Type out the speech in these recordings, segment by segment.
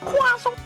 Croissant.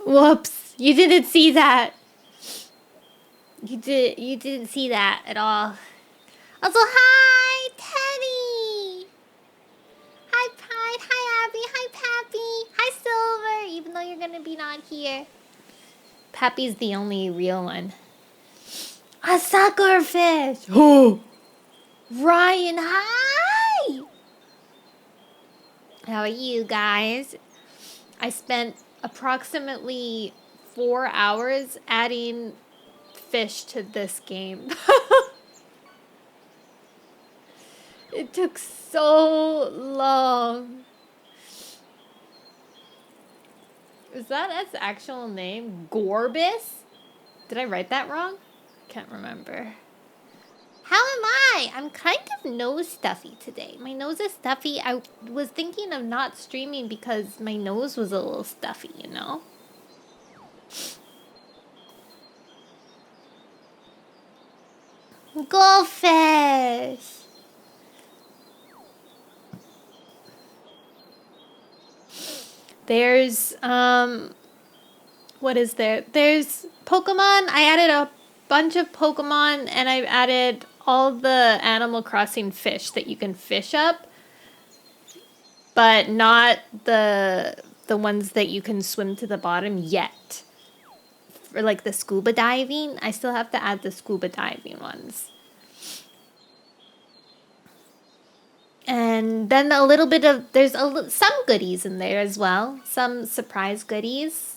Whoops, you didn't see that. You didn't see that at all. Also, hi, Teddy. Hi, Pride. Hi, Abby. Hi, Pappy. Hi, Silver. Even though you're gonna be not here, Pappy's the only real one. A suckerfish. Oh, Ryan. Hi. How are you guys? I spent approximately 4 hours adding fish to this game. It took so long. Is that its actual name? Gorbis? Did I write that wrong? Can't remember. How am I? I'm kind of nose stuffy today. My nose is stuffy. I was thinking of not streaming because my nose was a little stuffy, you know? Goldfish! There's, what is there? There's Pokemon. I added a bunch of Pokemon and I've added all the Animal Crossing fish that you can fish up, but not the ones that you can swim to the bottom yet. For like the scuba diving, I still have to add the scuba diving ones. And then a little bit of, there's some goodies in there as well. Some surprise goodies.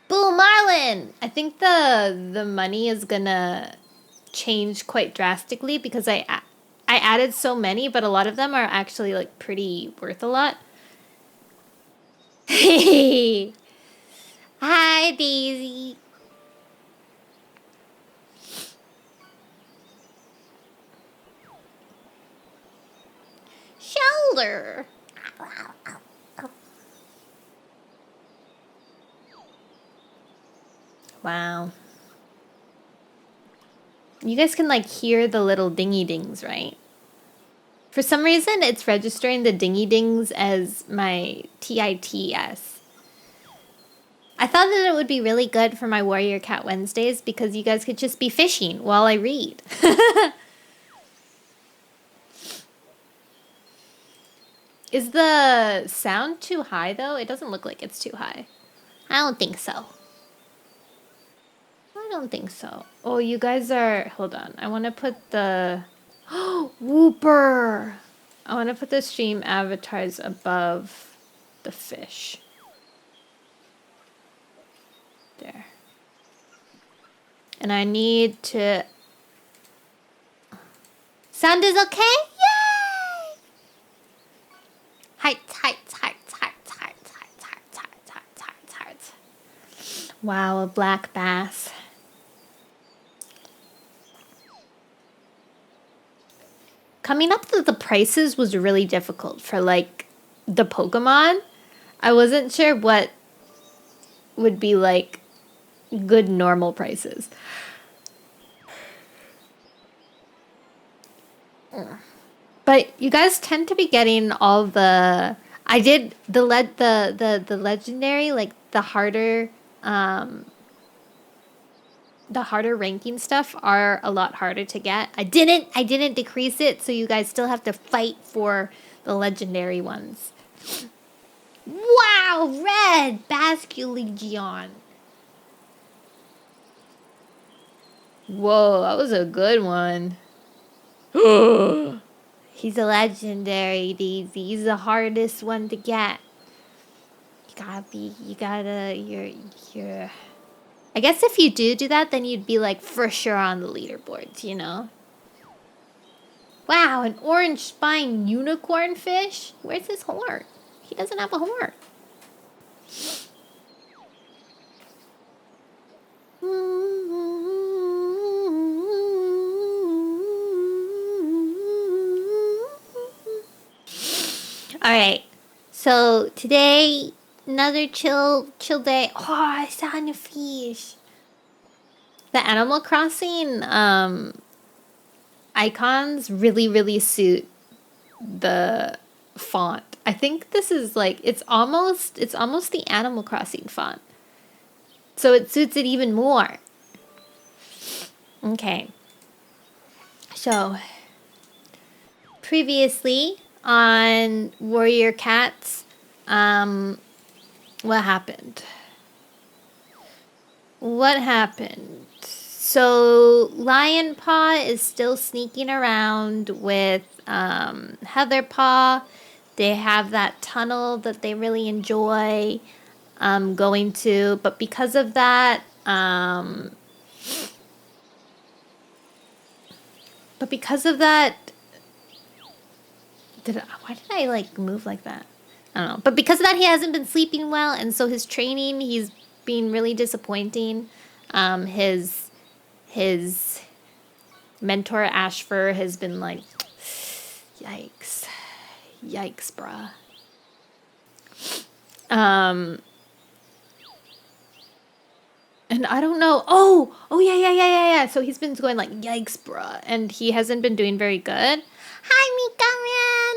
Boo, Marlin! I think the money is gonna change quite drastically because I added so many, but a lot of them are actually like pretty worth a lot. Hi, Daisy. Shoulder. Wow. You guys can like hear the little dingy dings, right? For some reason, it's registering the dingy dings as my TITS. I thought that it would be really good for my Warrior Cat Wednesdays because you guys could just be fishing while I read. Is the sound too high though? It doesn't look like it's too high. I don't think so. I don't think so. Oh, you guys are... Hold on. I want to put the... Whooper! I want to put the stream avatars above the fish. There. And I need to... Sound is okay? Yay! Heights, heights, heights, heights, heights, heights, heights, heights, heights, heights, heights. Wow, a black bass. Coming up with the prices was really difficult for like the Pokemon. I wasn't sure what would be like good normal prices. But you guys tend to be getting all the... I did the legendary, like the harder ranking stuff are a lot harder to get. I didn't decrease it, so you guys still have to fight for the legendary ones. Wow, red Basculegion. Whoa, that was a good one. He's a legendary, Daisy. He's the hardest one to get. You're... I guess if you do that, then you'd be like for sure on the leaderboards, you know? Wow, an orange spine unicorn fish? Where's his horn? He doesn't have a horn. Alright, so today, another chill day. Oh, I saw a fish. The Animal Crossing icons really suit the font. I think this is like, it's almost the Animal Crossing font. So it suits it even more. Okay. So, previously on Warrior Cats, what happened? What happened? So Lion Paw is still sneaking around with Heather Paw. They have that tunnel that they really enjoy going to, but because of that, why did I like move like that? I don't know. But because of that, he hasn't been sleeping well, and so his training, he's been really disappointing. His his mentor Ashfur has been like, yikes, bruh. And I don't know. Oh, yeah. So he's been going like, yikes, bruh. And he hasn't been doing very good. Hi, Mika Man.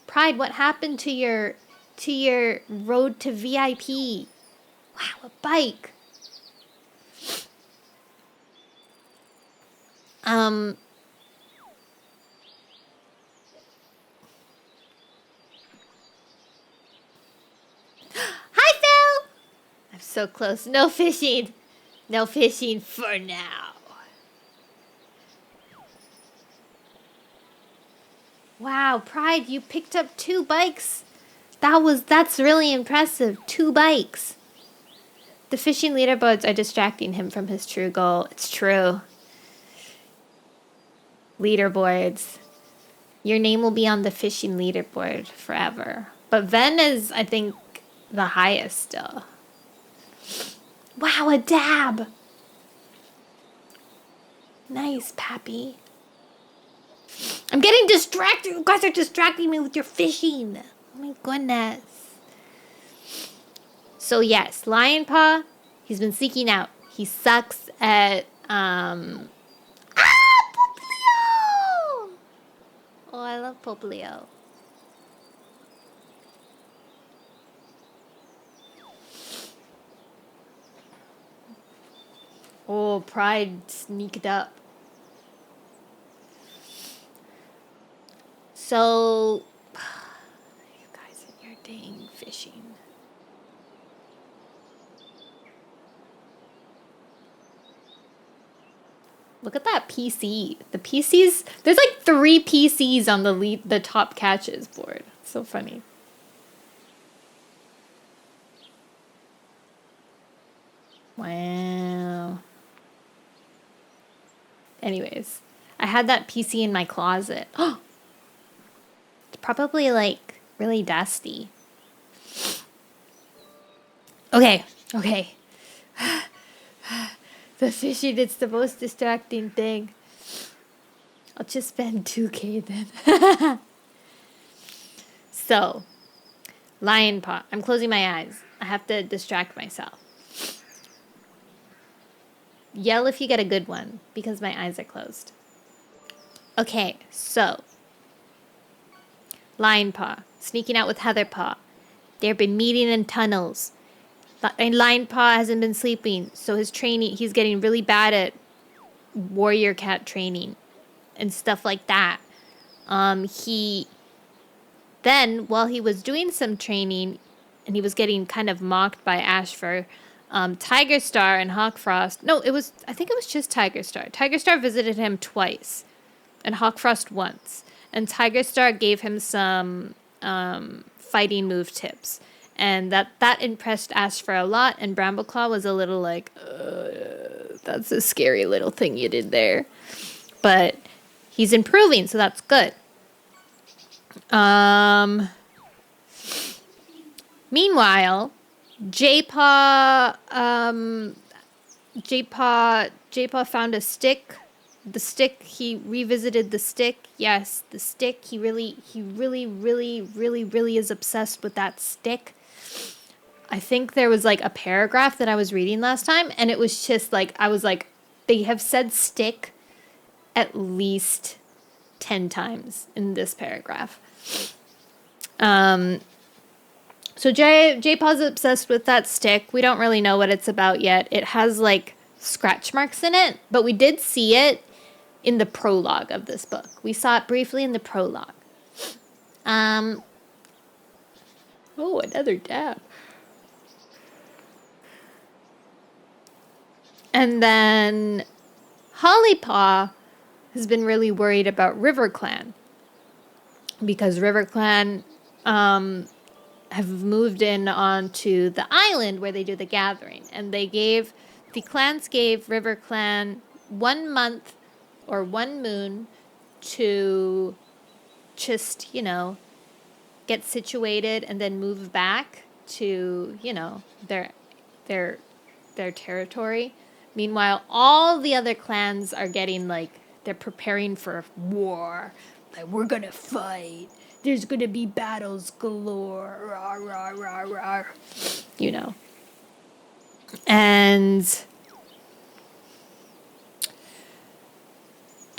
Pride, what happened to your road to VIP? Wow, a bike. Hi, Phil. I'm so close. No fishing. No fishing for now. Wow, Pride, you picked up 2 bikes. That's really impressive. 2 bikes. The fishing leaderboards are distracting him from his true goal. It's true. Leaderboards. Your name will be on the fishing leaderboard forever. But Ven is, I think, the highest still. Wow, a dab. Nice, Pappy. I'm getting distracted. You guys are distracting me with your fishing. Oh my goodness. So yes, Lion Paw, he's been seeking out. He sucks at Poplio! Oh, I love Poplio. Oh, Pride sneaked up. So, you guys and your dang fishing. Look at that PC. The PCs, there's like 3 PCs on the top catches board. So funny. Wow. Anyways, I had that PC in my closet. Oh, it's probably like really dusty. Okay. The fishing, it's the most distracting thing. I'll just spend 2K then. So, Lion Paw. I'm closing my eyes. I have to distract myself. Yell if you get a good one, because my eyes are closed. Okay, so. Lion Paw. Sneaking out with Heather Paw. They've been meeting in tunnels. And Lion Paw hasn't been sleeping, so his training, he's getting really bad at warrior cat training and stuff like that. While he was doing some training, and he was getting kind of mocked by Ashfur, Tiger Star and Hawkfrost. No, I think it was just Tiger Star. Tiger Star visited him twice, and Hawkfrost once. And Tiger Star gave him some fighting move tips. And that impressed Ashfur a lot, and Brambleclaw was a little like, that's a scary little thing you did there. But he's improving, so that's good. Meanwhile, jaypaw found a stick. The stick, he revisited the stick. Yes, the stick. He really is obsessed with that stick. I think there was like a paragraph that I was reading last time, and it was just like, I was like, they have said stick at least 10 times in this paragraph. So Jaypaw's obsessed with that stick. We don't really know what it's about yet. It has like scratch marks in it, but we did see it in the prologue of this book. We saw it briefly in the prologue. Oh, another dab. And then Hollypaw has been really worried about RiverClan, because RiverClan have moved in onto the island where they do the gathering, and the clans gave RiverClan 1 month or 1 moon to just, get situated and then move back to, their territory. Meanwhile, all the other clans are getting like, they're preparing for war. Like, we're gonna fight. There's gonna be battles galore. Rah, rah, rah, rah. You know. And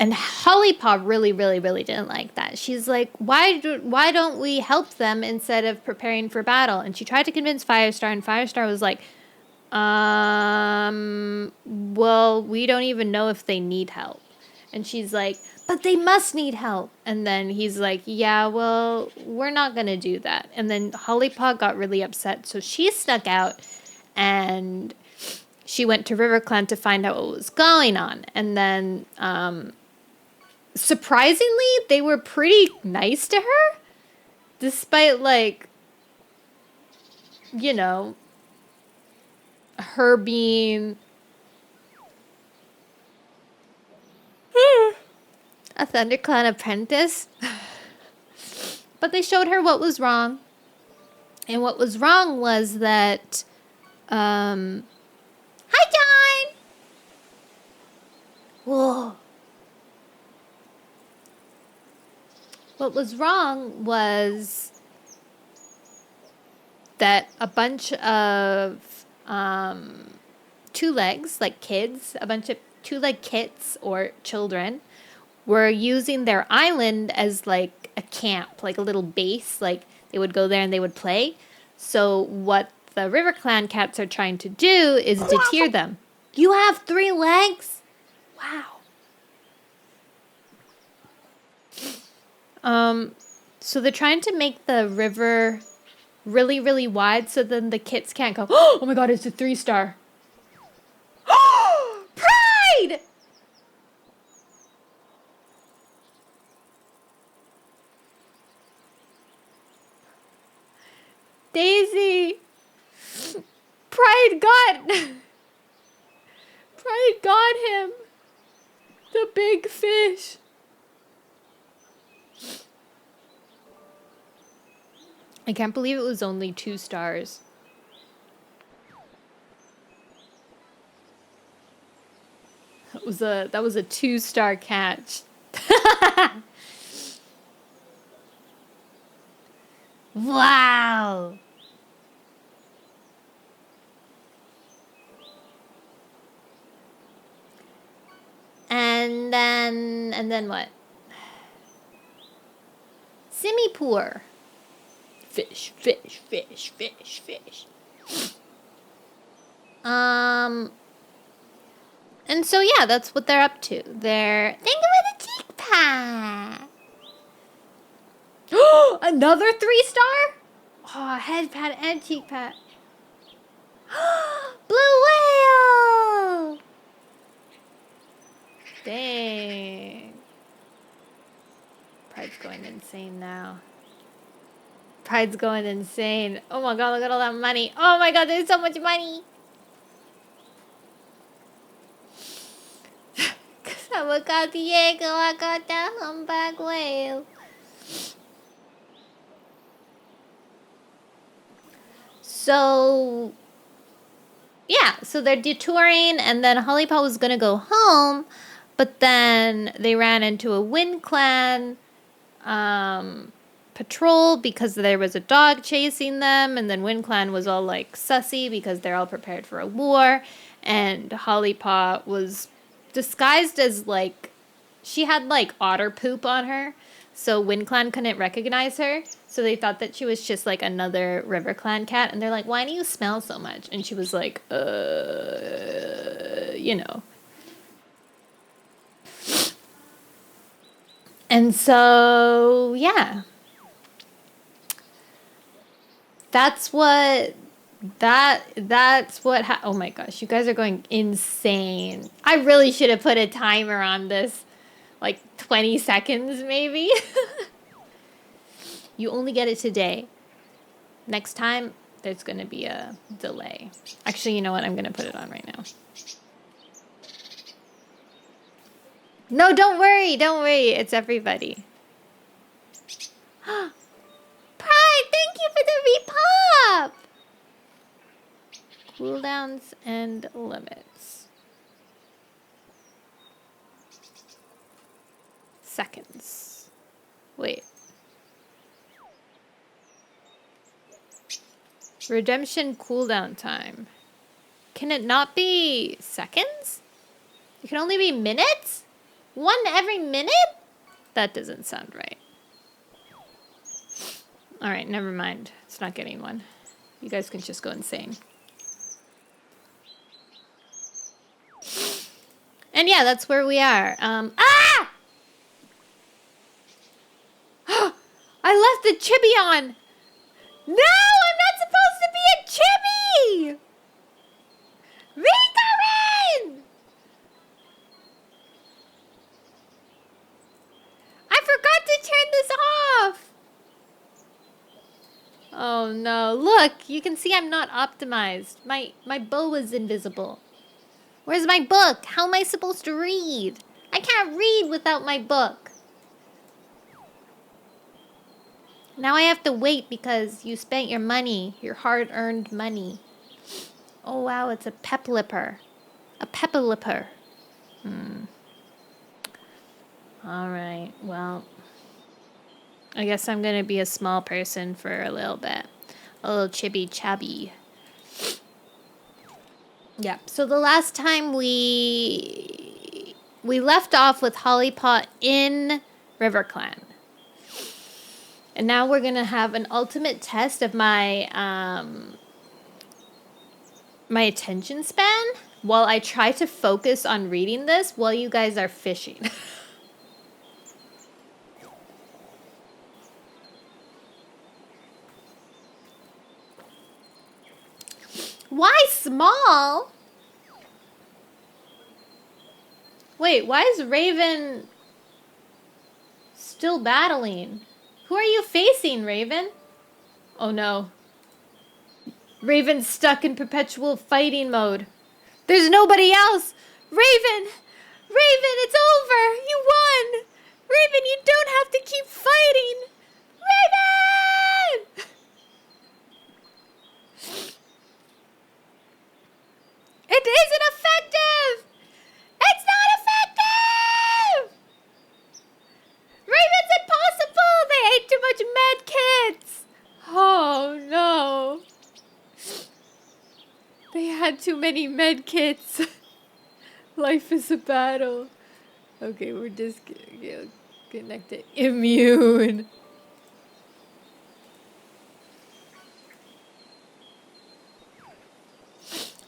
Hollypaw really, really, really didn't like that. She's like, why don't we help them instead of preparing for battle? And she tried to convince Firestar, and Firestar was like, well, we don't even know if they need help. And she's like, but they must need help. And then he's like, yeah, well, we're not going to do that. And then Hollypaw got really upset. So she snuck out and she went to RiverClan to find out what was going on. And then, surprisingly, they were pretty nice to her. Despite, like, you know, her being a ThunderClan apprentice. But they showed her what was wrong. And what was wrong was that, hi, John! Whoa. What was wrong was that a bunch of two legs, like kids, a bunch of two-leg kits or children were using their island as like a camp, like a little base. Like they would go there and they would play. So what the RiverClan cats are trying to do is deter them. You have 3 legs? Wow. So they're trying to make the river really, really wide so then the kits can't go, oh my god, it's a 3-star. Pride! Daisy! Pride got him! The big fish. I can't believe it was only 2 stars. That was a 2-star catch. Wow. And then what? Simipur. Fish. And so yeah, that's what they're up to. Thank you for the cheek pat. Another 3-star? Oh, head pat and cheek pat. Blue whale! Dang. Pride's going insane now. Pride's going insane. Oh my god, look at all that money. Oh my god, there's so much money. Kasama ka Diego, I got that humpback whale. So, yeah, so they're detouring, and then Hollypaw was gonna go home, but then they ran into a Wind Clan patrol because there was a dog chasing them, and then Wind Clan was all like sussy because they're all prepared for a war, and Hollypaw was disguised as like, she had like otter poop on her, so Wind Clan couldn't recognize her, so they thought that she was just like another RiverClan cat, and they're like, why do you smell so much? And she was like, you know. And so, yeah. That's what oh my gosh, you guys are going insane. I really should have put a timer on this. Like 20 seconds maybe. You only get it today. Next time there's going to be a delay. Actually, you know what? I'm going to put it on right now. No, don't worry. Don't worry. It's everybody. Pride, thank you for the repop. Cooldowns and limits. seconds. Wait. Redemption cooldown time. Can it not be seconds? It can only be minutes? 1 every minute? That doesn't sound right. Alright, never mind. It's not getting one. You guys can just go insane. And yeah, that's where we are. Ah! I left the chibi on! No! I'm not supposed to be a chibi! Ricorin! I forgot to turn this off! Oh no, look! You can see I'm not optimized. My bow is invisible. Where's my book? How am I supposed to read? I can't read without my book. Now I have to wait because you spent your money, your hard-earned money. Oh wow, it's a peplipper. A peplipper. Alright, well. I guess I'm gonna be a small person for a little bit. A little chibi chubby. Yeah, so the last time we left off with Hollypot in RiverClan. And now we're gonna have an ultimate test of my my attention span while I try to focus on reading this while you guys are fishing. Why small? Wait, why is Raven still battling? Who are you facing, Raven? Oh no. Raven's stuck in perpetual fighting mode. There's nobody else! Raven! Raven, it's over! You won! Raven, you don't have to keep fighting! Raven! It isn't effective! It's not effective! Raven's impossible! They ate too much med kits! Oh no. They had too many med kits. Life is a battle. Okay, we're disconnected. Immune.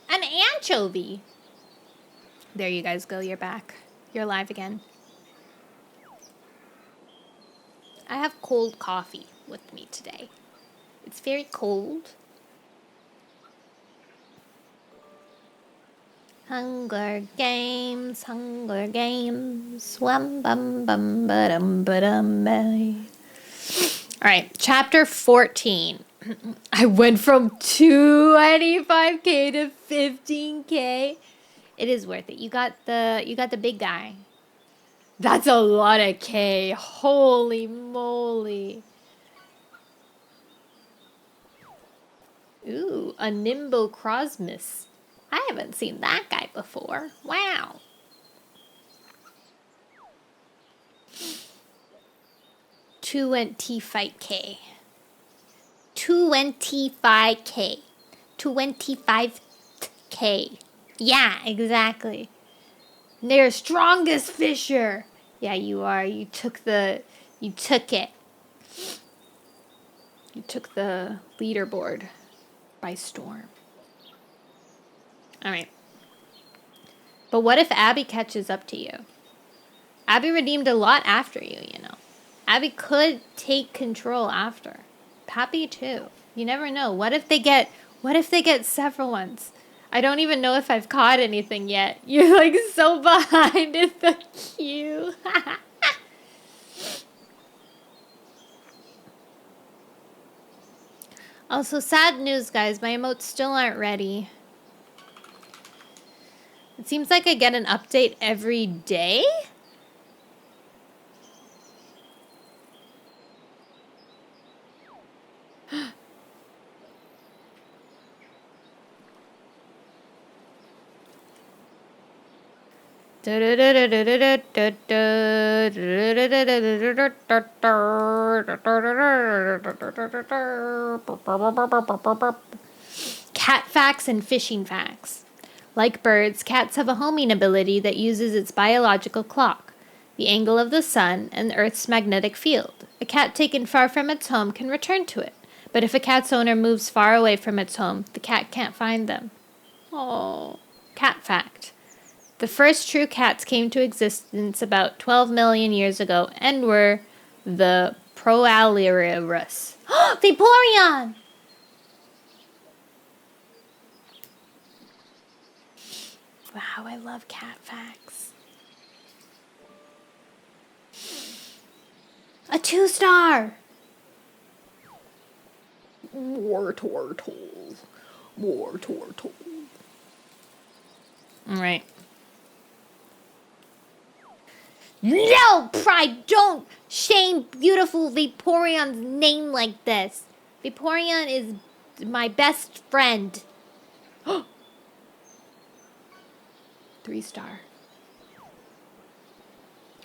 An anchovy. There you guys go. You're back. You're alive again. I have cold coffee with me today. It's very cold. Hunger Games, Hunger Games. Wham bum bum ba-dum ba-dum bay. Alright, chapter 14. I went from 25k to 15k. It is worth it. You got the big guy. That's a lot of K. Holy moly. Ooh, a Nimbo Crosmus. I haven't seen that guy before. Wow. $25K. 25K. 25K. Yeah, exactly. They're strongest fisher. Yeah, you are. You took it. You took the leaderboard by storm. Alright. But what if Abby catches up to you? Abby redeemed a lot after you, you know. Abby could take control after. Pappy too. You never know. What if they get several ones? I don't even know if I've caught anything yet. You're like so behind in the queue. Also, sad news, guys. My emotes still aren't ready. It seems like I get an update every day. Cat facts and fishing facts. Like birds, cats have a homing ability that uses its biological clock, the angle of the sun, and the Earth's magnetic field. A cat taken far from its home can return to it, but if a cat's owner moves far away from its home, the cat can't find them. Oh, cat fact. The first true cats came to existence about 12 million years ago and were the Proalirus. Vaporeon! Wow, I love cat facts. A 2-star! More turtles. More turtles. Alright. No, Pride, don't shame beautiful Vaporeon's name like this. Vaporeon is my best friend. 3-star.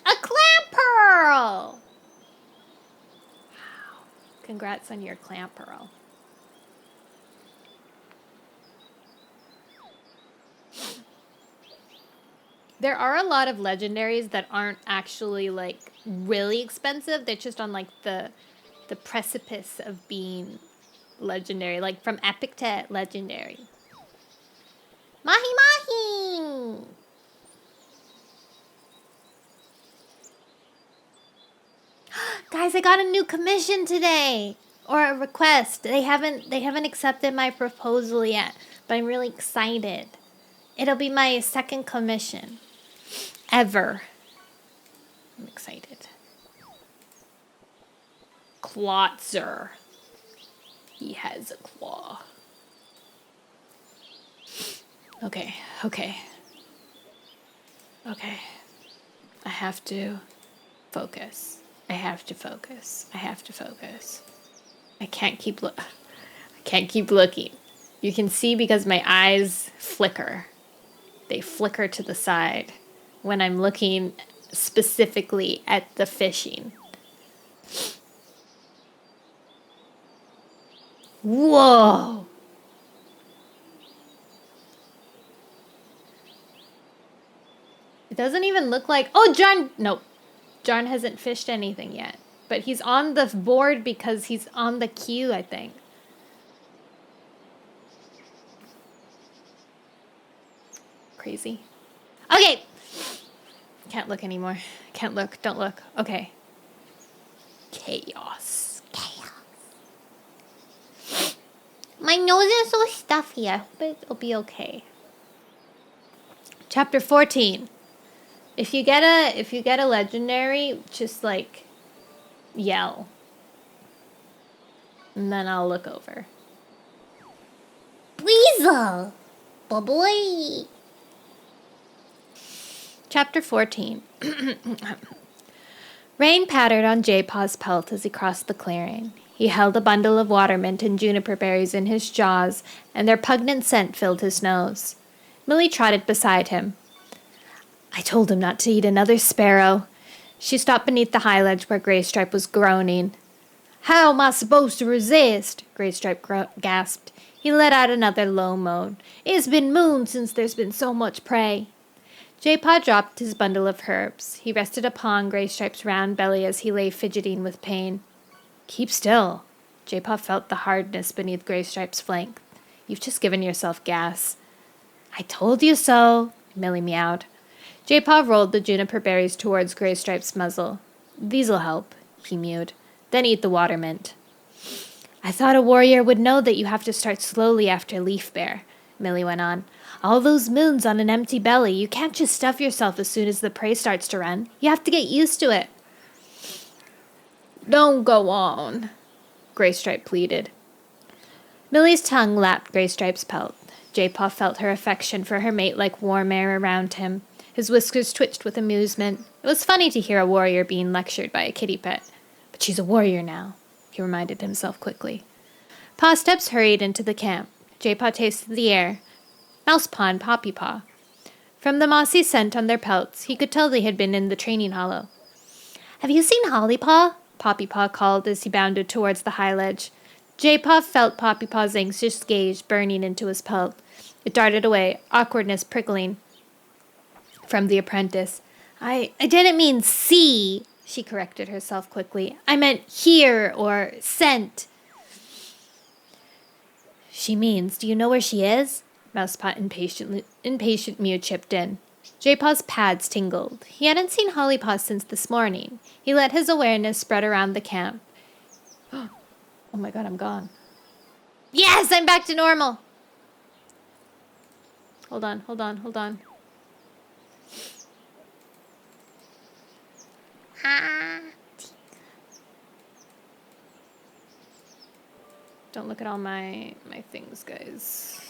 A clamp pearl! Wow. Congrats on your clamp pearl. There are a lot of legendaries that aren't actually like really expensive. They're just on like the precipice of being legendary, like from epic to legendary. Mahi mahi! Guys, I got a new commission today, or a request. They haven't accepted my proposal yet, but I'm really excited. It'll be my second commission ever. I'm excited. Klotzer. He has a claw. Okay. I have to focus. I can't keep looking. You can see because my eyes flicker. They flicker to the side when I'm looking specifically at the fishing. Whoa! It doesn't even look like... Oh, John... Nope. John hasn't fished anything yet. But he's on the board because he's on the queue, I think. Crazy. Okay! Can't look anymore. Can't look. Don't look. Okay. Chaos. My nose is so stuffy. I hope it'll be okay. Chapter 14. If you get a legendary, just like yell. And then I'll look over. Weasel! Boy. Chapter 14. Rain pattered on Jaypaw's pelt as he crossed the clearing. He held a bundle of watermint and juniper berries in his jaws, and their pungent scent filled his nose. Millie trotted beside him. I told him not to eat another sparrow. She stopped beneath the high ledge where Graystripe was groaning. How am I supposed to resist? Graystripe gasped. He let out another low moan. It's been moons since there's been so much prey. Jaypaw dropped his bundle of herbs. He rested upon Graystripe's round belly as he lay fidgeting with pain. Keep still. Jaypaw felt the hardness beneath Graystripe's flank. You've just given yourself gas. I told you so, Millie meowed. Jaypaw rolled the juniper berries towards Graystripe's muzzle. These'll help, he mewed. Then eat the watermint. I thought a warrior would know that you have to start slowly after Leaf Bear, Millie went on. All those moons on an empty belly, you can't just stuff yourself as soon as the prey starts to run. You have to get used to it. Don't go on, Graystripe pleaded. Millie's tongue lapped Graystripe's pelt. Jaypaw felt her affection for her mate like warm air around him. His whiskers twitched with amusement. It was funny to hear a warrior being lectured by a kitty pet. But she's a warrior now, he reminded himself quickly. Paw Steps hurried into the camp. Jaypaw tasted the air. Mousepaw and Poppy Paw. From the mossy scent on their pelts, he could tell they had been in the training hollow. "Have you seen Hollypaw?" Poppypaw called as he bounded towards the high ledge. Jaypaw felt Poppypaw's anxious gaze burning into his pelt. It darted away, awkwardness prickling from the apprentice. I didn't mean see," she corrected herself quickly. "I meant hear or scent." "She means, do you know where she is?" Mousepot impatient Mew chipped in. Jaypaw's pads tingled. He hadn't seen Hollypaw since this morning. He let his awareness spread around the camp. Oh my god, I'm gone. Yes, I'm back to normal! Hold on. Don't look at all my things, guys.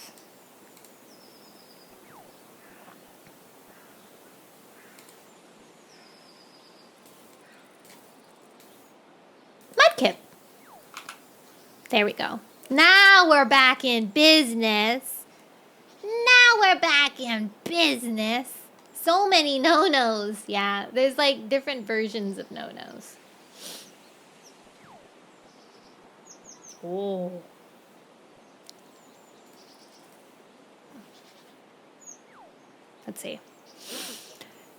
Mudkip. There we go. Now we're back in business. So many no-nos. Yeah, there's like different versions of no-nos. Oh. Let's see.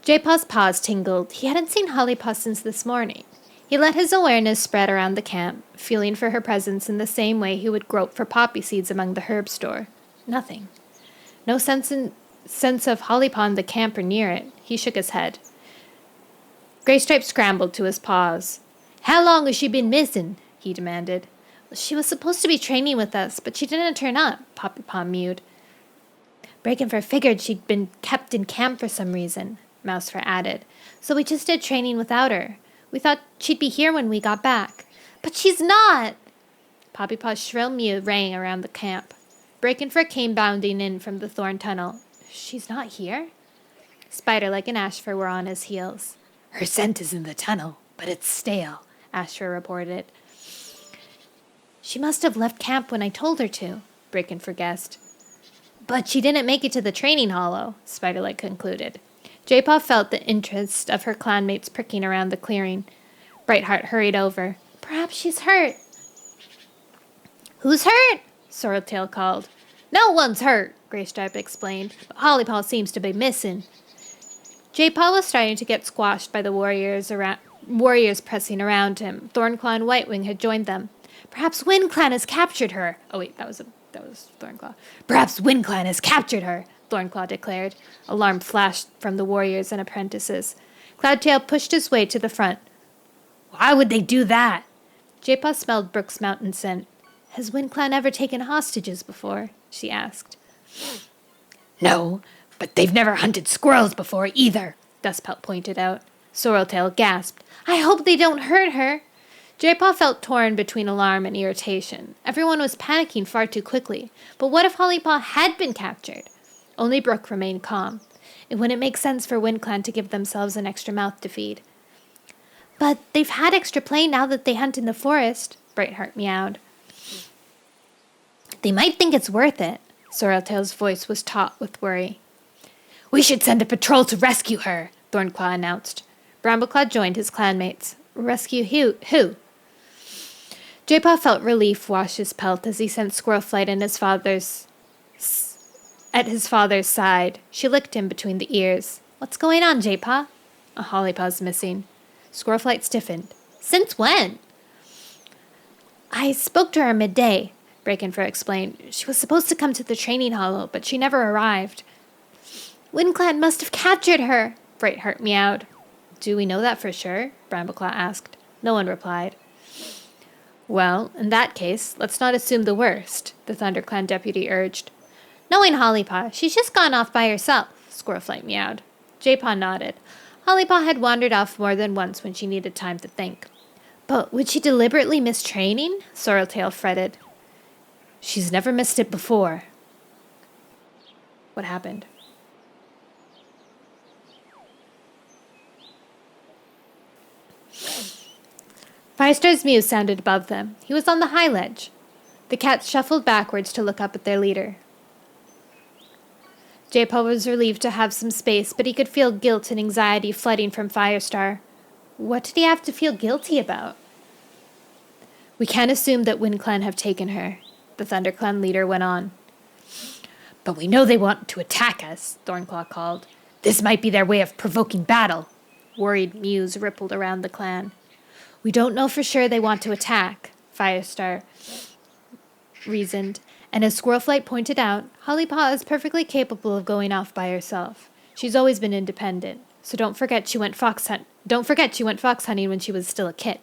Jaypaw's paws tingled. He hadn't seen Hollypaw since this morning. He let his awareness spread around the camp, feeling for her presence in the same way he would grope for poppy seeds among the herb store. Nothing. No sense of Hollypaw in the camp or near it. He shook his head. Graystripe scrambled to his paws. "How long has she been missing?" he demanded. "She was supposed to be training with us, but she didn't turn up," Poppypaw mewed. "Breakinfur figured she'd been kept in camp for some reason," Mousefur added. "So we just did training without her. We thought she'd be here when we got back." "But she's not!" Poppypaw's shrill mew rang around the camp. Breakinfur came bounding in from the thorn tunnel. "She's not here?" Spiderlike and Ashfur were on his heels. "Her scent is in the tunnel, but it's stale," Ashfur reported. "She must have left camp when I told her to," Breakinfur guessed. "But she didn't make it to the training hollow," Spiderlike concluded. Jaypaw felt the interest of her clanmates pricking around the clearing. Brightheart hurried over. "Perhaps she's hurt." "Who's hurt?" Sorreltail called. "No one's hurt," Graystripe explained, "but Hollypaw seems to be missing." Jaypaw was starting to get squashed by the warriors pressing around him. Thornclaw and Whitewing had joined them. "Perhaps WindClan has captured her." Oh wait, that was Thornclaw. "Perhaps WindClan has captured her," Thornclaw declared. Alarm flashed from the warriors and apprentices. Cloudtail pushed his way to the front. "Why would they do that?" Jaypaw smelled Brook's mountain scent. "Has WindClan ever taken hostages before?" she asked. "No, but they've never hunted squirrels before either," Dustpelt pointed out. Sorreltail gasped. "I hope they don't hurt her." Jaypaw felt torn between alarm and irritation. Everyone was panicking far too quickly. But what if Hollypaw had been captured? Only Brook remained calm. It wouldn't make sense for WindClan to give themselves an extra mouth to feed. "But they've had extra play now that they hunt in the forest," Brightheart meowed. "They might think it's worth it." Sorreltail's voice was taut with worry. "We should send a patrol to rescue her," Thornclaw announced. Brambleclaw joined his clanmates. "Rescue who?" Jaypaw felt relief wash his pelt as he sent Squirrelflight at his father's side. She licked him between the ears. "What's going on, Jaypaw?" "A Hollypaw's missing." Squirrelflight stiffened. "Since when?" "I spoke to her midday," Breakinfur explained. "She was supposed to come to the training hollow, but she never arrived." "WindClan must have captured her," Brightheart meowed. "Do we know that for sure?" Brambleclaw asked. No one replied. "Well, in that case, let's not assume the worst," the ThunderClan deputy urged. "Knowing Hollypaw, she's just gone off by herself," Squirrelflight meowed. Jaypaw nodded. Hollypaw had wandered off more than once when she needed time to think. "But would she deliberately miss training?" Sorreltail fretted. "She's never missed it before." What happened? Firestar's mew sounded above them. He was on the high ledge. The cats shuffled backwards to look up at their leader. Jaypaw was relieved to have some space, but he could feel guilt and anxiety flooding from Firestar. What did he have to feel guilty about? We can't assume that WindClan have taken her, the ThunderClan leader went on. But we know they want to attack us, Thornclaw called. This might be their way of provoking battle. Worried mews rippled around the clan. We don't know for sure they want to attack, Firestar reasoned. And as Squirrelflight pointed out, Hollypaw is perfectly capable of going off by herself. She's always been independent, so don't forget she went fox hunting when she was still a kid.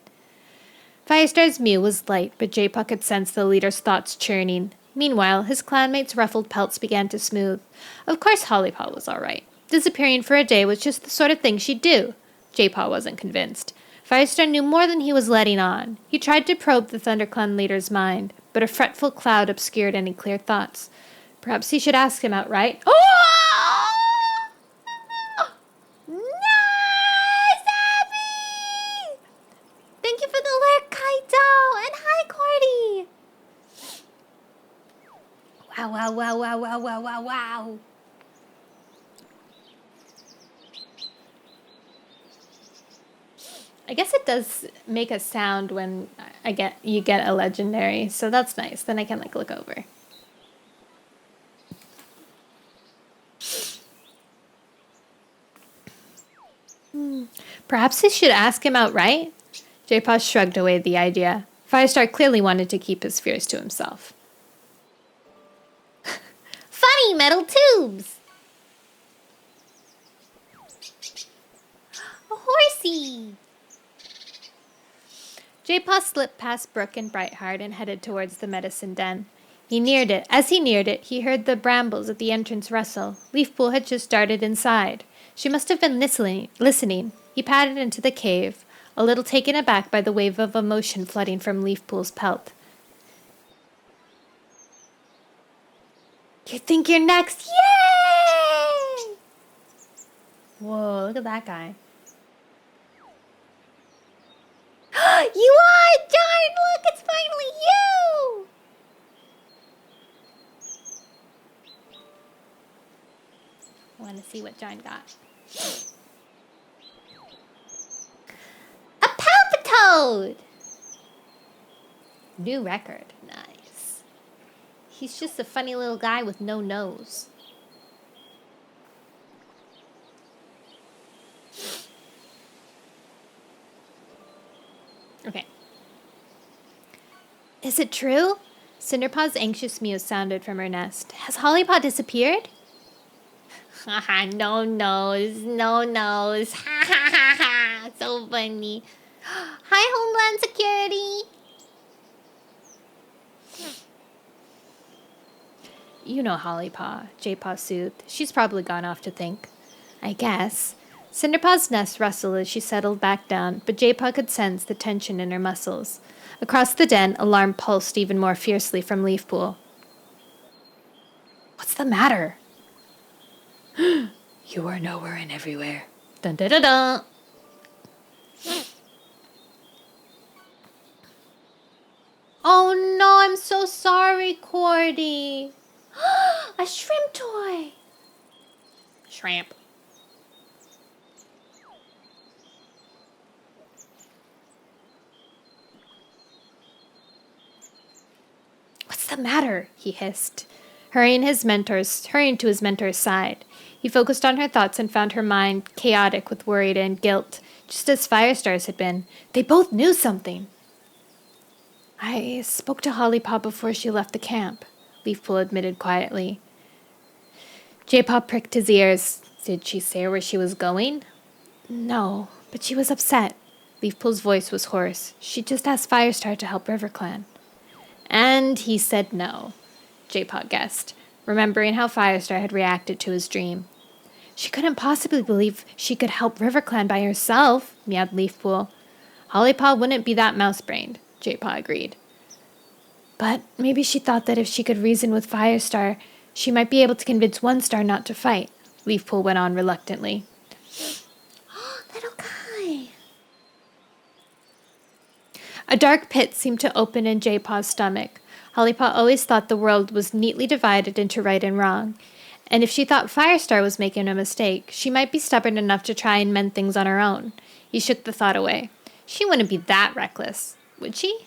Firestar's mew was light, but Jaypaw could sense the leader's thoughts churning. Meanwhile, his clanmates' ruffled pelts began to smooth. Of course Hollypaw was all right. Disappearing for a day was just the sort of thing she'd do. Jaypaw wasn't convinced. Firestar knew more than he was letting on. He tried to probe the ThunderClan leader's mind, but a fretful cloud obscured any clear thoughts. Perhaps he should ask him outright. Oh! Nice, Abby! Thank you for the alert, Kaito! And hi, Cordy! Wow. I guess it does make a sound when you get a legendary, so that's nice. Then I can look over. Perhaps he should ask him outright? Jaypaw shrugged away the idea. Firestar clearly wanted to keep his fears to himself. Funny metal tubes! A horsey! Jaypaw slipped past Brooke and Brightheart and headed towards the medicine den. He neared it. As he neared it, he heard the brambles at the entrance rustle. Leafpool had just darted inside. She must have been listening. He padded into the cave, a little taken aback by the wave of emotion flooding from Leafpool's pelt. You think you're next? Yay! Whoa, look at that guy. You are! Darn, look, it's finally you! I want to see what John got. A Palpitoad! New record. Nice. He's just a funny little guy with no nose. Okay. Is it true? Cinderpaw's anxious mew sounded from her nest. Has Hollypaw disappeared? Haha, no nose. Ha ha ha ha. So funny. Hi, Homeland Security. You know Hollypaw, Jaypaw soothed. She's probably gone off to think. I guess. Cinderpaw's nest rustled as she settled back down, but Jaypaw could sense the tension in her muscles. Across the den, alarm pulsed even more fiercely from Leafpool. What's the matter? You are nowhere and everywhere. Dun dun dun dun. Oh no, I'm so sorry, Cordy. A shrimp toy. Shrimp. What's the matter? He hissed, hurrying to his mentor's side. He focused on her thoughts and found her mind chaotic with worry and guilt, just as Firestar's had been. They both knew something. I spoke to Hollypaw before she left the camp, Leafpool admitted quietly. Jaypaw pricked his ears. Did she say where she was going? No, but she was upset. Leafpool's voice was hoarse. She just asked Firestar to help RiverClan. And he said no, Jaypaw guessed, remembering how Firestar had reacted to his dream. She couldn't possibly believe she could help RiverClan by herself, meowed Leafpool. Hollypaw wouldn't be that mouse-brained, Jaypaw agreed. But maybe she thought that if she could reason with Firestar, she might be able to convince One Star not to fight, Leafpool went on reluctantly. Little guy. A dark pit seemed to open in Jaypaw's stomach. Hollypaw always thought the world was neatly divided into right and wrong, And if she thought Firestar was making a mistake, she might be stubborn enough to try and mend things on her own. He shook the thought away. She wouldn't be that reckless, would she?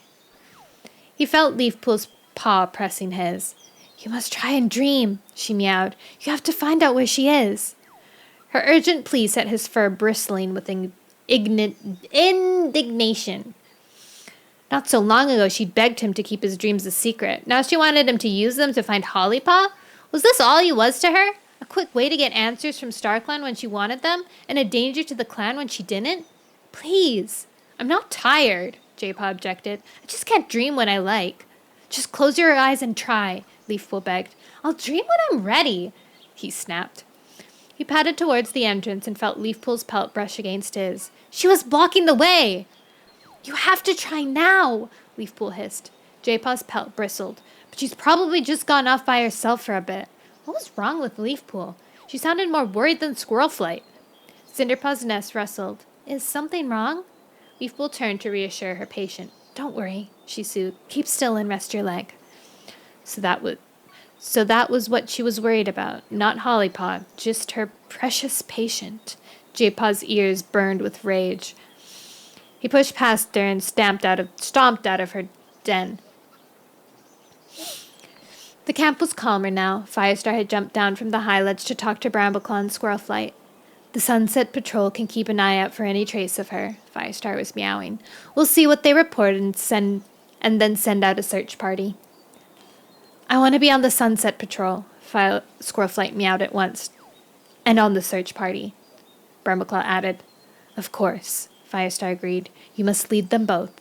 He felt Leafpool's paw pressing his. You must try and dream, she meowed. You have to find out where she is. Her urgent plea set his fur bristling with indignation. Not so long ago she'd begged him to keep his dreams a secret. Now she wanted him to use them to find Hollypaw? Was this all he was to her? A quick way to get answers from StarClan when she wanted them, and a danger to the clan when she didn't? Please. I'm not tired, Jaypaw objected. I just can't dream when I like. Just close your eyes and try, Leafpool begged. I'll dream when I'm ready, he snapped. He padded towards the entrance and felt Leafpool's pelt brush against his. She was blocking the way! You have to try now, Leafpool hissed. Jaypaw's pelt bristled. But she's probably just gone off by herself for a bit. What was wrong with Leafpool? She sounded more worried than Squirrelflight. Cinderpaw's nest rustled. Is something wrong? Leafpool turned to reassure her patient. Don't worry, she soothed. Keep still and rest your leg. So that was what she was worried about. Not Hollypaw, just her precious patient. Jaypaw's ears burned with rage. He pushed past her and stomped out of her den. The camp was calmer now. Firestar had jumped down from the high ledge to talk to Brambleclaw and Squirrelflight. The Sunset Patrol can keep an eye out for any trace of her, Firestar was meowing. We'll see what they report and then send out a search party. I want to be on the Sunset Patrol, Squirrelflight meowed at once. And on the search party, Brambleclaw added. Of course, Firestar agreed. You must lead them both.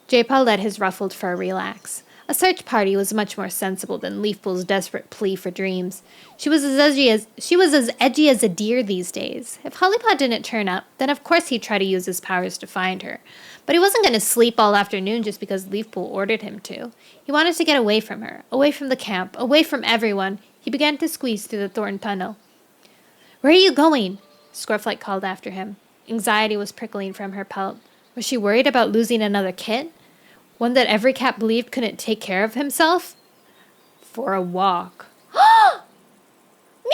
Jaypaw let his ruffled fur relax. A search party was much more sensible than Leafpool's desperate plea for dreams. She was as edgy as a deer these days. If Hollypaw didn't turn up, then of course he'd try to use his powers to find her. But he wasn't going to sleep all afternoon just because Leafpool ordered him to. He wanted to get away from her, away from the camp, away from everyone. He began to squeeze through the thorn tunnel. Where are you going? Squirrelflight called after him. Anxiety was prickling from her pelt. Was she worried about losing another kit? One that every cat believed couldn't take care of himself? For a walk. Mikaman!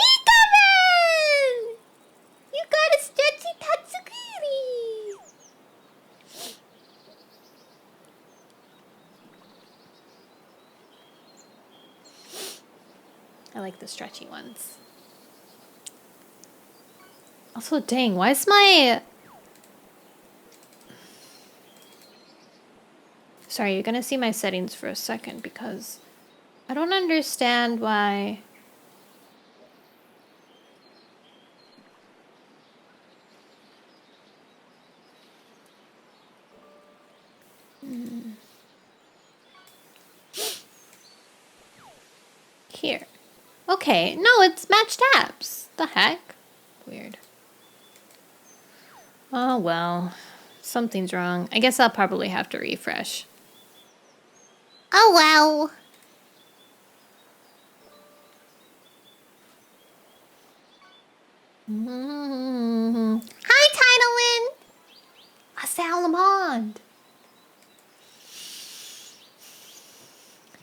You got a stretchy Tatsugiri! I like the stretchy ones. Also, dang, why is my... Sorry, you're gonna see my settings for a second because I don't understand why... Here. Okay, no, it's matched apps. The heck? Weird. Oh, well. Something's wrong. I guess I'll probably have to refresh. Oh, well. Hi, Tidalin. Salamand.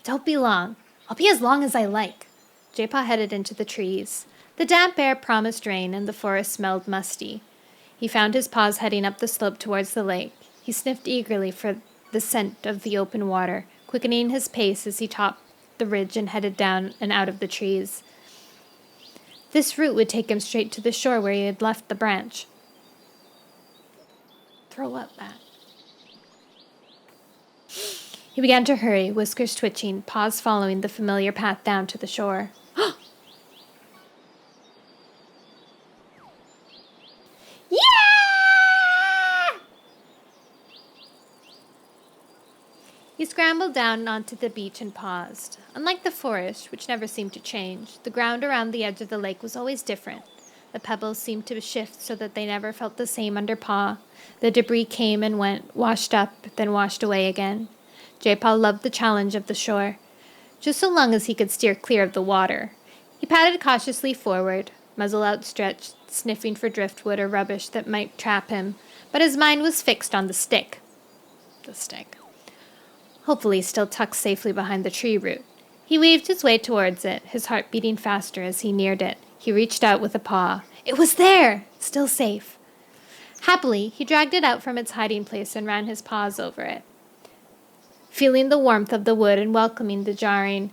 Don't be long. I'll be as long as I like. Jaypaw headed into the trees. The damp air promised rain, and the forest smelled musty. He found his paws heading up the slope towards the lake. He sniffed eagerly for the scent of the open water, quickening his pace as he topped the ridge and headed down and out of the trees. This route would take him straight to the shore where he had left the branch. Throw up, Matt. He began to hurry, whiskers twitching, paws following the familiar path down to the shore. He scrambled down onto the beach and paused. Unlike the forest, which never seemed to change, the ground around the edge of the lake was always different. The pebbles seemed to shift so that they never felt the same under paw. The debris came and went, washed up, then washed away again. Jaypaw loved the challenge of the shore, just so long as he could steer clear of the water. He padded cautiously forward, muzzle outstretched, sniffing for driftwood or rubbish that might trap him, but his mind was fixed on the stick. Hopefully still tucked safely behind the tree root. He weaved his way towards it, his heart beating faster as he neared it. He reached out with a paw. It was there! Still safe. Happily, he dragged it out from its hiding place and ran his paws over it, feeling the warmth of the wood and welcoming the jarring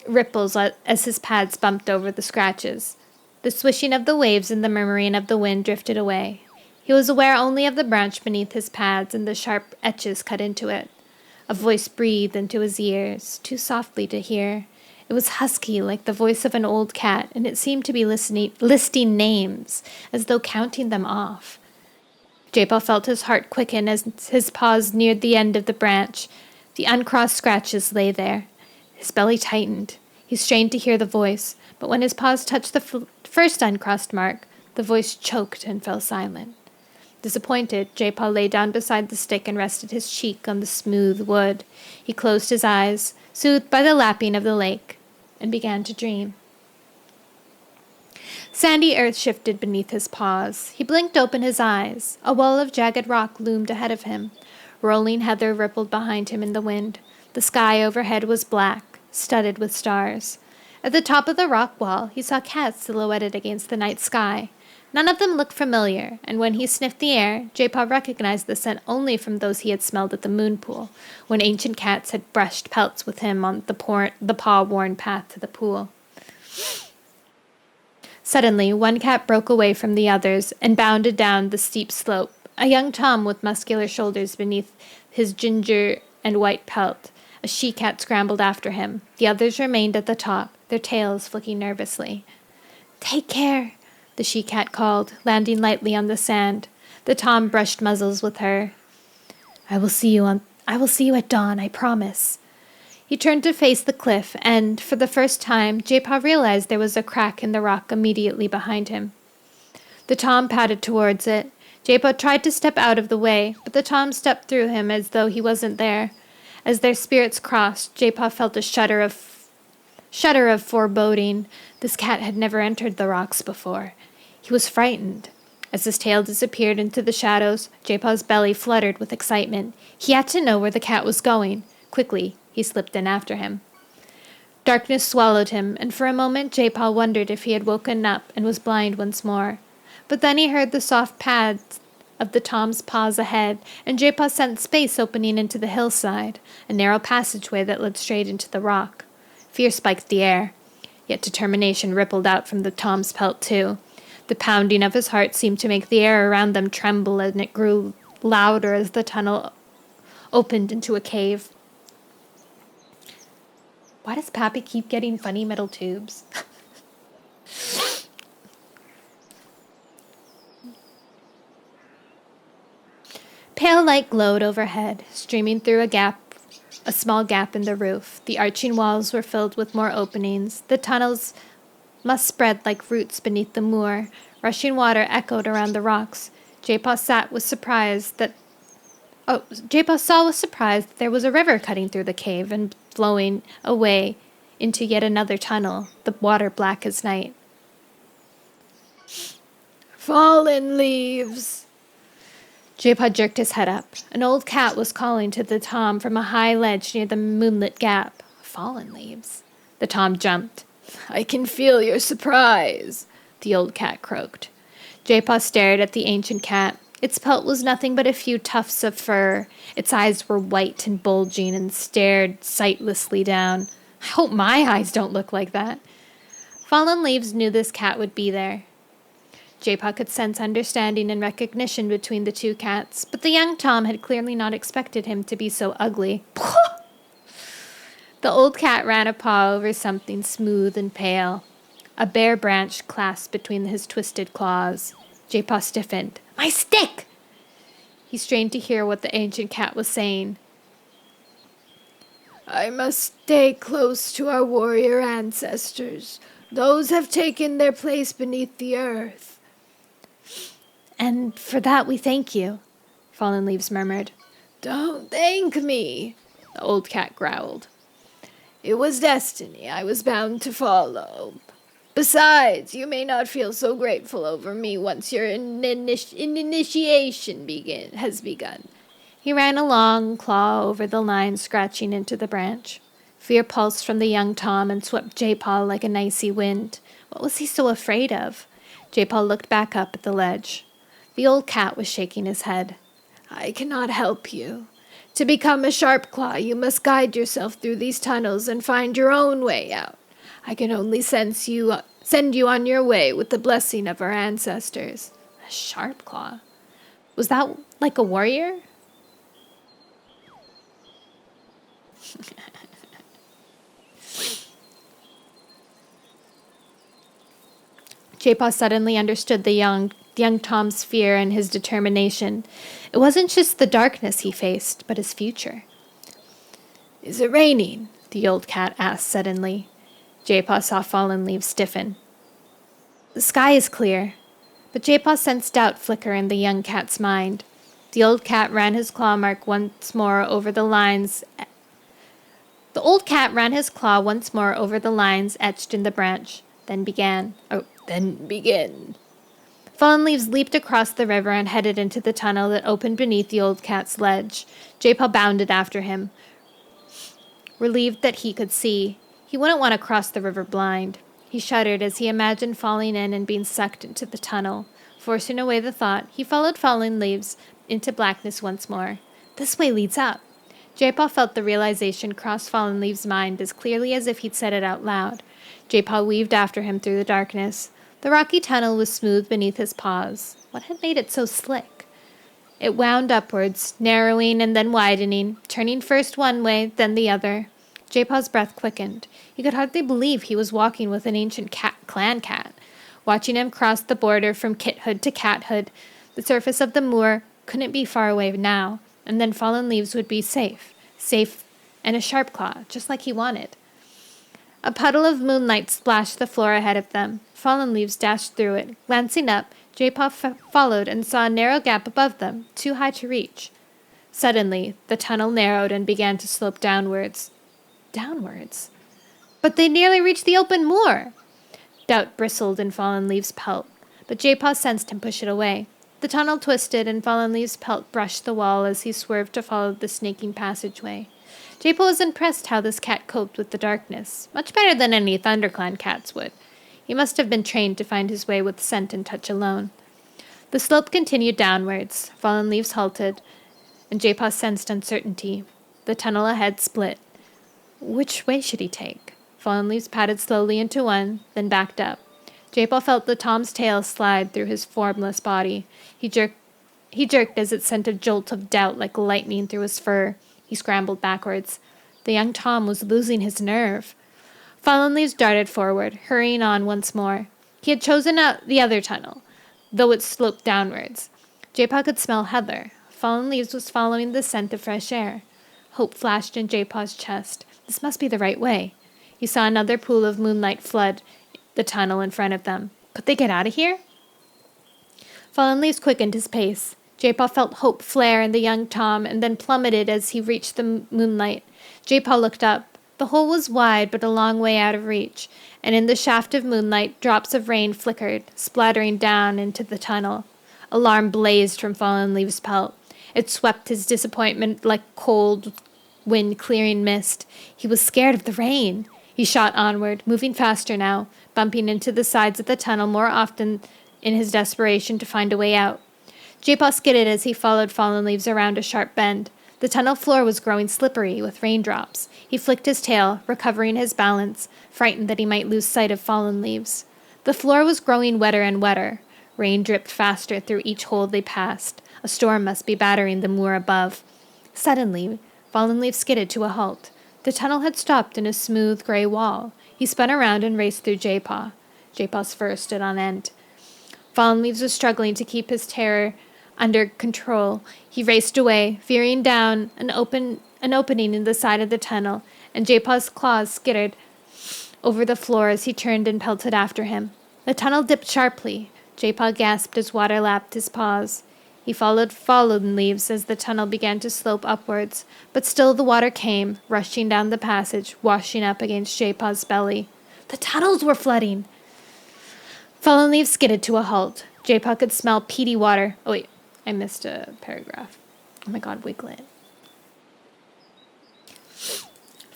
ripples as his pads bumped over the scratches. The swishing of the waves and the murmuring of the wind drifted away. He was aware only of the branch beneath his pads and the sharp etches cut into it. A voice breathed into his ears, too softly to hear. It was husky, like the voice of an old cat, and it seemed to be listing names, as though counting them off. Jaypaw felt his heart quicken as his paws neared the end of the branch. The uncrossed scratches lay there. His belly tightened. He strained to hear the voice, but when his paws touched the first uncrossed mark, the voice choked and fell silent. Disappointed, Jaypaw lay down beside the stick and rested his cheek on the smooth wood. He closed his eyes, soothed by the lapping of the lake, and began to dream. Sandy earth shifted beneath his paws. He blinked open his eyes. A wall of jagged rock loomed ahead of him. Rolling heather rippled behind him in the wind. The sky overhead was black, studded with stars. At the top of the rock wall, he saw cats silhouetted against the night sky. None of them looked familiar, and when he sniffed the air, Jaypaw recognized the scent only from those he had smelled at the moon pool, when ancient cats had brushed pelts with him on the paw-worn path to the pool. Suddenly, one cat broke away from the others and bounded down the steep slope, a young tom with muscular shoulders beneath his ginger and white pelt. A she-cat scrambled after him. The others remained at the top, their tails flicking nervously. "Take care," the she-cat called, landing lightly on the sand. The tom brushed muzzles with her. I will see you at dawn, I promise." He turned to face the cliff, and, for the first time, Jaypaw realized there was a crack in the rock immediately behind him. The tom padded towards it. Jaypaw tried to step out of the way, but the tom stepped through him as though he wasn't there. As their spirits crossed, Jaypaw felt a shudder of foreboding. This cat had never entered the rocks before. He was frightened. As his tail disappeared into the shadows, Jaypaw's belly fluttered with excitement. He had to know where the cat was going. Quickly, he slipped in after him. Darkness swallowed him, and for a moment Jaypaw wondered if he had woken up and was blind once more. But then he heard the soft pads of the tom's paws ahead, and Jaypaw sensed space opening into the hillside, a narrow passageway that led straight into the rock. Fear spiked the air, yet determination rippled out from the tom's pelt too. The pounding of his heart seemed to make the air around them tremble, and it grew louder as the tunnel opened into a cave. Why does Pappy keep getting funny metal tubes? Pale light glowed overhead, streaming through a small gap in the roof. The arching walls were filled with more openings. The tunnels must spread like roots beneath the moor. Rushing water echoed around the rocks. Jaypaw saw with surprise that there was a river cutting through the cave and flowing away into yet another tunnel, the water black as night. "Fallen leaves!" Jaypaw jerked his head up. An old cat was calling to the tom from a high ledge near the moonlit gap. "Fallen leaves?" The tom jumped. "I can feel your surprise," the old cat croaked. Jaypaw stared at the ancient cat. Its pelt was nothing but a few tufts of fur. Its eyes were white and bulging and stared sightlessly down. I hope my eyes don't look like that. Fallen Leaves knew this cat would be there. Jaypaw could sense understanding and recognition between the two cats, but the young tom had clearly not expected him to be so ugly. The old cat ran a paw over something smooth and pale. A bare branch clasped between his twisted claws. Jaypaw stiffened. "My stick!" He strained to hear what the ancient cat was saying. "I must stay close to our warrior ancestors. Those have taken their place beneath the earth." "And for that we thank you," Fallen Leaves murmured. "Don't thank me," the old cat growled. "It was destiny I was bound to follow. Besides, you may not feel so grateful over me once your initiation has begun." He ran a long claw over the line, scratching into the branch. Fear pulsed from the young Tom and swept Jaypaw like an icy wind. What was he so afraid of? Jaypaw looked back up at the ledge. The old cat was shaking his head. I cannot help you. To become a Sharpclaw, you must guide yourself through these tunnels and find your own way out. I can only send you on your way with the blessing of our ancestors. A Sharpclaw? Was that like a warrior? Jaypaw suddenly understood the young Tom's fear and his determination. It wasn't just the darkness he faced, but his future. Is it raining? The old cat asked suddenly. Jaypaw saw Fallen Leaves stiffen. The sky is clear, but Jaypaw sensed doubt flicker in the young cat's mind. The old cat ran his claw once more over the lines etched in the branch, then begin. Fallen Leaves leaped across the river and headed into the tunnel that opened beneath the old cat's ledge. Jaypaw bounded after him, relieved that he could see. He wouldn't want to cross the river blind. He shuddered as he imagined falling in and being sucked into the tunnel. Forcing away the thought, he followed Fallen Leaves into blackness once more. This way leads up. Jaypaw felt the realization cross Fallen Leaves' mind as clearly as if he'd said it out loud. Jaypaw weaved after him through the darkness. The rocky tunnel was smooth beneath his paws. What had made it so slick? It wound upwards, narrowing and then widening, turning first one way, then the other. Jaypaw's breath quickened. He could hardly believe he was walking with an ancient clan cat. Watching him cross the border from kithood to cathood, the surface of the moor couldn't be far away now, and then Fallen Leaves would be safe, and a Sharpclaw, just like he wanted. A puddle of moonlight splashed the floor ahead of them. Fallen Leaves dashed through it. Glancing up, Jaypaw followed and saw a narrow gap above them, too high to reach. Suddenly, the tunnel narrowed and began to slope downwards. Downwards? But they nearly reached the open moor! Doubt bristled in Fallen Leaves' pelt, but Jaypaw sensed him push it away. The tunnel twisted, and Fallen Leaves' pelt brushed the wall as he swerved to follow the snaking passageway. Jaypaw was impressed how this cat coped with the darkness, much better than any ThunderClan cats would. He must have been trained to find his way with scent and touch alone. The slope continued downwards. Fallen Leaves halted, and Jaypaw sensed uncertainty. The tunnel ahead split. Which way should he take? Fallen Leaves padded slowly into one, then backed up. Jaypaw felt the Tom's tail slide through his formless body. He jerked as it sent a jolt of doubt like lightning through his fur. He scrambled backwards. The young Tom was losing his nerve. Fallen Leaves darted forward, hurrying on once more. He had chosen out the other tunnel, though it sloped downwards. Jaypaw could smell heather. Fallen Leaves was following the scent of fresh air. Hope flashed in Jaypaw's chest. This must be the right way. He saw another pool of moonlight flood the tunnel in front of them. Could they get out of here? Fallen Leaves quickened his pace. Jaypaw felt hope flare in the young Tom and then plummeted as he reached the moonlight. Jaypaw looked up. The hole was wide but a long way out of reach, and in the shaft of moonlight drops of rain flickered, splattering down into the tunnel. Alarm blazed from Fallen Leaves' pelt. It swept his disappointment like cold wind clearing mist. He was scared of the rain. He shot onward, moving faster now, bumping into the sides of the tunnel more often in his desperation to find a way out. Jaypaw skidded as he followed Fallen Leaves around a sharp bend. The tunnel floor was growing slippery with raindrops. He flicked his tail, recovering his balance, frightened that he might lose sight of Fallen Leaves. The floor was growing wetter and wetter. Rain dripped faster through each hole they passed. A storm must be battering the moor above. Suddenly, Fallen Leaves skidded to a halt. The tunnel had stopped in a smooth gray wall. He spun around and raced through Jaypaw. Jaypaw's fur stood on end. Fallen Leaves was struggling to keep his terror under control. He raced away, veering down an opening in the side of the tunnel, and Jaypaw's claws skittered over the floor as he turned and pelted after him. The tunnel dipped sharply. Jaypaw gasped as water lapped his paws. He followed Fallen Leaves as the tunnel began to slope upwards, but still the water came, rushing down the passage, washing up against Jaypaw's belly. The tunnels were flooding! Fallen Leaves skidded to a halt. Jaypaw could smell peaty water. Oh wait, I missed a paragraph. Oh my god, Wiglet.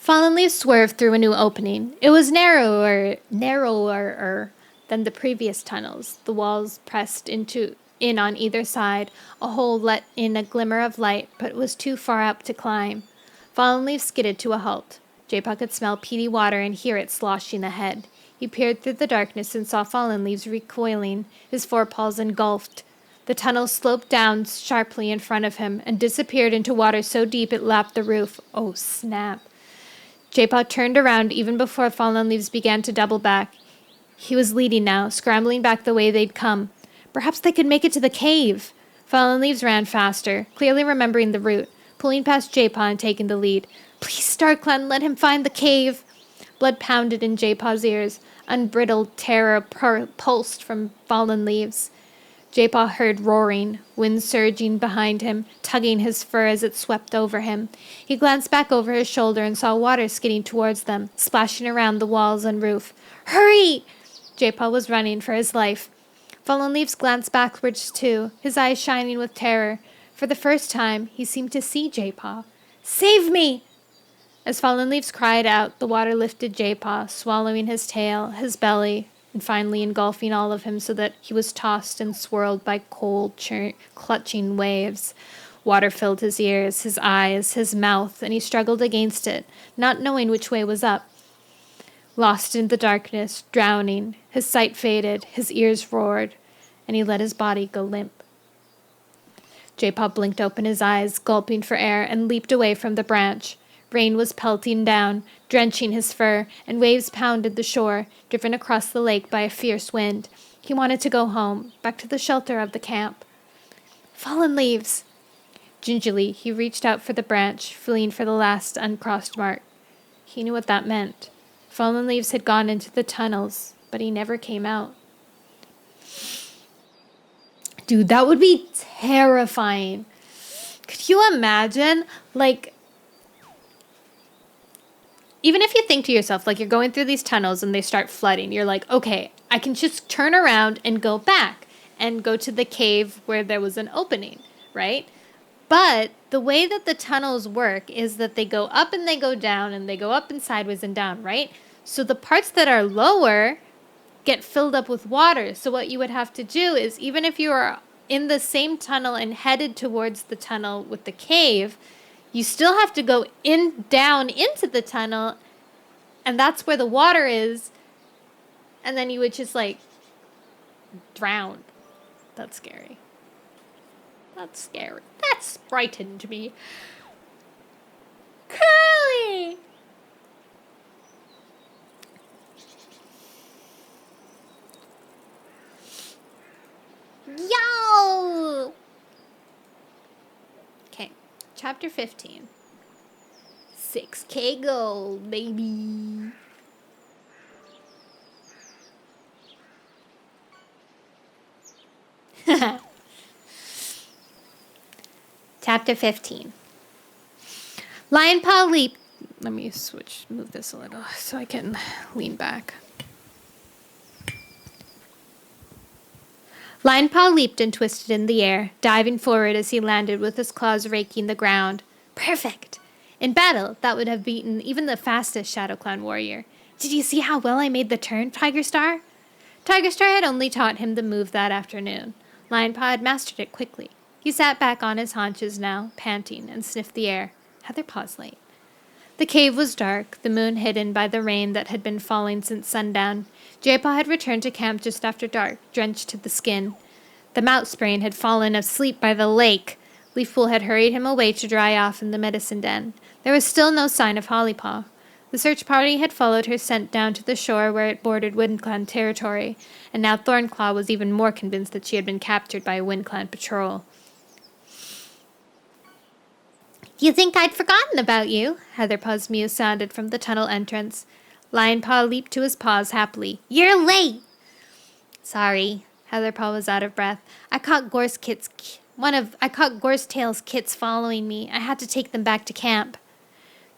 Fallen leaves swerved through a new opening. It was narrower than the previous tunnels. The walls pressed in on either side. A hole let in a glimmer of light, but it was too far up to climb. Fallen leaves skidded to a halt. Jaypaw could smell peaty water and hear it sloshing ahead. He peered through the darkness and saw Fallen leaves recoiling, his forepaws engulfed. The tunnel sloped down sharply in front of him and disappeared into water so deep it lapped the roof. Oh, snap. Jaypaw turned around even before Fallen Leaves began to double back. He was leading now, scrambling back the way they'd come. Perhaps they could make it to the cave. Fallen Leaves ran faster, clearly remembering the route, pulling past Jaypaw and taking the lead. Please, StarClan, let him find the cave. Blood pounded in Jaypaw's ears. Unbridled terror pulsed from Fallen Leaves. Jaypaw heard roaring, wind surging behind him, tugging his fur as it swept over him. He glanced back over his shoulder and saw water skidding towards them, splashing around the walls and roof. Hurry! Jaypaw was running for his life. Fallen Leaves glanced backwards too, his eyes shining with terror. For the first time, he seemed to see Jaypaw. Save me! As Fallen Leaves cried out, the water lifted Jaypaw, swallowing his tail, his belly, and finally engulfing all of him so that he was tossed and swirled by cold, clutching waves. Water filled his ears, his eyes, his mouth, and he struggled against it, not knowing which way was up. Lost in the darkness, drowning, his sight faded, his ears roared, and he let his body go limp. Jaypaw blinked open his eyes, gulping for air, and leaped away from the branch. Rain was pelting down, drenching his fur, and waves pounded the shore, driven across the lake by a fierce wind. He wanted to go home, back to the shelter of the camp. Fallen Leaves! Gingerly, he reached out for the branch, feeling for the last uncrossed mark. He knew what that meant. Fallen Leaves had gone into the tunnels, but he never came out. Dude, that would be terrifying. Could you imagine, even if you think to yourself, you're going through these tunnels and they start flooding, you're like, okay, I can just turn around and go back and go to the cave where there was an opening, right? But the way that the tunnels work is that they go up and they go down and they go up and sideways and down, right? So the parts that are lower get filled up with water. So what you would have to do is, even if you are in the same tunnel and headed towards the tunnel with the cave, you still have to go down into the tunnel, and that's where the water is, and then you would just, drown. That's scary. That's scary. That's frightened me. Curly! Yo! Okay. Chapter 15. 6K gold, baby. Chapter 15. Lionpaw leaped. Let me move this a little so I can lean back. Lionpaw leaped and twisted in the air, diving forward as he landed with his claws raking the ground. Perfect! In battle, that would have beaten even the fastest Shadow Clan warrior. Did you see how well I made the turn, Tiger Star? Tiger Star had only taught him the move that afternoon. Lionpaw had mastered it quickly. He sat back on his haunches now, panting, and sniffed the air. Heatherpaw's late. The cave was dark, the moon hidden by the rain that had been falling since sundown. Jaypaw had returned to camp just after dark, drenched to the skin. The mouse brain had fallen asleep by the lake. Leafpool had hurried him away to dry off in the medicine den. There was still no sign of Hollypaw. The search party had followed her scent down to the shore where it bordered WindClan territory, and now Thornclaw was even more convinced that she had been captured by a WindClan patrol. You think I'd forgotten about you? Heatherpaw's mew sounded from the tunnel entrance. Lionpaw leaped to his paws happily. You're late! Sorry. Heatherpaw was out of breath. I caught Gorsetail's kits following me. I had to take them back to camp.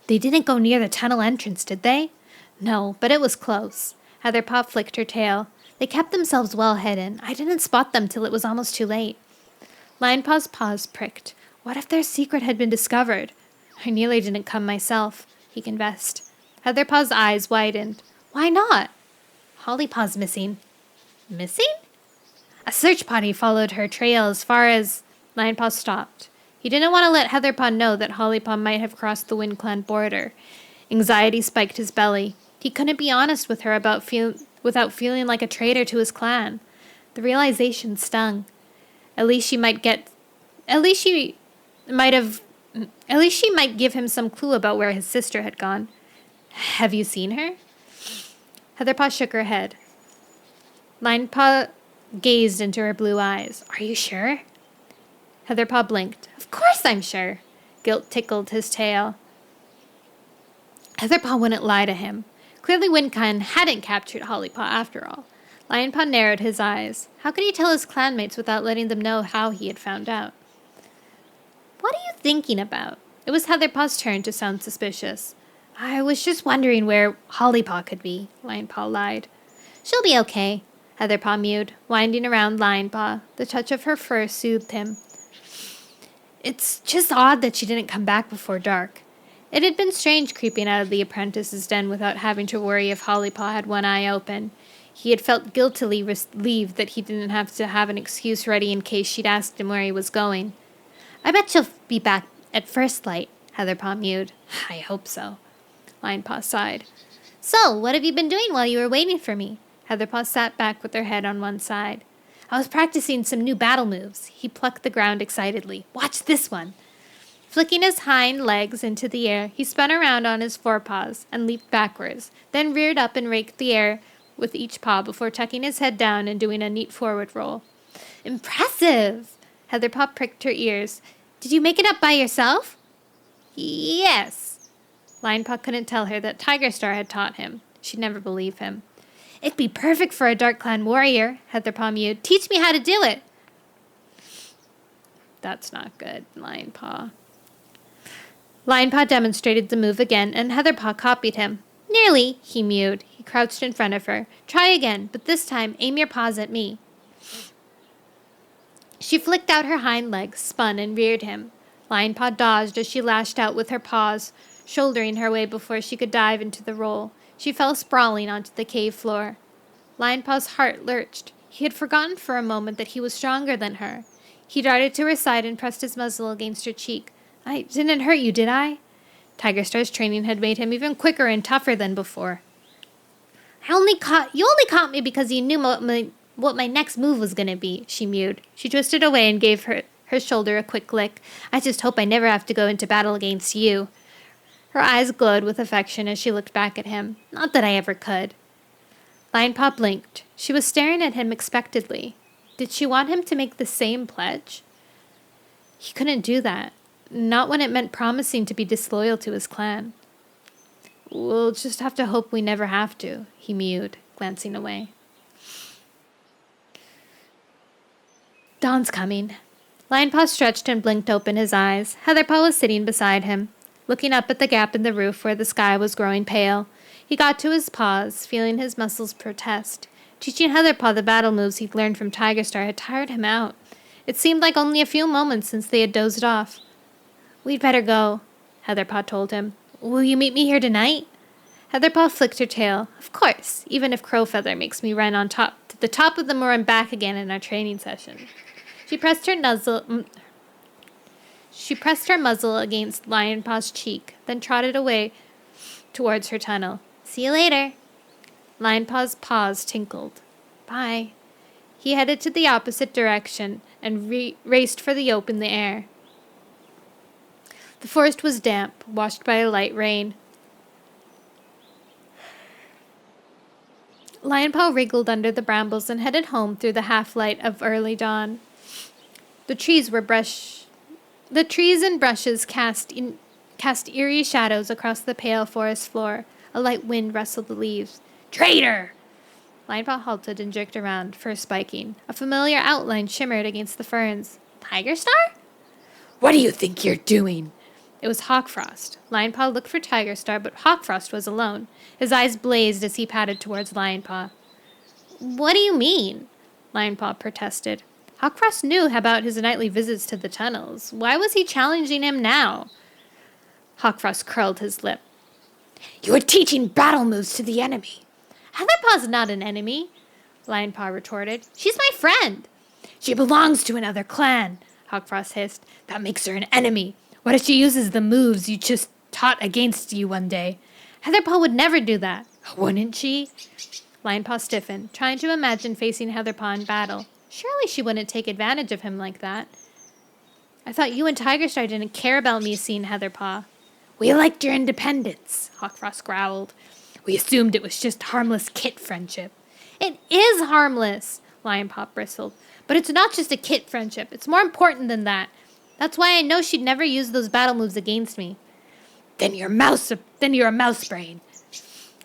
They didn't go near the tunnel entrance, did they? No, but it was close. Heatherpaw flicked her tail. They kept themselves well hidden. I didn't spot them till it was almost too late. Lionpaw's paws pricked. What if their secret had been discovered? I nearly didn't come myself. he confessed. Heatherpaw's eyes widened. Why not? Hollypaw's missing. Missing? A search party followed her trail as far as... Linepaw stopped. He didn't want to let Heatherpaw know that Hollypaw might have crossed the Wind Clan border. Anxiety spiked his belly. He couldn't be honest with her without feeling like a traitor to his clan. The realization stung. At least she might give him some clue about where his sister had gone. Have you seen her? Heatherpaw shook her head. Linepaw gazed into her blue eyes. Are you sure? Heatherpaw blinked. Of course I'm sure. Guilt tickled his tail. Heatherpaw wouldn't lie to him. Clearly Windkind hadn't captured Hollypaw after all. Linepaw narrowed his eyes. How could he tell his clanmates without letting them know how he had found out? What are you thinking about? It was Heatherpaw's turn to sound suspicious. I was just wondering where Hollypaw could be, Linepaw lied. She'll be okay, Heatherpaw mewed, winding around Linepaw. The touch of her fur soothed him. It's just odd that she didn't come back before dark. It had been strange creeping out of the apprentice's den without having to worry if Hollypaw had one eye open. He had felt guiltily relieved that he didn't have to have an excuse ready in case she'd asked him where he was going. I bet she'll be back at first light, Heatherpaw mewed. I hope so. Linepaw sighed. So, what have you been doing while you were waiting for me? Heatherpaw sat back with her head on one side. I was practicing some new battle moves. He plucked the ground excitedly. Watch this one. Flicking his hind legs into the air, he spun around on his forepaws and leaped backwards, then reared up and raked the air with each paw before tucking his head down and doing a neat forward roll. Impressive! Heatherpaw pricked her ears. Did you make it up by yourself? Yes. Linepaw couldn't tell her that Tigerstar had taught him. She'd never believe him. It'd be perfect for a Dark Clan warrior, Heatherpaw mewed. Teach me how to do it. That's not good, Linepaw. Linepaw demonstrated the move again, and Heatherpaw copied him. Nearly, he mewed. He crouched in front of her. Try again, but this time aim your paws at me. She flicked out her hind legs, spun, and reared him. Linepaw dodged as she lashed out with her paws, shouldering her way before she could dive into the roll. She fell sprawling onto the cave floor. Linepaw's heart lurched. He had forgotten for a moment that he was stronger than her. He darted to her side and pressed his muzzle against her cheek. I didn't hurt you, did I? Tigerstar's training had made him even quicker and tougher than before. You only caught me because you knew what my next move was going to be, she mewed. She twisted away and gave her shoulder a quick lick. I just hope I never have to go into battle against you. Her eyes glowed with affection as she looked back at him. Not that I ever could. Linepaw blinked. She was staring at him expectantly. Did she want him to make the same pledge? He couldn't do that. Not when it meant promising to be disloyal to his clan. We'll just have to hope we never have to, he mewed, glancing away. Dawn's coming. Linepaw stretched and blinked open his eyes. Heatherpaw was sitting beside him, looking up at the gap in the roof where the sky was growing pale. He got to his paws, feeling his muscles protest. Teaching Heatherpaw the battle moves he'd learned from Tigerstar had tired him out. It seemed like only a few moments since they had dozed off. We'd better go, Heatherpaw told him. Will you meet me here tonight? Heatherpaw flicked her tail. Of course, even if Crowfeather makes me run to the top of the moor and back again in our training session. She pressed her muzzle against Lionpaw's cheek, then trotted away towards her tunnel. See you later. Lionpaw's paws tinkled. Bye. He headed to the opposite direction and raced for the open air. The forest was damp, washed by a light rain. Lionpaw wriggled under the brambles and headed home through the half-light of early dawn. The trees and brushes cast eerie shadows across the pale forest floor. A light wind rustled the leaves. Traitor! Linepaw halted and jerked around, fur spiking. A familiar outline shimmered against the ferns. Tigerstar? What do you think you're doing? It was Hawkfrost. Linepaw looked for Tigerstar, but Hawkfrost was alone. His eyes blazed as he padded towards Linepaw. What do you mean? Linepaw protested. Hawkfrost knew about his nightly visits to the tunnels. Why was he challenging him now? Hawkfrost curled his lip. You are teaching battle moves to the enemy. Heatherpaw's not an enemy, Lionpaw retorted. She's my friend. She belongs to another clan, Hawkfrost hissed. That makes her an enemy. What if she uses the moves you just taught against you one day? Heatherpaw would never do that. Wouldn't she? Lionpaw stiffened, trying to imagine facing Heatherpaw in battle. Surely she wouldn't take advantage of him like that. I thought you and Tigerstar didn't care about me seeing Heatherpaw. We liked your independence, Hawkfrost growled. We assumed it was just harmless kit friendship. It is harmless, Lionpaw bristled. But it's not just a kit friendship. It's more important than that. That's why I know she'd never use those battle moves against me. Then you're a mouse brain,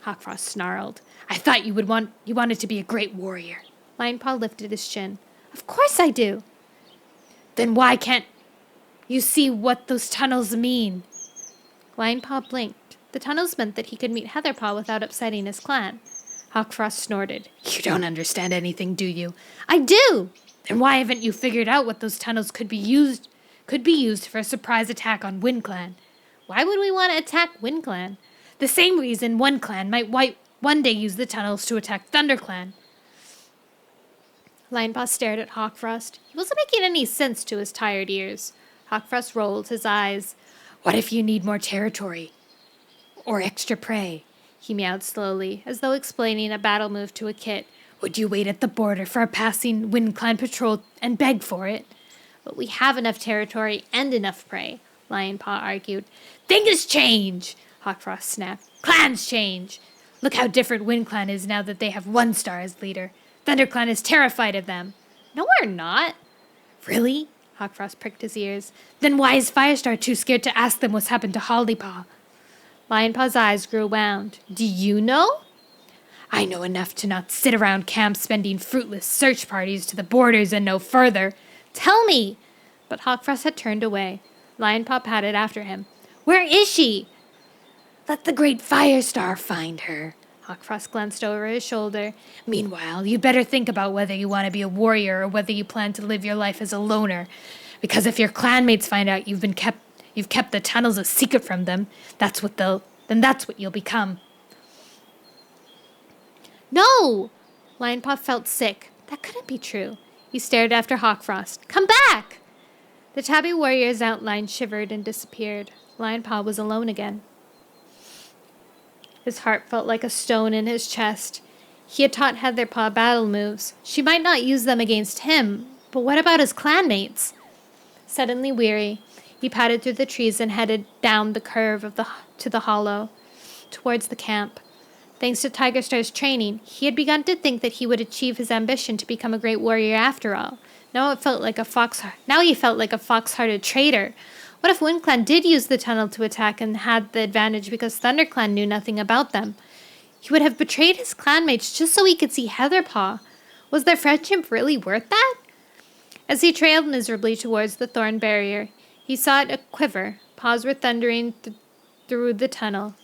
Hawkfrost snarled. I thought you wanted to be a great warrior. Lionpaw lifted his chin. Of course I do. Then why can't you see what those tunnels mean? Lionpaw blinked. The tunnels meant that he could meet Heatherpaw without upsetting his clan. Hawkfrost snorted. You don't understand anything, do you? I do! Then why haven't you figured out what those tunnels could be used for a surprise attack on WindClan? Why would we want to attack WindClan? The same reason one clan might one day use the tunnels to attack ThunderClan. Lionpaw stared at Hawkfrost. He wasn't making any sense to his tired ears. Hawkfrost rolled his eyes. What if you need more territory? Or extra prey? He meowed slowly, as though explaining a battle move to a kit. Would you wait at the border for a passing WindClan patrol and beg for it? But we have enough territory and enough prey, Lionpaw argued. Things change, Hawkfrost snapped. Clans change. Look how different WindClan is now that they have One Star as leader. ThunderClan is terrified of them. No, we're not. Really? Hawkfrost pricked his ears. Then why is Firestar too scared to ask them what's happened to Hollypaw? Lionpaw's eyes grew round. Do you know? I know enough to not sit around camp spending fruitless search parties to the borders and no further. Tell me! But Hawkfrost had turned away. Lionpaw patted after him. Where is she? Let the great Firestar find her. Hawkfrost glanced over his shoulder. Meanwhile, you better think about whether you want to be a warrior or whether you plan to live your life as a loner. Because if your clanmates find out you've kept the tunnels a secret from them, that's what you'll become. No! Lionpaw felt sick. That couldn't be true. He stared after Hawkfrost. Come back! The tabby warrior's outline shivered and disappeared. Lionpaw was alone again. His heart felt like a stone in his chest. He had taught Heatherpaw battle moves. She might not use them against him, but what about his clanmates? Suddenly weary, he padded through the trees and headed down the curve to the hollow, towards the camp. Thanks to Tigerstar's training, he had begun to think that he would achieve his ambition to become a great warrior after all. Now he felt like a fox-hearted traitor. What if WindClan did use the tunnel to attack and had the advantage because ThunderClan knew nothing about them? He would have betrayed his clanmates just so he could see Heatherpaw. Was their friendship really worth that? As he trailed miserably towards the thorn barrier, he saw it quiver. Paws were thundering through the tunnel.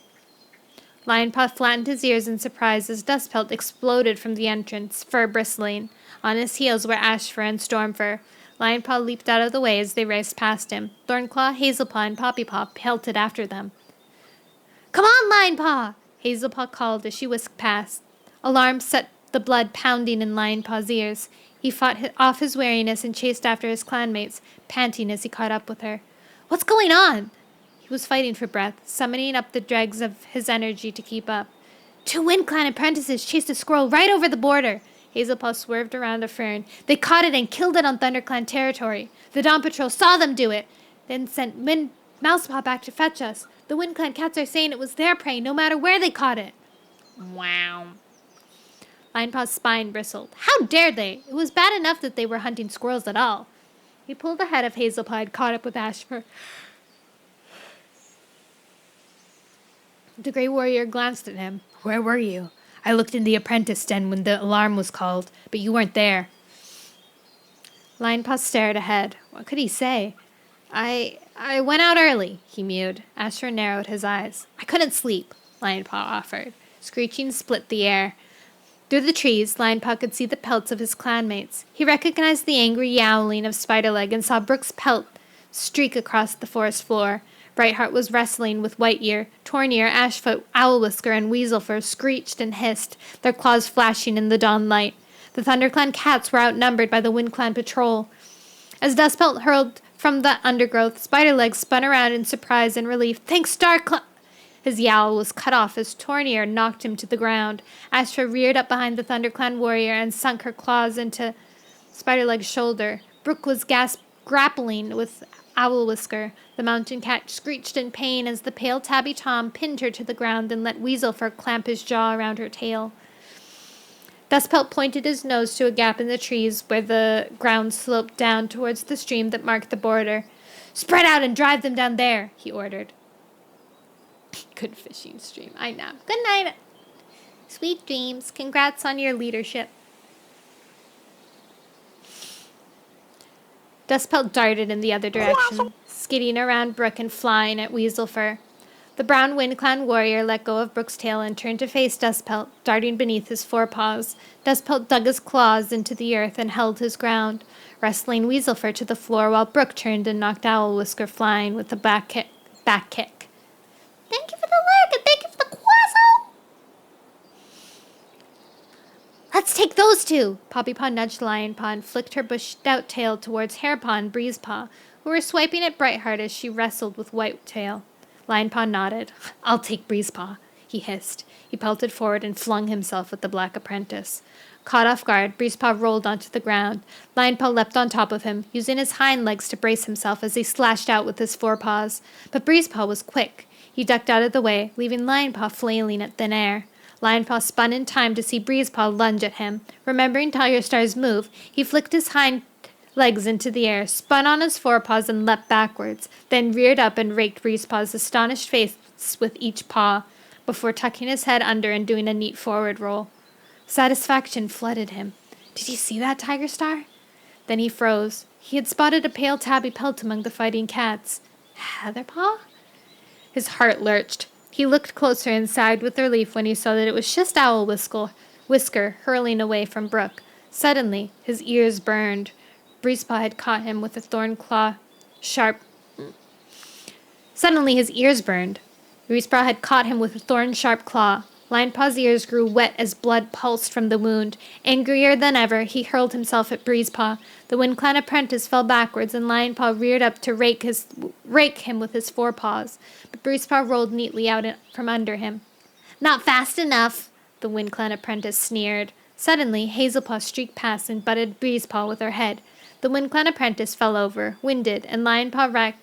Lionpaw flattened his ears in surprise as Dustpelt exploded from the entrance, fur bristling. On his heels were Ashfur and Stormfur. Lionpaw leaped out of the way as they raced past him. Thornclaw, Hazelpaw, and Poppypaw pelted after them. Come on, Lionpaw! Hazelpaw called as she whisked past. Alarm set the blood pounding in Lionpaw's ears. He fought off his weariness and chased after his clanmates, panting as he caught up with her. What's going on? He was fighting for breath, summoning up the dregs of his energy to keep up. 2 WindClan apprentices chased a squirrel right over the border. Hazelpaw swerved around a fern. They caught it and killed it on ThunderClan territory. The Dawn Patrol saw them do it, then sent Mousepaw back to fetch us. The WindClan cats are saying it was their prey no matter where they caught it. Wow. Lionpaw's spine bristled. How dared they? It was bad enough that they were hunting squirrels at all. He pulled ahead of Hazelpaw and caught up with Ashfur. The Grey Warrior glanced at him. Where were you? I looked in the apprentice den when the alarm was called, but you weren't there. Lionpaw stared ahead. What could he say? I went out early, he mewed. Ashfur narrowed his eyes. I couldn't sleep, Lionpaw offered. Screeching split the air. Through the trees, Lionpaw could see the pelts of his clanmates. He recognized the angry yowling of Spiderleg and saw Brook's pelt streak across the forest floor. Brightheart was wrestling with Whiteear. Tornear, Ashfoot, Owlwhisker, and Weaselfur screeched and hissed, their claws flashing in the dawn light. The ThunderClan cats were outnumbered by the WindClan patrol. As Dustpelt hurled from the undergrowth, Spiderlegs spun around in surprise and relief. "Thanks, StarClan!" His yowl was cut off as Tornear knocked him to the ground. Ashfur reared up behind the ThunderClan warrior and sunk her claws into Spiderleg's shoulder. Brooke was grappling with Owlwhisker. The mountain cat screeched in pain as the pale tabby Tom pinned her to the ground and let Weaselfur clamp his jaw around her tail. Dustpelt pointed his nose to a gap in the trees where the ground sloped down towards the stream that marked the border. "Spread out and drive them down there," he ordered. Good fishing stream, I know. Good night. Sweet dreams. Congrats on your leadership. Dustpelt darted in the other direction, skidding around Brooke and flying at Weaselfur. The brown WindClan warrior let go of Brooke's tail and turned to face Dustpelt, darting beneath his forepaws. Dustpelt dug his claws into the earth and held his ground, wrestling Weaselfur to the floor while Brooke turned and knocked Owlwhisker flying with a back kick. Thank you for the lurk and thank you for the quazzle! "Let's take those two!" Poppypaw nudged Lionpaw and flicked her bushed-out tail towards Hairpaw and Breezepaw, who were swiping at Brightheart as she wrestled with Whitetail. Lionpaw nodded. "I'll take Breezepaw," he hissed. He pelted forward and flung himself at the Black Apprentice. Caught off guard, Breezepaw rolled onto the ground. Lionpaw leapt on top of him, using his hind legs to brace himself as he slashed out with his forepaws. But Breezepaw was quick. He ducked out of the way, leaving Lionpaw flailing at thin air. Lionpaw spun in time to see Breezepaw lunge at him. Remembering Tigerstar's move, he flicked his hind legs into the air, spun on his forepaws and leapt backwards, then reared up and raked Breezepaw's astonished face with each paw, before tucking his head under and doing a neat forward roll. Satisfaction flooded him. Did you see that, Tigerstar? Then he froze. He had spotted a pale tabby pelt among the fighting cats. Heatherpaw? His heart lurched. He looked closer and sighed with relief when he saw that it was just Owlwhisker hurling away from Brooke. Suddenly, his ears burned. Breezepaw had caught him with a thorn claw sharp claw. Lionpaw's ears grew wet as blood pulsed from the wound. Angrier than ever, he hurled himself at Breezepaw. The WindClan apprentice fell backwards, and Lionpaw reared up to rake him with his forepaws. But Breezepaw rolled neatly out from under him. "Not fast enough," the WindClan apprentice sneered. Suddenly, Hazelpaw streaked past and butted Breezepaw with her head. The WindClan apprentice fell over, winded, and Lionpaw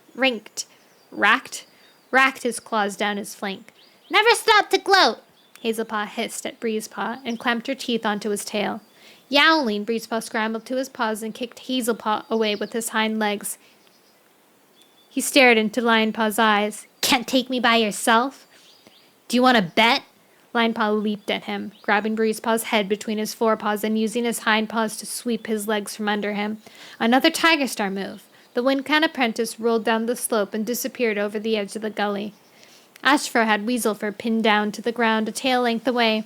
racked his claws down his flank. "Never stop to gloat!" Hazelpaw hissed at Breezepaw and clamped her teeth onto his tail. Yowling, Breezepaw scrambled to his paws and kicked Hazelpaw away with his hind legs. He stared into Lionpaw's eyes. "Can't take me by yourself? Do you want to bet?" Lionpaw leaped at him, grabbing Breezepaw's head between his forepaws and using his hind paws to sweep his legs from under him. Another Tigerstar move. The WindClan apprentice rolled down the slope and disappeared over the edge of the gully. Ashfur had Weaselfur pinned down to the ground a tail length away.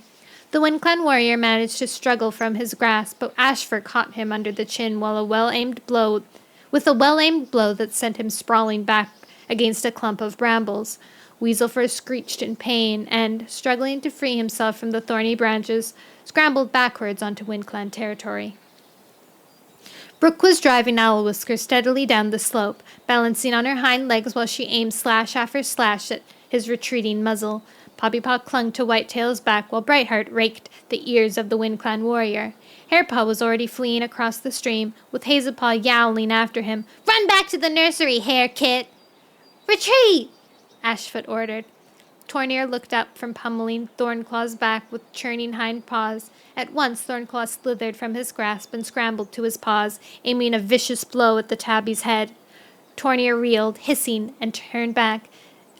The WindClan warrior managed to struggle from his grasp, but Ashfur caught him under the chin with a well-aimed blow that sent him sprawling back against a clump of brambles. Weaselfur screeched in pain and, struggling to free himself from the thorny branches, scrambled backwards onto WindClan territory. Brooke was driving Owlwhisker steadily down the slope, balancing on her hind legs while she aimed slash after slash at his retreating muzzle. Poppypaw clung to Whitetail's back while Brightheart raked the ears of the WindClan warrior. Hairpaw was already fleeing across the stream, with Hazelpaw yowling after him. "Run back to the nursery, Hair Kit!" "Retreat!" Ashfoot ordered. Tornear looked up from pummeling Thornclaw's back with churning hind paws. At once, Thornclaw slithered from his grasp and scrambled to his paws, aiming a vicious blow at the tabby's head. Tornear reeled, hissing, and turned back,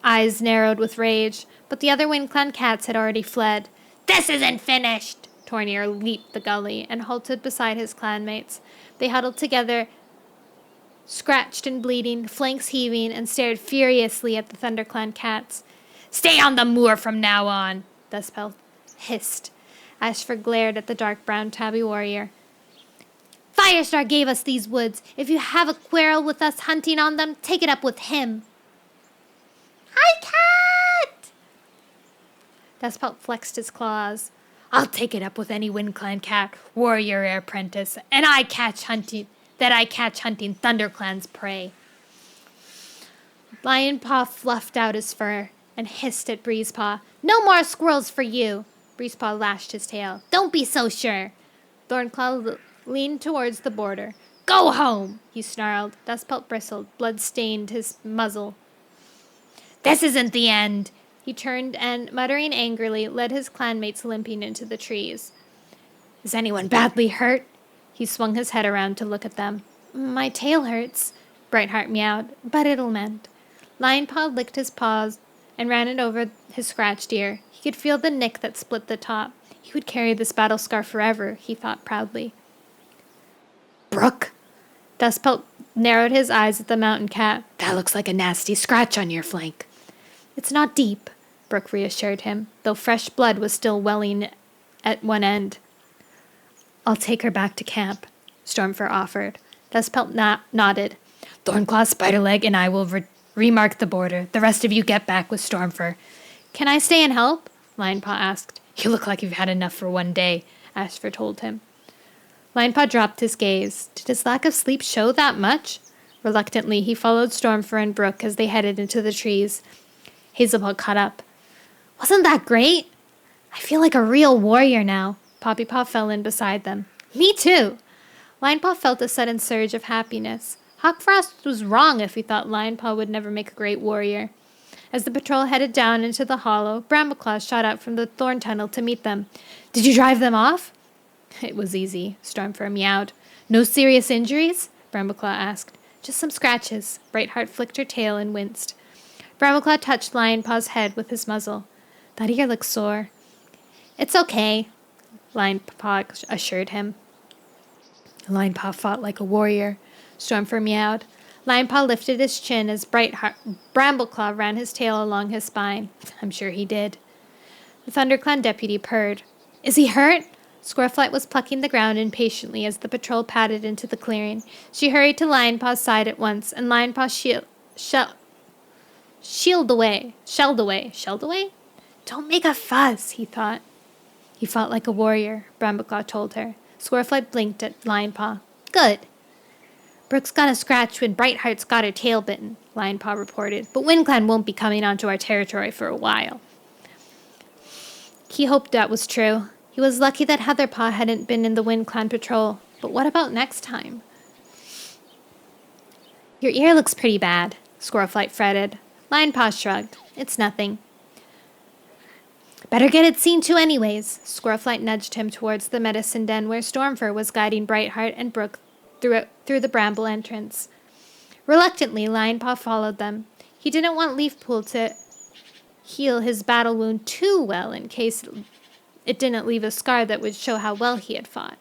eyes narrowed with rage. But the other WindClan cats had already fled. "This isn't finished!" Tornear leaped the gully and halted beside his clanmates. They huddled together, scratched and bleeding, flanks heaving, and stared furiously at the ThunderClan cats. "Stay on the moor from now on," Dustpelt hissed. Ashfur glared at the dark brown tabby warrior. "Firestar gave us these woods. If you have a quarrel with us hunting on them, take it up with him." Dustpelt flexed his claws. I'll take it up with any WindClan cat, warrior or apprentice, and I catch hunting ThunderClan's prey. Lionpaw fluffed out his fur and hissed at Breezepaw. No more squirrels for you! Breezepaw lashed his tail. Don't be so sure! Thornclaw leaned towards the border. Go home! He snarled. Dustpelt bristled. Blood stained his muzzle. This isn't the end! He turned and, muttering angrily, led his clanmates limping into the trees. Is anyone badly hurt? He swung his head around to look at them. My tail hurts, Brightheart meowed, but it'll mend. Lionpaw licked his paws and ran it over his scratched ear. He could feel the nick that split the top. He would carry this battle scar forever, he thought proudly. Brook! Dustpelt narrowed his eyes at the mountain cat. That looks like a nasty scratch on your flank. It's not deep, Brook reassured him, though fresh blood was still welling at one end. I'll take her back to camp, Stormfur offered. Dustpelt nodded. Thornclaw, Spiderleg, and I will remark the border. The rest of you get back with Stormfur. Can I stay and help? Lionpaw asked. You look like you've had enough for one day, Ashfur told him. Lionpaw dropped his gaze. Did his lack of sleep show that much? Reluctantly, he followed Stormfur and Brook as they headed into the trees. Hazelpaw caught up. Wasn't that great? I feel like a real warrior now. Poppypaw fell in beside them. Me too. Lionpaw felt a sudden surge of happiness. Hawkfrost was wrong if he thought Lionpaw would never make a great warrior. As the patrol headed down into the hollow, Brambleclaw shot out from the thorn tunnel to meet them. Did you drive them off? It was easy, Stormfur meowed. No serious injuries? Brambleclaw asked. Just some scratches. Brightheart flicked her tail and winced. Brambleclaw touched Lionpaw's head with his muzzle. That ear looks sore. It's okay, Lionpaw assured him. Lionpaw fought like a warrior, Stormfur meowed. Lionpaw lifted his chin as Brambleclaw ran his tail along his spine. I'm sure he did. The ThunderClan deputy purred. Is he hurt? Squirrelflight was plucking the ground impatiently as the patrol padded into the clearing. She hurried to Lionpaw's side at once, and Lionpaw shelled away. Don't make a fuss, he thought. He fought like a warrior, Brambleclaw told her. Squirrelflight blinked at Lionpaw. Good. Brook's got a scratch when Brightheart's got her tail bitten, Lionpaw reported, but WindClan won't be coming onto our territory for a while. He hoped that was true. He was lucky that Heatherpaw hadn't been in the WindClan patrol, but what about next time? Your ear looks pretty bad, Squirrelflight fretted. Lionpaw shrugged. It's nothing. Better get it seen to anyways. Squirrelflight nudged him towards the medicine den where Stormfur was guiding Brightheart and Brook through the bramble entrance. Reluctantly, Lionpaw followed them. He didn't want Leafpool to heal his battle wound too well in case it didn't leave a scar that would show how well he had fought.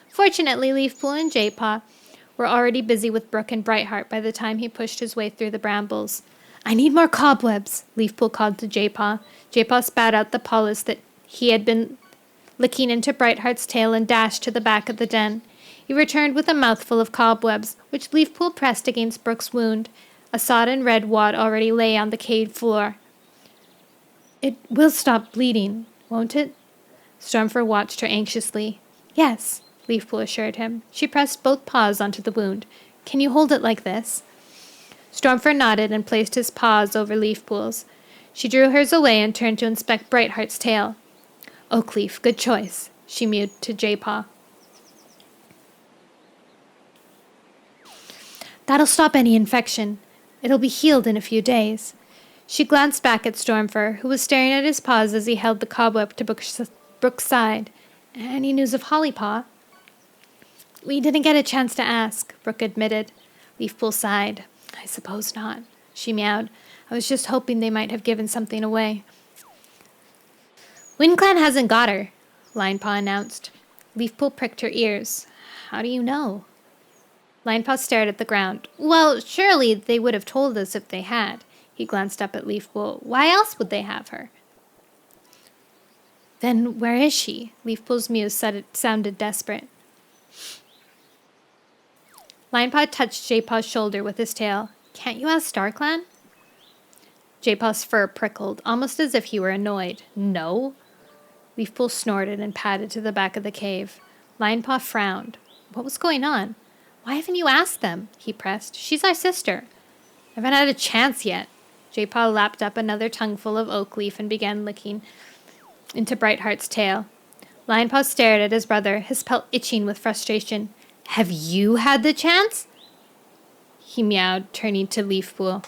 Fortunately, Leafpool and Jaypaw were already busy with Brook and Brightheart by the time he pushed his way through the brambles. I need more cobwebs, Leafpool called to Jaypaw. Jaypaw spat out the polis that he had been licking into Brightheart's tail and dashed to the back of the den. He returned with a mouthful of cobwebs, which Leafpool pressed against Brook's wound. A sodden red wad already lay on the cave floor. It will stop bleeding, won't it? Stormfur watched her anxiously. Yes, Leafpool assured him. She pressed both paws onto the wound. Can you hold it like this? Stormfur nodded and placed his paws over Leafpool's. She drew hers away and turned to inspect Brightheart's tail. Oakleaf, good choice, she mewed to Jaypaw. That'll stop any infection. It'll be healed in a few days. She glanced back at Stormfur, who was staring at his paws as he held the cobweb to Brook's side. Any news of Hollypaw? We didn't get a chance to ask, Brook admitted. Leafpool sighed. I suppose not, she meowed. I was just hoping they might have given something away. WindClan hasn't got her, Lionpaw announced. Leafpool pricked her ears. How do you know? Lionpaw stared at the ground. Well, surely they would have told us if they had. He glanced up at Leafpool. Why else would they have her? Then where is she? Leafpool's mew sounded desperate. Lionpaw touched Jaypaw's shoulder with his tail. Can't you ask StarClan? Jaypaw's fur prickled, almost as if he were annoyed. No? Leafpool snorted and padded to the back of the cave. Lionpaw frowned. What was going on? Why haven't you asked them? He pressed. She's our sister. I haven't had a chance yet. Jaypaw lapped up another tongueful of oak leaf and began licking into Brightheart's tail. Lionpaw stared at his brother, his pelt itching with frustration. Have you had the chance? He meowed, turning to Leafpool.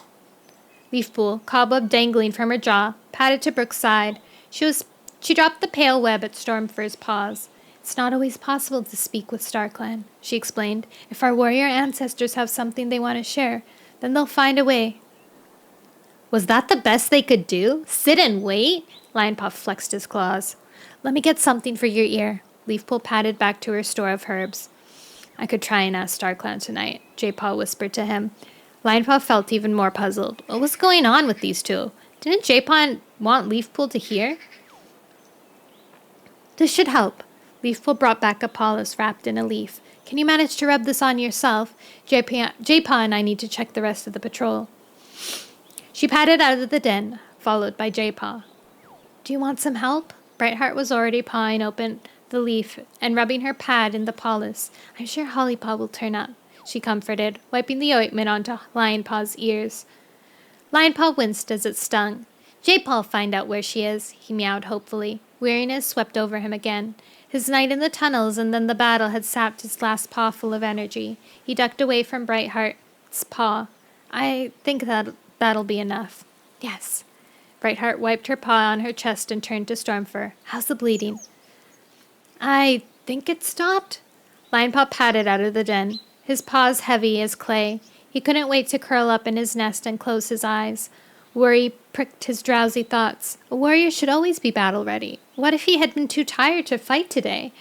Leafpool, cobweb dangling from her jaw, padded to Brook's side. She dropped the pale web at Stormfur's paws. It's not always possible to speak with StarClan, she explained. If our warrior ancestors have something they want to share, then they'll find a way. Was that the best they could do? Sit and wait? Lionpaw flexed his claws. Let me get something for your ear. Leafpool padded back to her store of herbs. I could try and ask StarClan tonight, Jaypaw whispered to him. Lionpaw felt even more puzzled. What was going on with these two? Didn't Jaypaw want Leafpool to hear? This should help. Leafpool brought back a polis wrapped in a leaf. Can you manage to rub this on yourself? Jaypaw and I need to check the rest of the patrol. She padded out of the den, followed by Jaypaw. Do you want some help? Brightheart was already pawing open the leaf and rubbing her pad in the polis. I'm sure Hollypaw will turn up, she comforted, wiping the ointment onto Lionpaw's ears. Lionpaw winced as it stung. Jaypaw'll find out where she is, he meowed hopefully. Weariness swept over him again. His night in the tunnels and then the battle had sapped his last pawful of energy. He ducked away from Brightheart's paw. I think that'll be enough. Yes. Brightheart wiped her paw on her chest and turned to Stormfur. How's the bleeding? I think it stopped. Lionpaw padded out of the den, his paws heavy as clay. He couldn't wait to curl up in his nest and close his eyes. Worry pricked his drowsy thoughts. A warrior should always be battle-ready. What if he had been too tired to fight today?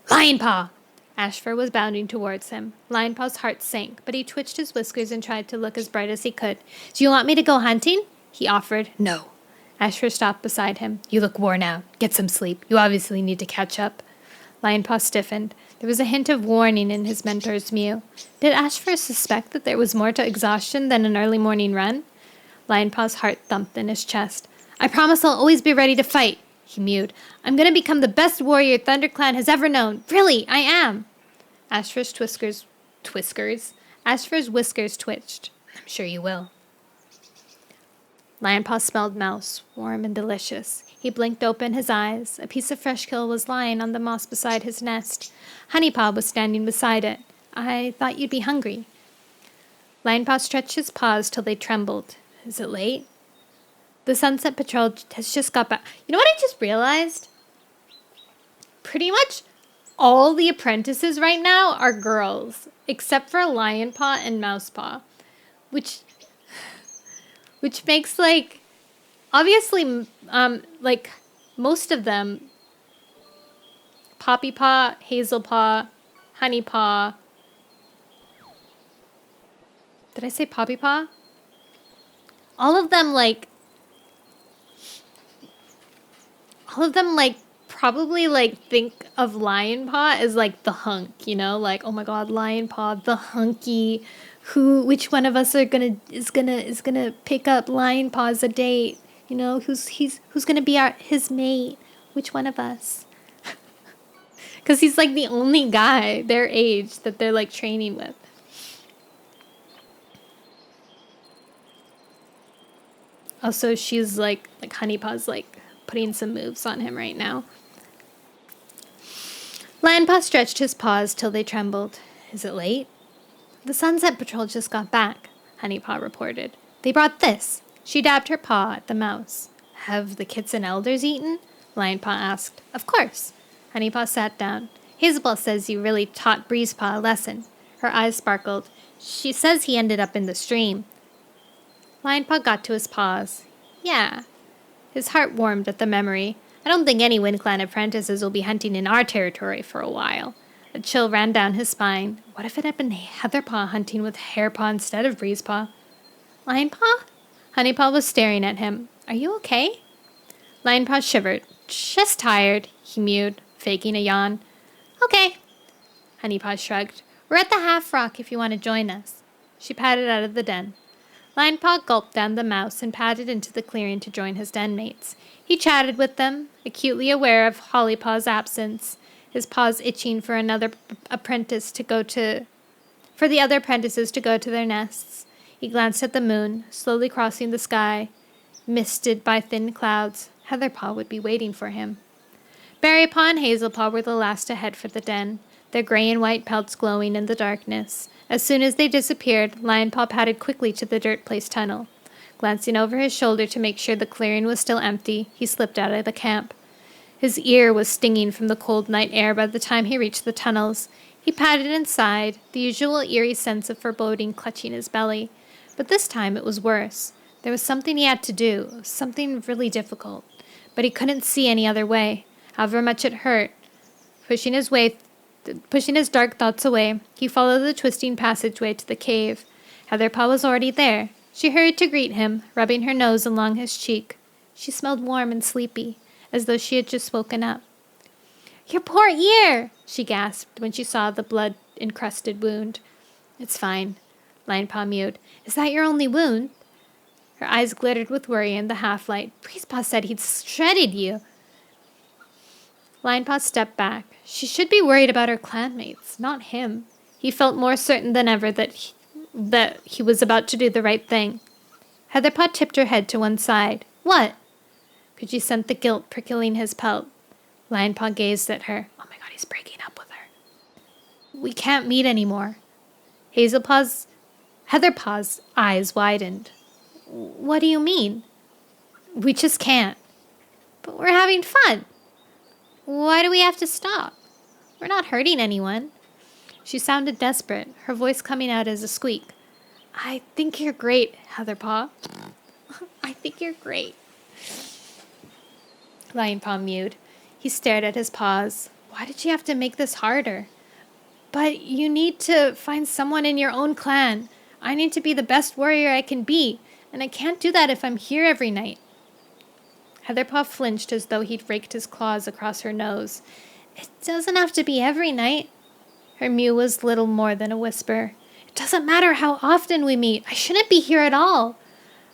Lionpaw! Ashfur was bounding towards him. Lionpaw's heart sank, but he twitched his whiskers and tried to look as bright as he could. Do you want me to go hunting? He offered. No. Ashfur stopped beside him. You look worn out. Get some sleep. You obviously need to catch up. Lionpaw stiffened. There was a hint of warning in his mentor's mew. Did Ashfur suspect that there was more to exhaustion than an early morning run? Lionpaw's heart thumped in his chest. I promise I'll always be ready to fight, he mewed. I'm going to become the best warrior ThunderClan has ever known. Really, I am. Ashfur's whiskers twitched. I'm sure you will. Lionpaw smelled mouse, warm and delicious. He blinked open his eyes. A piece of fresh kill was lying on the moss beside his nest. Honeypaw was standing beside it. I thought you'd be hungry. Lionpaw stretched his paws till they trembled. Is it late? The Sunset Patrol has just got back. You know what I just realized? Pretty much all the apprentices right now are girls, except for Lionpaw and Mousepaw, which makes, like, obviously, like, most of them, Poppypaw, Hazelpaw, Honeypaw. Did I say Poppypaw? All of them, like, probably, like, think of Lionpaw as, like, the hunk, you know? Like, oh my god, Lionpaw, the hunky, which one of us is gonna pick up Lionpaw as a date? You know, who's gonna be his mate? Which one of us? Because he's, like, the only guy their age that they're, like, training with. Also, she's, like Honeypaw's, like, putting some moves on him right now. Lionpaw stretched his paws till they trembled. Is it late? The Sunset Patrol just got back, Honeypaw reported. They brought this. She dabbed her paw at the mouse. Have the kits and elders eaten? Lionpaw asked. Of course. Honeypaw sat down. Hazelpaw says you really taught Breezepaw a lesson. Her eyes sparkled. She says he ended up in the stream. Lionpaw got to his paws. Yeah. His heart warmed at the memory. I don't think any WindClan apprentices will be hunting in our territory for a while. A chill ran down his spine. What if it had been Heatherpaw hunting with Hairpaw instead of Breezepaw? Lionpaw? Honeypaw was staring at him. Are you okay? Lionpaw shivered. Just tired, he mewed, faking a yawn. Okay. Honeypaw shrugged. We're at the Half Rock if you want to join us. She padded out of the den. Lionpaw gulped down the mouse and padded into the clearing to join his den mates. He chatted with them, acutely aware of Hollypaw's absence, his paws itching for the other apprentices to go to their nests. He glanced at the moon, slowly crossing the sky, misted by thin clouds. Heatherpaw would be waiting for him. Berrypaw and Hazelpaw were the last to head for the den, their gray and white pelts glowing in the darkness. As soon as they disappeared, Lionpaw padded quickly to the dirt place tunnel. Glancing over his shoulder to make sure the clearing was still empty, he slipped out of the camp. His ear was stinging from the cold night air by the time he reached the tunnels. He padded inside, the usual eerie sense of foreboding clutching his belly. But this time it was worse. There was something he had to do, something really difficult. But he couldn't see any other way, however much it hurt. Pushing his dark thoughts away, he followed the twisting passageway to the cave. Heatherpaw was already there. She hurried to greet him, rubbing her nose along his cheek. She smelled warm and sleepy, as though she had just woken up. "Your poor ear!" she gasped when she saw the blood-encrusted wound. "It's fine," Lionpaw mewed. "Is that your only wound?" Her eyes glittered with worry in the half-light. "Breezepaw said he'd shredded you." Lionpaw stepped back. She should be worried about her clanmates, not him. He felt more certain than ever that he was about to do the right thing. Heatherpaw tipped her head to one side. "What?" Could she sense the guilt prickling his pelt? Lionpaw gazed at her. Oh my god, he's breaking up with her. "We can't meet anymore." Heatherpaw's eyes widened. "What do you mean?" "We just can't." "But we're having fun. Why do we have to stop? We're not hurting anyone." She sounded desperate, her voice coming out as a squeak. "I think you're great, Heatherpaw. I think you're great." Lionpaw mewed. He stared at his paws. Why did she have to make this harder? "But you need to find someone in your own clan. I need to be the best warrior I can be, and I can't do that if I'm here every night." Heatherpaw flinched as though he'd raked his claws across her nose. "It doesn't have to be every night." Her mew was little more than a whisper. "It doesn't matter how often we meet. I shouldn't be here at all."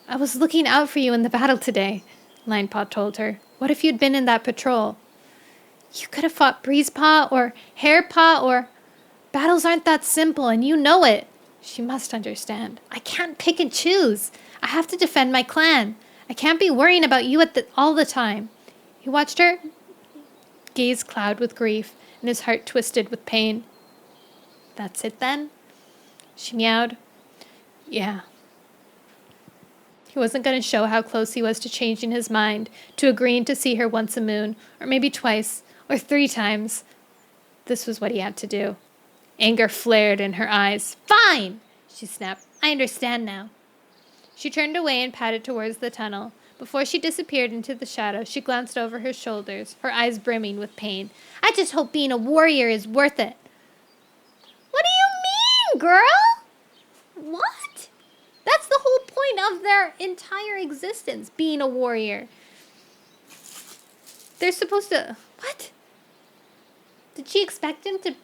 "I was looking out for you in the battle today," Lionpaw told her. "What if you'd been in that patrol?" "You could have fought Breezepaw or Hairpaw or—" "Battles aren't that simple, and you know it." She must understand. "I can't pick and choose. I have to defend my clan. I can't be worrying about you all the time." He watched her gaze cloud with grief, and his heart twisted with pain. "That's it then?" She meowed. "Yeah." He wasn't going to show how close he was to changing his mind, to agreeing to see her once a moon, or maybe twice, or 3 times. This was what he had to do. Anger flared in her eyes. "Fine!" she snapped. "I understand now." She turned away and padded towards the tunnel. Before she disappeared into the shadows, she glanced over her shoulders, her eyes brimming with pain. "I just hope being a warrior is worth it." "What do you mean, girl?" "What? That's the whole point of their entire existence, being a warrior. They're supposed to... What? Did she expect him to...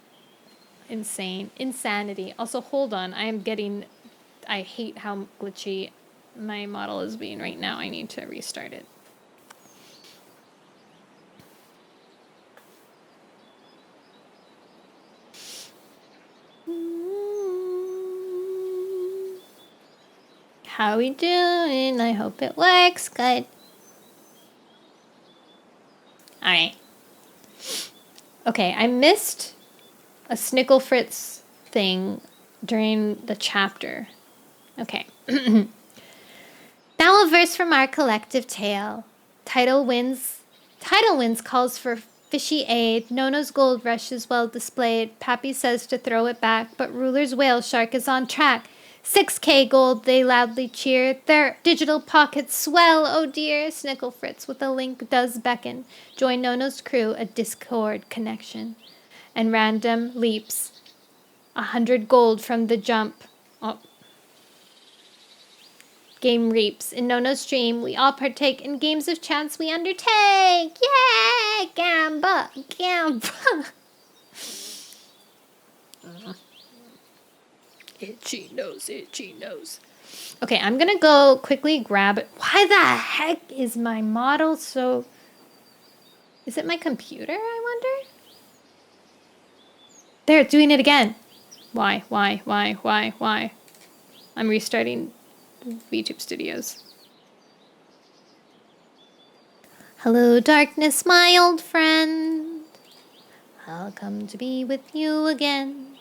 Insane. Insanity. Also, hold on. I hate how glitchy my model is being right now. I need to restart it. How we doing? I hope it works. Good. Alright. Okay, I missed a Snickle Fritz thing during the chapter. Okay. Now a verse from our collective tale. Tidal winds calls for fishy aid. Nono's gold rush is well displayed. Pappy says to throw it back, but Ruler's whale shark is on track. 6K gold, they loudly cheer. Their digital pockets swell, oh dear. Snickle Fritz with a link does beckon. Join Nono's crew, a Discord connection. And random leaps. 100 gold from the jump. Oh. Game reaps. In Nono's stream, we all partake in games of chance we undertake. Yay! Gamba! Itchy nose, itchy nose. Okay, I'm gonna go quickly grab it. Why the heck is my model so... Is it my computer, I wonder? There, it's doing it again. Why? I'm restarting YouTube Studios. Hello, darkness, my old friend. I'll come to be with you again.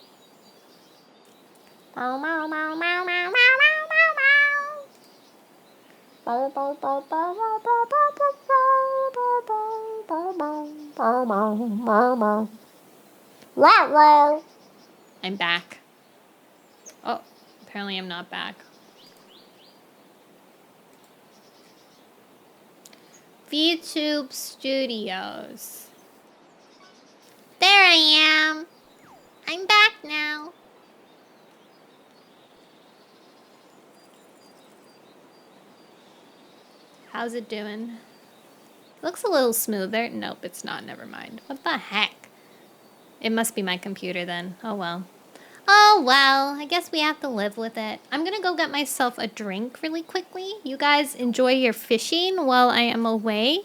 I'm back. Oh, apparently I'm not back. VTube Studios. There I am. I'm back now. How's it doing? Looks a little smoother. Nope, it's not. Never mind. What the heck? It must be my computer then. Oh well. Oh well, I guess we have to live with it. I'm gonna go get myself a drink really quickly. You guys enjoy your fishing while I am away.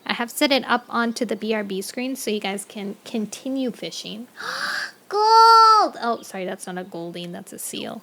I have set it up onto the BRB screen so you guys can continue fishing. Gold! Oh, sorry, that's not a goldine, that's a seal.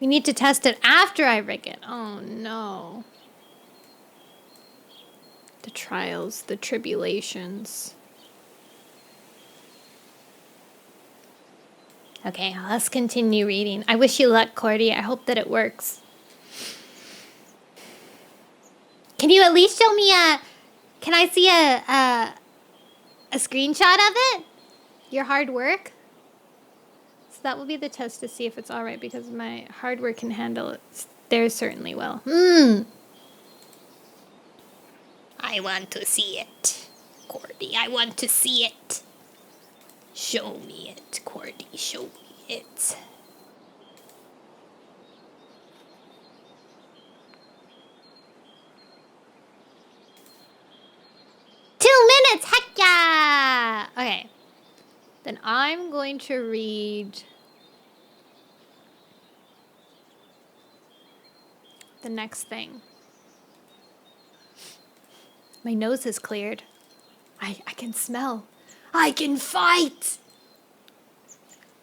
We need to test it after I rig it. Oh no. The trials, the tribulations. Okay, let's continue reading. I wish you luck, Cordy. I hope that it works. Can you at least show me can I see a screenshot of it? Your hard work? So that will be the test to see if it's alright because my hard work can handle it. Theirs certainly will. I want to see it. Cordy, I want to see it. Show me it, Cordy. Show me it. Heck yeah! Okay. Then I'm going to read the next thing. My nose has cleared. I can smell. I can fight!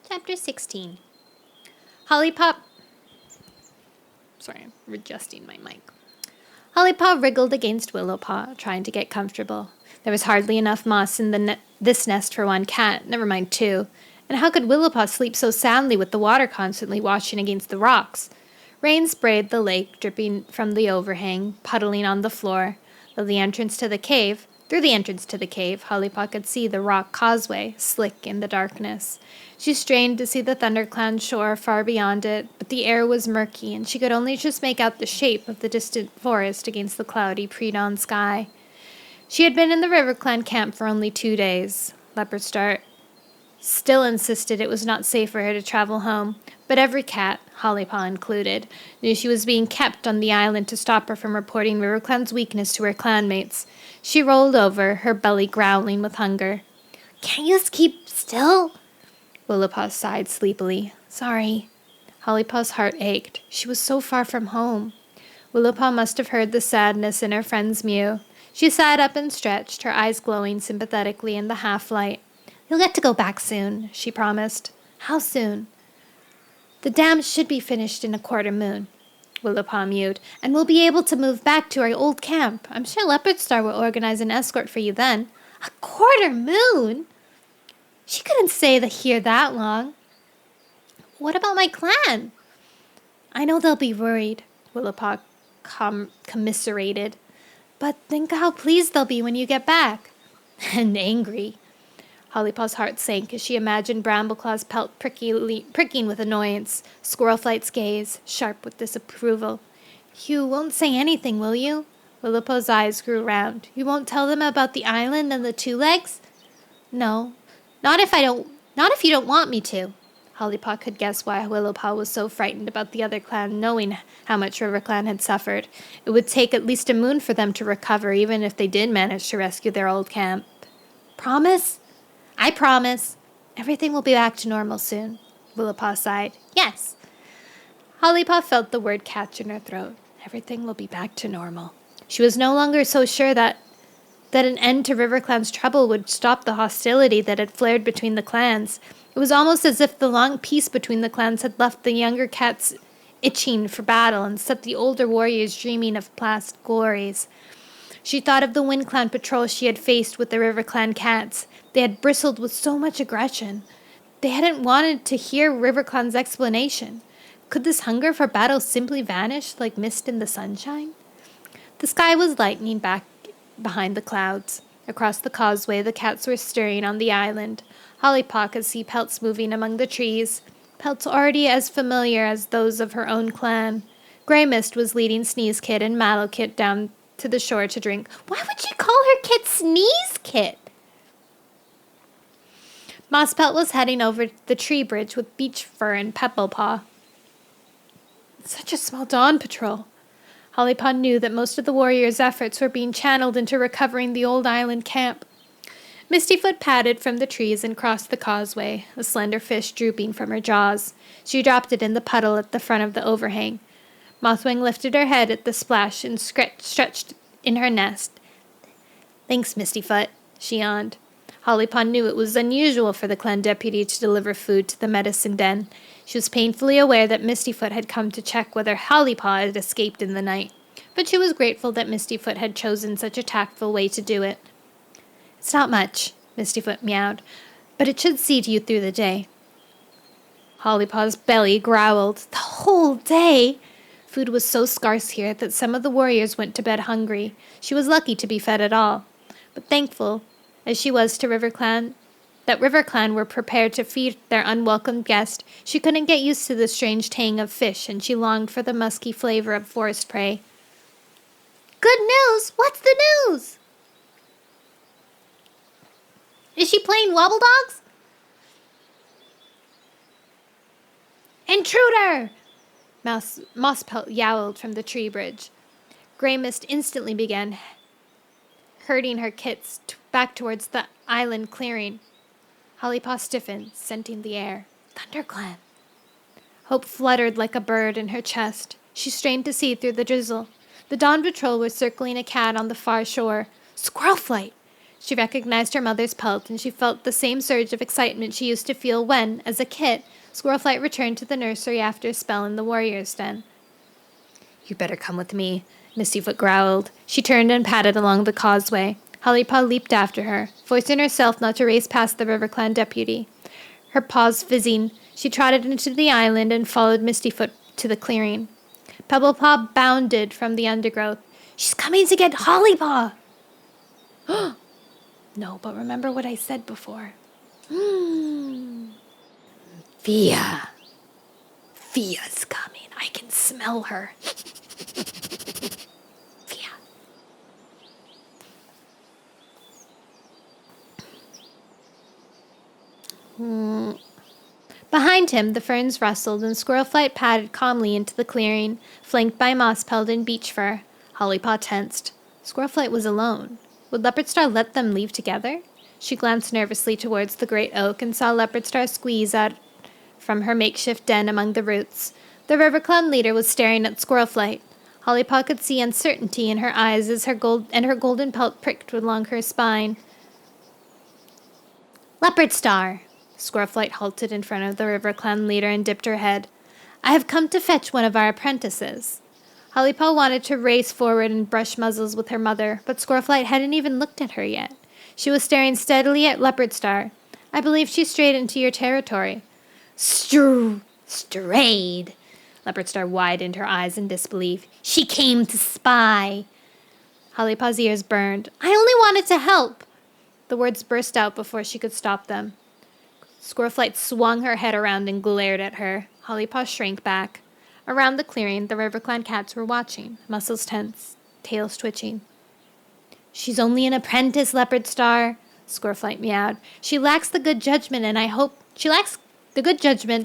Chapter 16. Hollypop. Sorry, I'm adjusting my mic. Hollypaw wriggled against Willowpaw, trying to get comfortable. There was hardly enough moss in this nest for one cat, never mind two. And how could Willowpaw sleep so soundly with the water constantly washing against the rocks? Rain sprayed the lake, dripping from the overhang, puddling on the floor. Through the entrance to the cave, Hollypaw could see the rock causeway, slick in the darkness. She strained to see the thundercloud shore far beyond it, but the air was murky, and she could only just make out the shape of the distant forest against the cloudy pre-dawn sky. She had been in the RiverClan camp for only 2 days. Leopardstart still insisted it was not safe for her to travel home, but every cat, Hollypaw included, knew she was being kept on the island to stop her from reporting RiverClan's weakness to her clanmates. She rolled over, her belly growling with hunger. "Can't you just keep still?" Willowpaw sighed sleepily. "Sorry." Hollypaw's heart ached. She was so far from home. Willowpaw must have heard the sadness in her friend's mew. She sat up and stretched, her eyes glowing sympathetically in the half-light. "You'll get to go back soon," she promised. "How soon?" "The dam should be finished in a quarter moon," Willowpaw mewed, "and we'll be able to move back to our old camp. I'm sure Leopardstar will organize an escort for you then." "A quarter moon?" She couldn't stay here that long. "What about my clan?" "I know they'll be worried," Willowpaw commiserated. "But think how pleased they'll be when you get back." "And angry." Hollypaw's heart sank as she imagined Brambleclaw's pelt pricking with annoyance, Squirrelflight's gaze sharp with disapproval. "You won't say anything, will you?" Willowpaw's eyes grew round. "You won't tell them about the island and the two legs?" "No. Not if you don't want me to." Hollypaw could guess why Willowpaw was so frightened about the other clan, knowing how much RiverClan had suffered. It would take at least a moon for them to recover, even if they did manage to rescue their old camp. "Promise?" "I promise. Everything will be back to normal soon." Willowpaw sighed. "Yes." Hollypaw felt the word catch in her throat. Everything will be back to normal. She was no longer so sure that an end to RiverClan's trouble would stop the hostility that had flared between the clans. It was almost as if the long peace between the clans had left the younger cats itching for battle and set the older warriors dreaming of past glories. She thought of the Wind Clan patrol she had faced with the RiverClan cats. They had bristled with so much aggression. They hadn't wanted to hear RiverClan's explanation. Could this hunger for battle simply vanish like mist in the sunshine? The sky was lightening back behind the clouds. Across the causeway, the cats were stirring on the island. Hollypaw could see pelts moving among the trees, pelts already as familiar as those of her own clan. Grey Mist was leading Sneeze Kit and Mallow Kit down to the shore to drink. Why would she call her kit Sneeze Kit? Mosspelt was heading over the tree bridge with Beach Fur and Pebblepaw. Such a small dawn patrol. Hollypaw knew that most of the warriors' efforts were being channeled into recovering the old island camp. Mistyfoot padded from the trees and crossed the causeway, a slender fish drooping from her jaws. She dropped it in the puddle at the front of the overhang. Mothwing lifted her head at the splash and stretched in her nest. "Thanks, Mistyfoot," she yawned. Hollypaw knew it was unusual for the clan deputy to deliver food to the medicine den. She was painfully aware that Mistyfoot had come to check whether Hollypaw had escaped in the night, but she was grateful that Mistyfoot had chosen such a tactful way to do it. "It's not much," Mistyfoot meowed, "but it should see to you through the day." Hollypaw's belly growled. The whole day! Food was so scarce here that some of the warriors went to bed hungry. She was lucky to be fed at all, but thankful as she was to that RiverClan were prepared to feed their unwelcome guest, she couldn't get used to the strange tang of fish, and she longed for the musky flavor of forest prey. "Good news! What's the news?" "Is she playing Wobble Dogs?" "Intruder!" Mosspelt yowled from the tree bridge. Grey Mist instantly began herding her kits back towards the island clearing. Hollypaw stiffened, scenting the air. ThunderClan! Hope fluttered like a bird in her chest. She strained to see through the drizzle. The Dawn Patrol was circling a cat on the far shore. Squirrel Flight! She recognized her mother's pelt, and she felt the same surge of excitement she used to feel when, as a kit, Squirrel Flight returned to the nursery after a spell in the warrior's den. "You better come with me," Mistyfoot growled. She turned and padded along the causeway. Hollypaw leaped after her, forcing herself not to race past the RiverClan deputy. Her paws fizzing, she trotted into the island and followed Mistyfoot to the clearing. Pebblepaw bounded from the undergrowth. "She's coming to get Hollypaw!" "No, but remember what I said before." Fia. Fia's coming. I can smell her. Fia. Behind him, the ferns rustled and Squirrel Flight padded calmly into the clearing, flanked by Mosspelt and beach fur. Hollypaw tensed. Squirrel Flight was alone. Would Leopardstar let them leave together? She glanced nervously towards the great oak and saw Leopardstar squeeze out from her makeshift den among the roots. The RiverClan leader was staring at Squirrel Flight. Hollypaw could see uncertainty in her eyes as her golden pelt pricked along her spine. "Leopardstar!" Squirrel Flight halted in front of the RiverClan leader and dipped her head. "I have come to fetch one of our apprentices." Hollypaw wanted to race forward and brush muzzles with her mother, but Squirrel Flight hadn't even looked at her yet. She was staring steadily at Leopardstar. "I believe she strayed into your territory." Strayed. Leopardstar widened her eyes in disbelief. "She came to spy." Hollypaw's ears burned. "I only wanted to help." The words burst out before she could stop them. Squirrel Flight swung her head around and glared at her. Hollypaw shrank back. Around the clearing, the RiverClan cats were watching, muscles tense, tails twitching. "She's only an apprentice, Leopardstar," Squirrel Flight meowed. She lacks the good judgment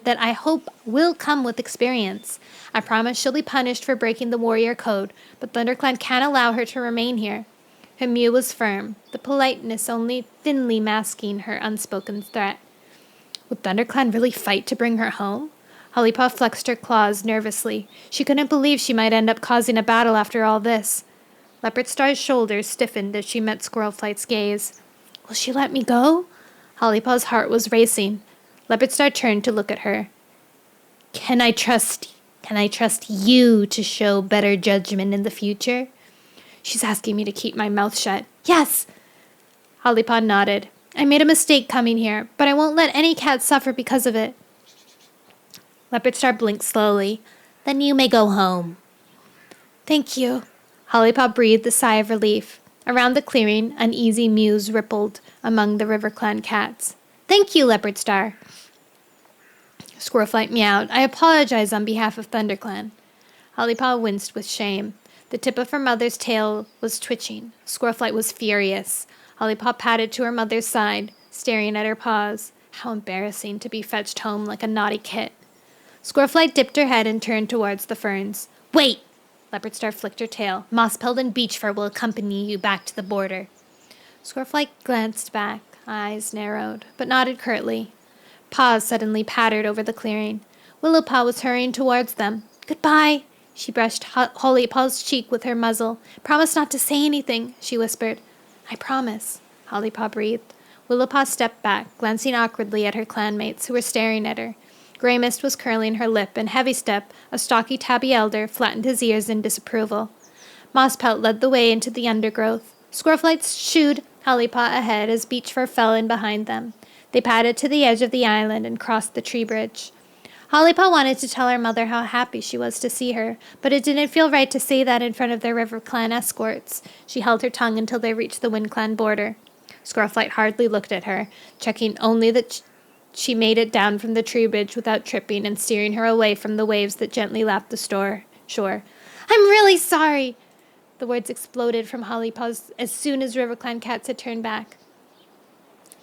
that I hope will come with experience. I promise she'll be punished for breaking the warrior code, but ThunderClan can't allow her to remain here." Her mew was firm, the politeness only thinly masking her unspoken threat. Would ThunderClan really fight to bring her home? Hollypaw flexed her claws nervously. She couldn't believe she might end up causing a battle after all this. Leopardstar's shoulders stiffened as she met Squirrel Flight's gaze. "Will she let me go?" Hollypaw's heart was racing. Leopardstar turned to look at her. Can I trust you to show better judgment in the future?" "She's asking me to keep my mouth shut." "Yes!" Hollypaw nodded. "I made a mistake coming here, but I won't let any cat suffer because of it." Leopardstar blinked slowly. "Then you may go home." "Thank you." Hollypaw breathed a sigh of relief. Around the clearing, uneasy mews rippled among the RiverClan cats. "Thank you, Leopardstar." Squirrel Flight meowed. "I apologize on behalf of ThunderClan." Hollypaw winced with shame. The tip of her mother's tail was twitching. Squirrel Flight was furious. Hollypaw padded to her mother's side, staring at her paws. How embarrassing to be fetched home like a naughty kit. Squirrel Flight dipped her head and turned towards the ferns. "Wait!" Leopardstar flicked her tail. "Mosspelt and Beachfur will accompany you back to the border." Squirrel Flight glanced back, eyes narrowed, but nodded curtly. Paws suddenly pattered over the clearing. Willowpaw was hurrying towards them. "Goodbye." She brushed Hollypaw's cheek with her muzzle. "Promise not to say anything," she whispered. "I promise," Hollypaw breathed. Willowpaw stepped back, glancing awkwardly at her clanmates, who were staring at her. Grey mist was curling her lip, and Heavystep, a stocky tabby elder, flattened his ears in disapproval. Mosspelt led the way into the undergrowth. Squirrelflight shooed Hollypaw ahead as Beechfur fell in behind them. They padded to the edge of the island and crossed the tree bridge. Hollypaw wanted to tell her mother how happy she was to see her, but it didn't feel right to say that in front of their River Clan escorts. She held her tongue until they reached the Wind Clan border. Squirrelflight hardly looked at her, checking only that she made it down from the tree bridge without tripping and steering her away from the waves that gently lapped the shore. "I'm really sorry!" The words exploded from Hollypaw as soon as River Clan cats had turned back.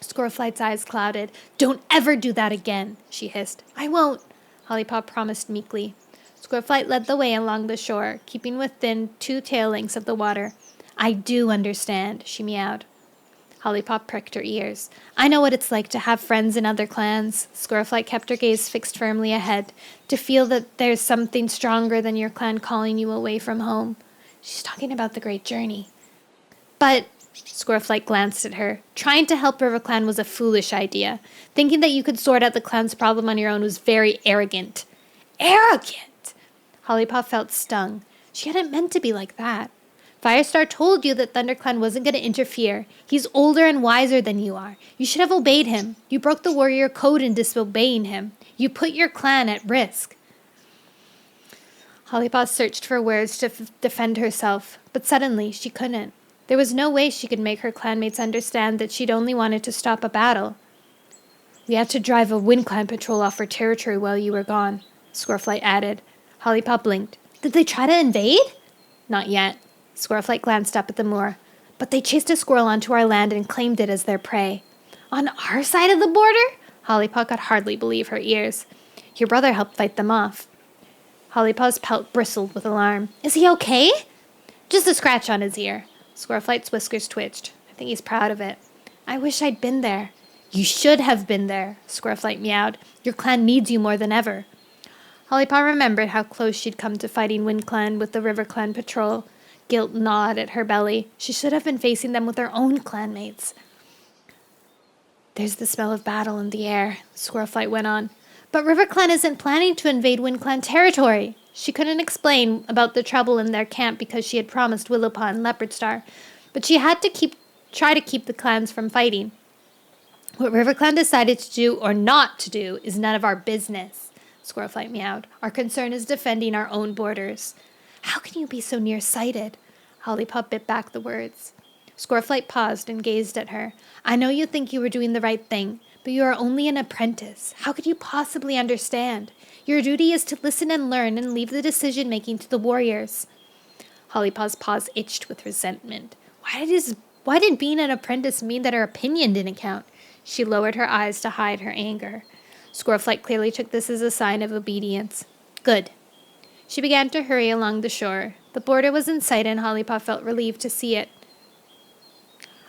Squirrelflight's eyes clouded. "Don't ever do that again," she hissed. "I won't," Hollypaw promised meekly. Squirrelflight led the way along the shore, keeping within 2 tail lengths of the water. "I do understand," she meowed. Hollypaw pricked her ears. "I know what it's like to have friends in other clans." Squirrelflight kept her gaze fixed firmly ahead, "to feel that there's something stronger than your clan calling you away from home." She's talking about the Great Journey. "But," Squirrelflight glanced at her, "trying to help River Clan was a foolish idea. Thinking that you could sort out the clan's problem on your own was very arrogant." "Arrogant!" Hollypaw felt stung. She hadn't meant to be like that. "Firestar told you that ThunderClan wasn't going to interfere. He's older and wiser than you are. You should have obeyed him. You broke the warrior code in disobeying him. You put your clan at risk." Hollypaw searched for words to defend herself, but suddenly she couldn't. There was no way she could make her clanmates understand that she'd only wanted to stop a battle. "We had to drive a Wind Clan patrol off our territory while you were gone," Squirrelflight added. Hollypaw blinked. "Did they try to invade?" "Not yet." Squirrelflight glanced up at the moor. "But they chased a squirrel onto our land and claimed it as their prey." "On our side of the border?" Hollypaw could hardly believe her ears. "Your brother helped fight them off." Hollypaw's pelt bristled with alarm. "Is he okay?" "Just a scratch on his ear." Squirrelflight's whiskers twitched. "I think he's proud of it." "I wish I'd been there." "You should have been there," Squirrelflight meowed. "Your clan needs you more than ever." Hollypaw remembered how close she'd come to fighting Wind Clan with the River Clan patrol. Guilt gnawed at her belly. She should have been facing them with her own clanmates. "There's the smell of battle in the air," Squirrelflight went on. "But River Clan isn't planning to invade Wind Clan territory." She couldn't explain about the trouble in their camp because she had promised Willowpaw and Leopardstar, but she had to try to keep the clans from fighting. "What River Clan decided to do or not to do is none of our business," Squirrelflight meowed. "Our concern is defending our own borders." "How can you be so nearsighted?" Hollypaw bit back the words. Squirrelflight paused and gazed at her. "I know you think you were doing the right thing, but you are only an apprentice. How could you possibly understand? Your duty is to listen and learn and leave the decision-making to the warriors." Hollypaw's paws itched with resentment. Why did being an apprentice mean that her opinion didn't count? She lowered her eyes to hide her anger. Squirrelflight clearly took this as a sign of obedience. "Good." She began to hurry along the shore. The border was in sight, and Hollypaw felt relieved to see it.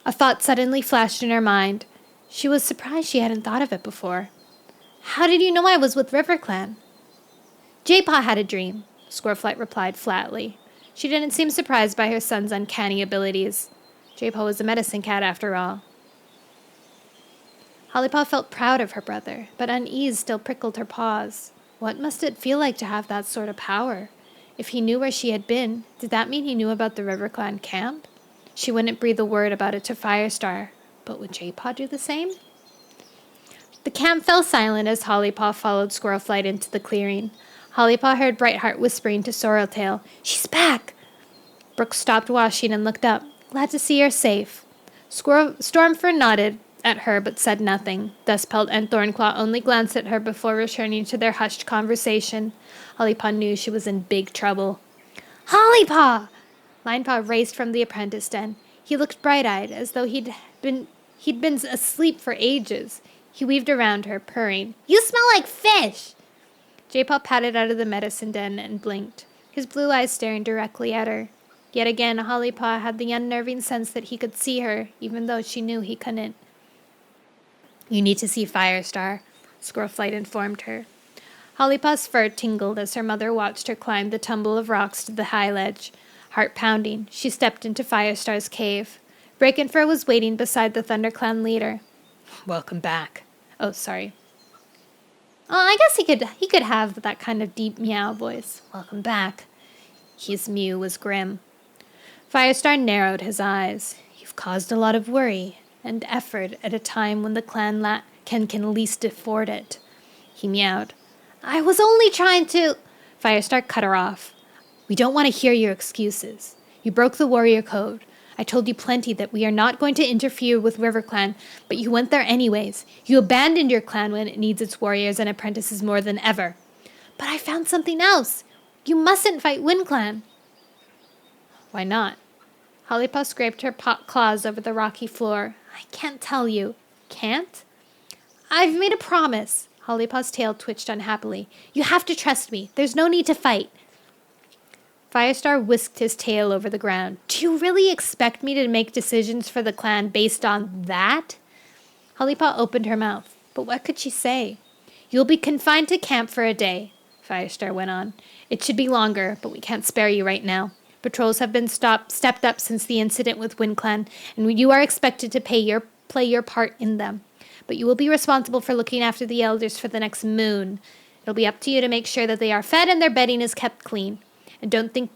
A thought suddenly flashed in her mind. She was surprised she hadn't thought of it before. "How did you know I was with River Clan?" "Jaypaw had a dream," Squirrelflight replied flatly. She didn't seem surprised by her son's uncanny abilities. Jaypaw was a medicine cat, after all. Hollypaw felt proud of her brother, but unease still prickled her paws. What must it feel like to have that sort of power? If he knew where she had been, did that mean he knew about the River Clan camp? She wouldn't breathe a word about it to Firestar, but would Jaypaw do the same? The camp fell silent as Hollypaw followed Squirrelflight into the clearing. Hollypaw heard Brightheart whispering to Sorreltail, "She's back!" Brooke stopped washing and looked up. "Glad to see you're safe." Stormfur nodded at her but said nothing. Dustpelt and Thornclaw only glanced at her before returning to their hushed conversation. Hollypaw knew she was in big trouble. "Hollypaw!" Linepaw raced from the apprentice den. He looked bright-eyed, as though he'd been asleep for ages. He weaved around her, purring. "You smell like fish!" Jaypaw padded out of the medicine den and blinked, his blue eyes staring directly at her. Yet again, Hollypaw had the unnerving sense that he could see her, even though she knew he couldn't. "You need to see Firestar," Squirrelflight informed her. Hollypaw's fur tingled as her mother watched her climb the tumble of rocks to the high ledge. Heart pounding, she stepped into Firestar's cave. Breakenfur was waiting beside the ThunderClan leader. Welcome back. Oh, sorry. I guess he could have that kind of deep meow voice. Welcome back. His mew was grim. Firestar narrowed his eyes. You've caused a lot of worry and effort at a time when the clan can least afford it. He meowed. I was only trying to... Firestar cut her off. We don't want to hear your excuses. You broke the warrior code. I told you plenty that we are not going to interfere with RiverClan, but you went there anyways. You abandoned your clan when it needs its warriors and apprentices more than ever. But I found something else. You mustn't fight WindClan. Why not? Hollypaw scraped her claws over the rocky floor. I can't tell you. Can't? I've made a promise. Hollypaw's tail twitched unhappily. You have to trust me. There's no need to fight. Firestar whisked his tail over the ground. Do you really expect me to make decisions for the clan based on that? Hollypaw opened her mouth. But what could she say? You'll be confined to camp for a day, Firestar went on. It should be longer, but we can't spare you right now. Patrols have been stepped up since the incident with WindClan, and you are expected to play your part in them. But you will be responsible for looking after the elders for the next moon. It'll be up to you to make sure that they are fed and their bedding is kept clean. And don't think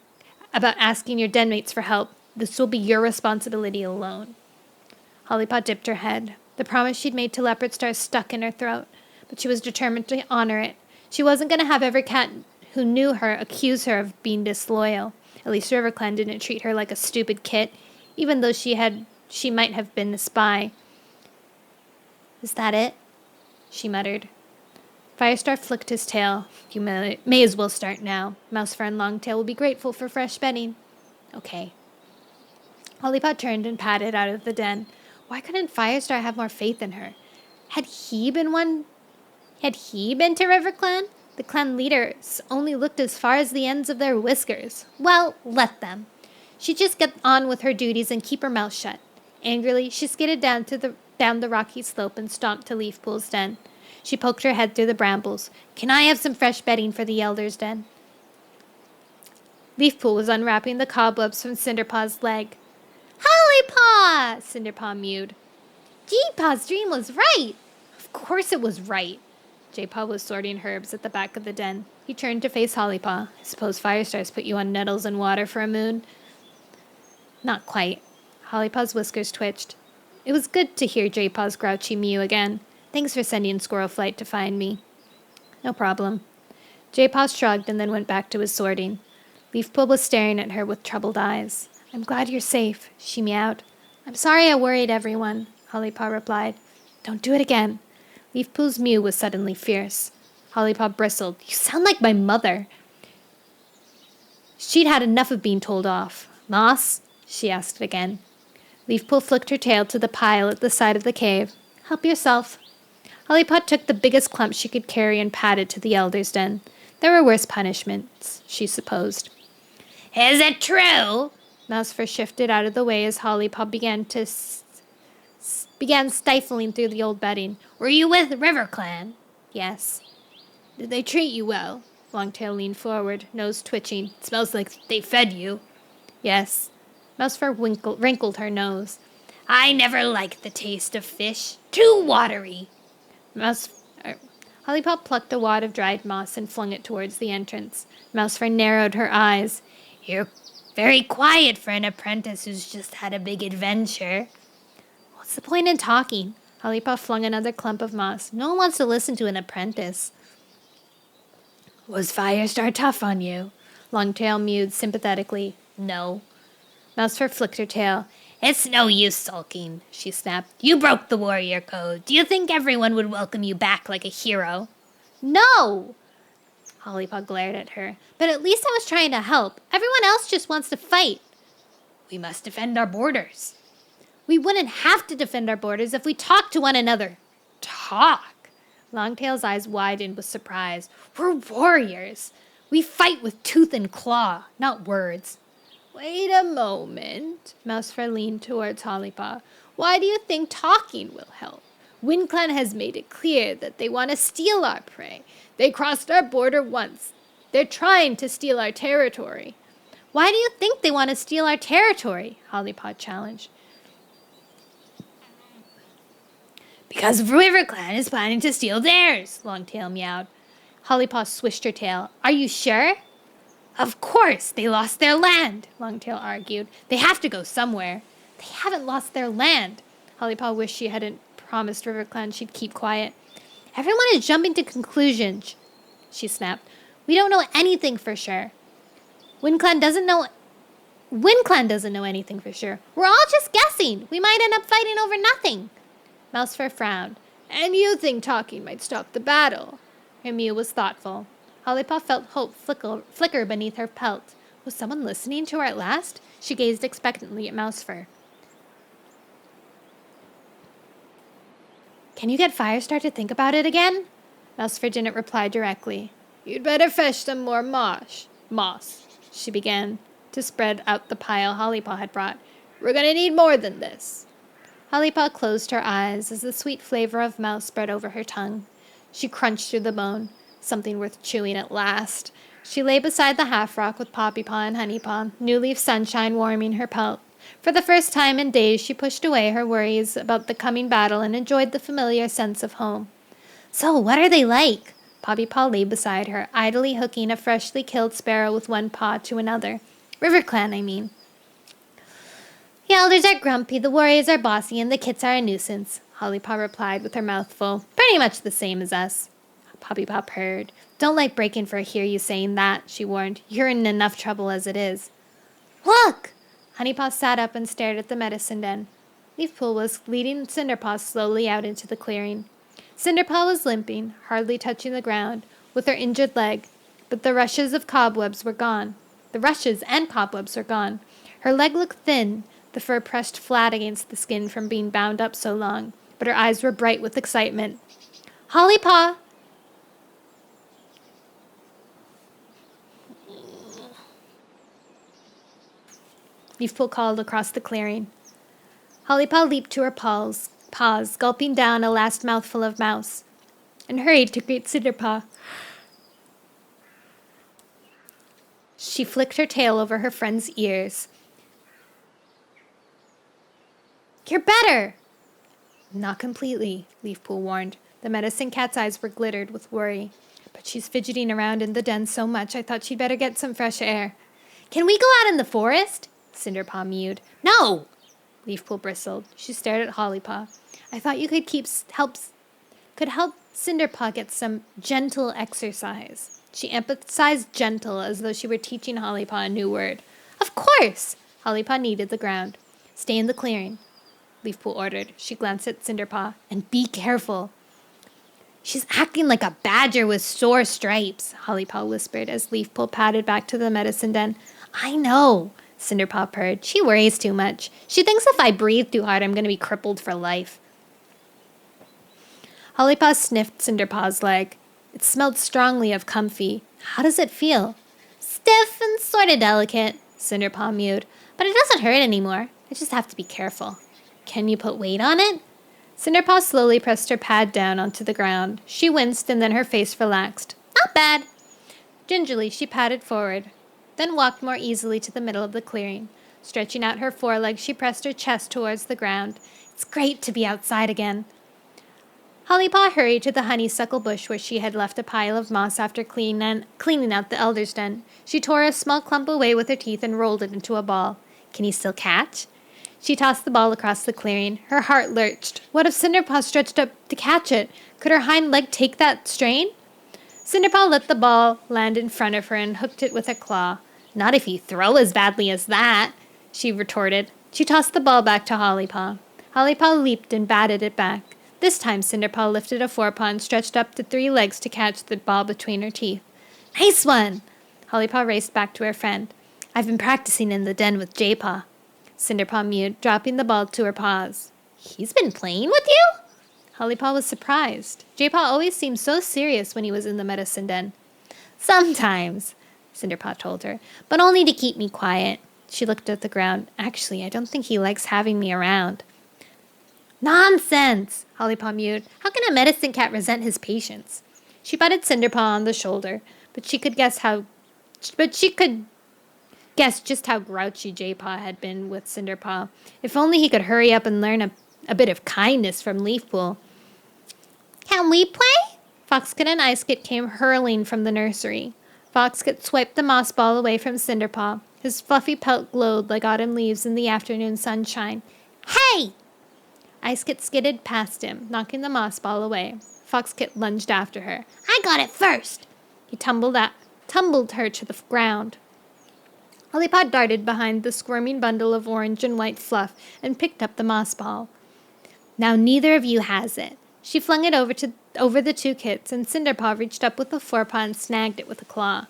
about asking your denmates for help. This will be your responsibility alone. Hollypaw dipped her head. The promise she'd made to Leopardstar stuck in her throat, but she was determined to honor it. She wasn't going to have every cat who knew her accuse her of being disloyal. At least RiverClan didn't treat her like a stupid kit, even though she might have been a spy. Is that it? She muttered. Firestar flicked his tail. You may as well start now. Mousefur and Longtail will be grateful for fresh bedding. Okay. Hollypaw turned and padded out of the den. Why couldn't Firestar have more faith in her? Had he been to RiverClan? The clan leaders only looked as far as the ends of their whiskers. Well, let them. She'd just get on with her duties and keep her mouth shut. Angrily, she skidded down the rocky slope and stomped to Leafpool's den. She poked her head through the brambles. Can I have some fresh bedding for the elders' den? Leafpool was unwrapping the cobwebs from Cinderpaw's leg. Hollypaw! Cinderpaw mewed. Jaypaw's dream was right. Of course it was right. Jaypaw was sorting herbs at the back of the den. He turned to face Hollypaw. I suppose Firestar's put you on nettles and water for a moon? Not quite. Hollypaw's whiskers twitched. It was good to hear Jaypaw's grouchy mew again. Thanks for sending Squirrel Flight to find me. No problem. Jaypaw shrugged and then went back to his sorting. Leafpool was staring at her with troubled eyes. I'm glad you're safe, she meowed. I'm sorry I worried everyone, Hollypaw replied. Don't do it again. Leafpool's mew was suddenly fierce. Hollypaw bristled. You sound like my mother. She'd had enough of being told off. Moss? She asked again. Leafpool flicked her tail to the pile at the side of the cave. Help yourself. Hollypaw took the biggest clump she could carry and padded to the elder's den. There were worse punishments, she supposed. Is it true? Mousefur shifted out of the way as Hollypaw began stifling through the old bedding. Were you with RiverClan? Yes. Did they treat you well? Longtail leaned forward, nose twitching. It smells like they fed you. Yes. Mousefur wrinkled her nose. I never liked the taste of fish. Too watery. Hollypaw plucked a wad of dried moss and flung it towards the entrance. Mousefur narrowed her eyes. You're very quiet for an apprentice who's just had a big adventure. What's the point in talking? Hollypaw flung another clump of moss. No one wants to listen to an apprentice. Was Firestar tough on you? Longtail mewed sympathetically. No. Mousefur flicked her tail. It's no use sulking, she snapped. You broke the warrior code. Do you think everyone would welcome you back like a hero? No! Hollypaw glared at her. But at least I was trying to help. Everyone else just wants to fight. We must defend our borders. We wouldn't have to defend our borders if we talked to one another. Talk? Longtail's eyes widened with surprise. We're warriors. We fight with tooth and claw, not words. Wait a moment. Mousefur leaned towards Hollypaw. Why do you think talking will help? WindClan has made it clear that they want to steal our prey. They crossed our border once. They're trying to steal our territory. Why do you think they want to steal our territory? Hollypaw challenged. Because RiverClan is planning to steal theirs, Longtail meowed. Hollypaw swished her tail. Are you sure? Of course, they lost their land, Longtail argued. They have to go somewhere. They haven't lost their land. Hollypaw wished she hadn't promised RiverClan she'd keep quiet. Everyone is jumping to conclusions, she snapped. We don't know anything for sure. WindClan doesn't know anything for sure. We're all just guessing. We might end up fighting over nothing. Mousefur frowned. And you think talking might stop the battle? Her mew was thoughtful. Hollypaw felt hope flicker beneath her pelt. Was someone listening to her at last? She gazed expectantly at Mousefur. Can you get Firestar to think about it again? Mousefur didn't reply directly. You'd better fetch some more moss, she began to spread out the pile Hollypaw had brought. We're going to need more than this. Hollypaw closed her eyes as the sweet flavor of mouse spread over her tongue. She crunched through the bone. Something worth chewing at last. She lay beside the half-rock with Poppypaw and Honeypaw, new leaf sunshine warming her pelt. For the first time in days, she pushed away her worries about the coming battle and enjoyed the familiar sense of home. So, what are they like? Poppypaw lay beside her, idly hooking a freshly killed sparrow with one paw to another. RiverClan, I mean. The elders are grumpy, the warriors are bossy, and the kits are a nuisance, Hollypaw replied with her mouth full. Pretty much the same as us. Poppypaw purred. Don't let Breakin' hear you saying that, she warned. You're in enough trouble as it is. Look! Honeypaw sat up and stared at the medicine den. Leafpool was leading Cinderpaw slowly out into the clearing. Cinderpaw was limping, hardly touching the ground, with her injured leg, but the rushes and cobwebs were gone. Her leg looked thin, the fur pressed flat against the skin from being bound up so long, but her eyes were bright with excitement. Hollypaw! Leafpool called across the clearing. Hollypaw leaped to her paws, gulping down a last mouthful of mouse, and hurried to greet Cinderpaw. She flicked her tail over her friend's ears. You're better! Not completely, Leafpool warned. The medicine cat's eyes were glittered with worry. But she's fidgeting around in the den so much I thought she'd better get some fresh air. Can we go out in the forest? Cinderpaw mewed. No! Leafpool bristled. She stared at Hollypaw. I thought you could help Cinderpaw get some gentle exercise. She emphasized gentle as though she were teaching Hollypaw a new word. Of course! Hollypaw kneaded the ground. Stay in the clearing, Leafpool ordered. She glanced at Cinderpaw. And be careful. She's acting like a badger with sore stripes, Hollypaw whispered as Leafpool padded back to the medicine den. I know, Cinderpaw purred. She worries too much. She thinks if I breathe too hard, I'm going to be crippled for life. Hollypaw sniffed Cinderpaw's leg. It smelled strongly of comfy. How does it feel? Stiff and sort of delicate, Cinderpaw mewed. But it doesn't hurt anymore. I just have to be careful. Can you put weight on it? Cinderpaw slowly pressed her pad down onto the ground. She winced and then her face relaxed. Not bad. Gingerly, she padded forward, then walked more easily to the middle of the clearing. Stretching out her forelegs, she pressed her chest towards the ground. It's great to be outside again. Hollypaw hurried to the honeysuckle bush where she had left a pile of moss after cleaning out the elder's den. She tore a small clump away with her teeth and rolled it into a ball. Can you still catch? She tossed the ball across the clearing. Her heart lurched. What if Cinderpaw stretched up to catch it? Could her hind leg take that strain? Cinderpaw let the ball land in front of her and hooked it with a claw. Not if you throw as badly as that, she retorted. She tossed the ball back to Hollypaw. Hollypaw leaped and batted it back. This time Cinderpaw lifted a forepaw and stretched up to 3 legs to catch the ball between her teeth. Nice one! Hollypaw raced back to her friend. I've been practicing in the den with Jaypaw. Cinderpaw mewed, dropping the ball to her paws. He's been playing with you? Hollypaw was surprised. Jaypaw always seemed so serious when he was in the medicine den. Sometimes, Cinderpaw told her, but only to keep me quiet. She looked at the ground. Actually, I don't think he likes having me around. Nonsense, Hollypaw mewed. How can a medicine cat resent his patients? She patted Cinderpaw on the shoulder, but she could guess just how grouchy Jaypaw had been with Cinderpaw. If only he could hurry up and learn a bit of kindness from Leafpool. Can we play? Foxkit and Icekit came hurling from the nursery. Foxkit swiped the moss ball away from Cinderpaw. His fluffy pelt glowed like autumn leaves in the afternoon sunshine. Hey! Icekit skidded past him, knocking the moss ball away. Foxkit lunged after her. I got it first! He tumbled her to the ground. Hollypaw darted behind the squirming bundle of orange and white fluff and picked up the moss ball. Now neither of you has it. She flung it over the two kits, and Cinderpaw reached up with a forepaw and snagged it with a claw.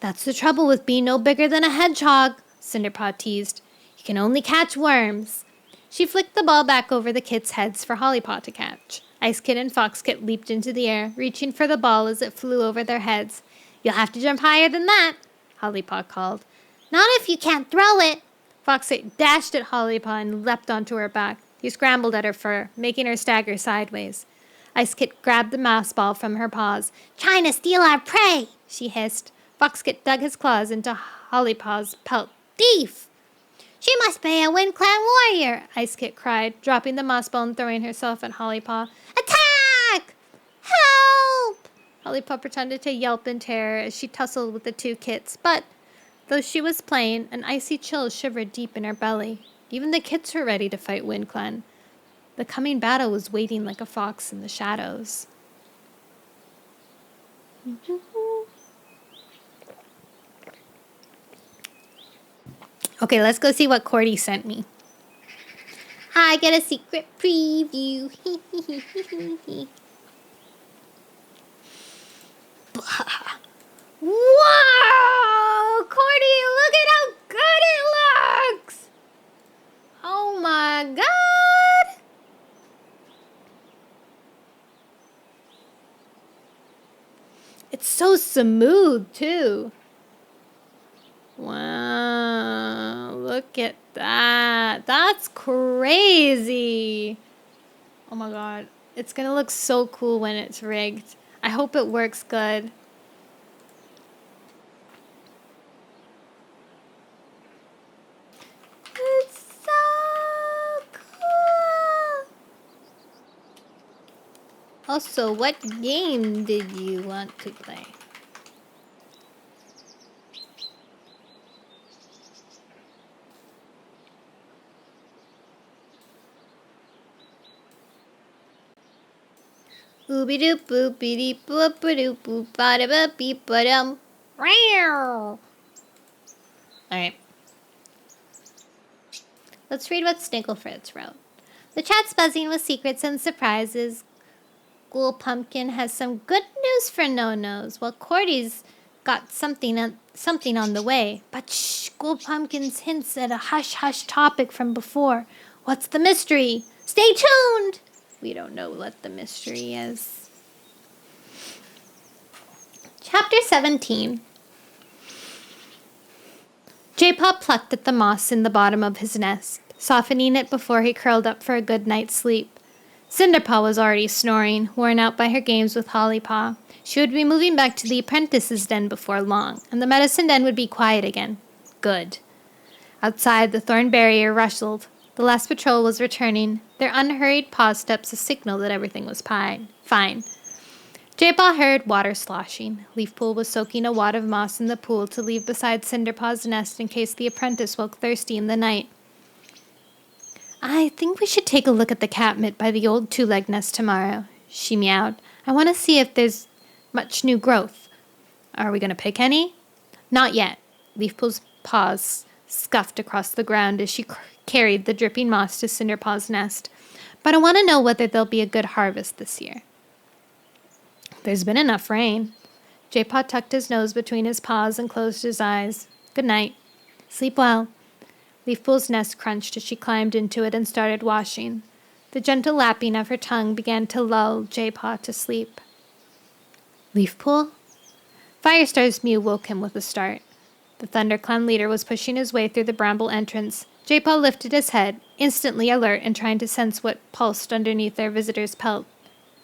That's the trouble with being no bigger than a hedgehog, Cinderpaw teased. You can only catch worms. She flicked the ball back over the kits' heads for Hollypaw to catch. Icekit and Foxkit leaped into the air, reaching for the ball as it flew over their heads. You'll have to jump higher than that, Hollypaw called. Not if you can't throw it. Foxkit dashed at Hollypaw and leapt onto her back. He scrambled at her fur, making her stagger sideways. Icekit grabbed the mouse ball from her paws. Trying to steal our prey, she hissed. Foxkit dug his claws into Hollypaw's pelt. Thief! She must be a Wind Clan warrior, Icekit cried, dropping the moss ball and throwing herself at Hollypaw. Attack! Help! Hollypaw pretended to yelp in terror as she tussled with the two kits, but though she was playing, an icy chill shivered deep in her belly. Even the kits were ready to fight Wind Clan. The coming battle was waiting like a fox in the shadows. Okay, let's go see what Cordy sent me. I get a secret preview. Whoa! Cordy, look at how good it looks! Oh my god! It's so smooth, too. Wow, look at that. That's crazy. Oh my god. It's gonna look so cool when it's rigged. I hope it works good. It's so cool. Also, what game did you want to play? Boopy doop boopy dee boop doop boop bada ba beep ba-dum. Alright. Let's read what Snigglefritz wrote. The chat's buzzing with secrets and surprises. Ghoul Pumpkin has some good news for no-nos, while Cordy's got something on the way. But shh, Ghoul Pumpkin's hints at a hush-hush topic from before. What's the mystery? Stay tuned! We don't know what the mystery is. Chapter 17. Jaypaw plucked at the moss in the bottom of his nest, softening it before he curled up for a good night's sleep. Cinderpaw was already snoring, worn out by her games with Hollypaw. She would be moving back to the apprentice's den before long, and the medicine den would be quiet again. Good. Outside, the thorn barrier rustled. The last patrol was returning, their unhurried paw steps a signal that everything was fine. Jaypaw heard water sloshing. Leafpool was soaking a wad of moss in the pool to leave beside Cinderpaw's nest in case the apprentice woke thirsty in the night. I think we should take a look at the catmint by the old two-leg nest tomorrow, she meowed. I want to see if there's much new growth. Are we going to pick any? Not yet. Leafpool's paws scuffed across the ground as she carried the dripping moss to Cinderpaw's nest. But I want to know whether there'll be a good harvest this year. There's been enough rain. Jaypaw tucked his nose between his paws and closed his eyes. Good night. Sleep well. Leafpool's nest crunched as she climbed into it and started washing. The gentle lapping of her tongue began to lull Jaypaw to sleep. Leafpool? Firestar's mew woke him with a start. The ThunderClan leader was pushing his way through the bramble entrance. Jaypaw lifted his head, instantly alert and trying to sense what pulsed underneath their visitor's pelt.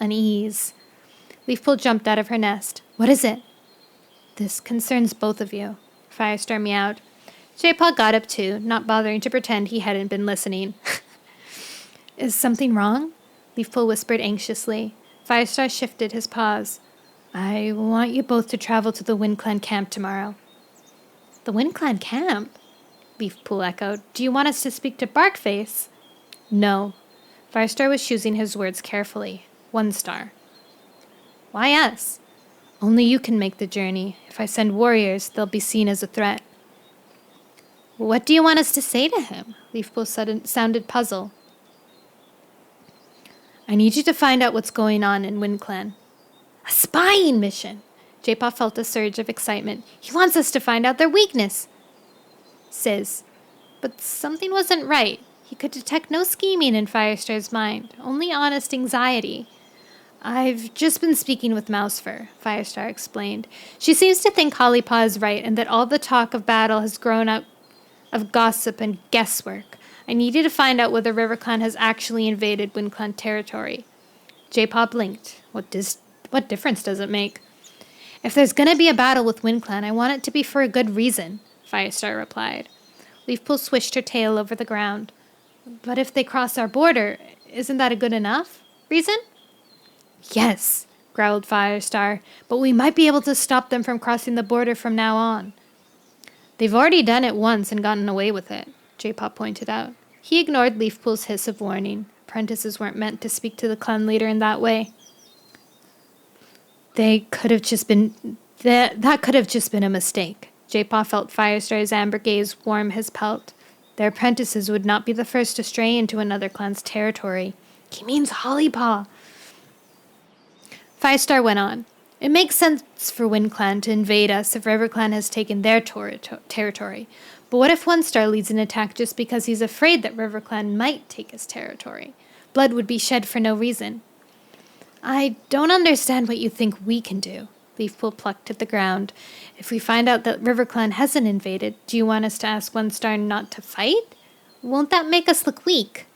Unease. Leafpool jumped out of her nest. What is it? This concerns both of you, Firestar meowed. Jaypaw got up too, not bothering to pretend he hadn't been listening. Is something wrong? Leafpool whispered anxiously. Firestar shifted his paws. I want you both to travel to the Wind Clan camp tomorrow. The Wind Clan camp? Leafpool echoed. Do you want us to speak to Barkface? No. Firestar was choosing his words carefully. 1 star. Why us? Only you can make the journey. If I send warriors, they'll be seen as a threat. What do you want us to say to him? Leafpool sounded puzzled. I need you to find out what's going on in Wind Clan. A spying mission! Jaypaw felt a surge of excitement. He wants us to find out their weakness. Sizz. But something wasn't right. He could detect no scheming in Firestar's mind, only honest anxiety. I've just been speaking with Mousefur, Firestar explained. She seems to think Hollypaw is right and that all the talk of battle has grown up of gossip and guesswork. I need you to find out whether RiverClan has actually invaded WindClan territory. Jaypaw blinked. What difference does it make? If there's gonna be a battle with WindClan, I want it to be for a good reason, Firestar replied. Leafpool swished her tail over the ground. But if they cross our border, isn't that a good enough reason? Yes, growled Firestar, but we might be able to stop them from crossing the border from now on. They've already done it once and gotten away with it, Jaypaw pointed out. He ignored Leafpool's hiss of warning. Apprentices weren't meant to speak to the clan leader in that way. That could have just been a mistake. Jaypaw felt Firestar's amber gaze warm his pelt. Their apprentices would not be the first to stray into another clan's territory. He means Hollypaw. Firestar went on. It makes sense for WindClan to invade us if RiverClan has taken their territory. But what if 1 star leads an attack just because he's afraid that RiverClan might take his territory? Blood would be shed for no reason. I don't understand what you think we can do. Leafpool plucked at the ground. If we find out that RiverClan hasn't invaded, do you want us to ask 1 star not to fight? Won't that make us look weak?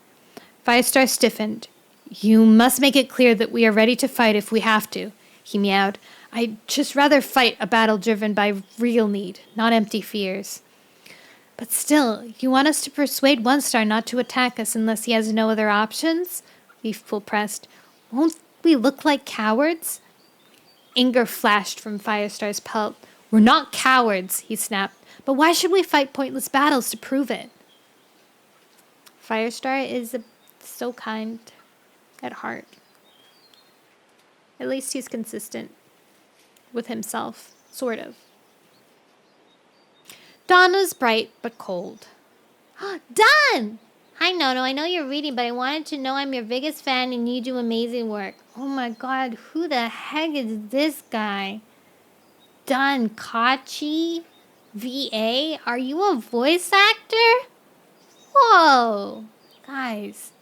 Firestar stiffened. You must make it clear that we are ready to fight if we have to, he meowed. I'd just rather fight a battle driven by real need, not empty fears. But still, you want us to persuade 1 star not to attack us unless he has no other options? Leafpool pressed. Won't we look like cowards? Anger flashed from Firestar's pelt. We're not cowards, he snapped. But why should we fight pointless battles to prove it? Firestar is so kind at heart. At least he's consistent with himself, sort of. Dawn was bright but cold. Dawn! Hi, Nono. I know you're reading, but I wanted to know I'm your biggest fan and you do amazing work. Oh my god, who the heck is this guy? Donkachi? VA? Are you a voice actor? Whoa! Guys,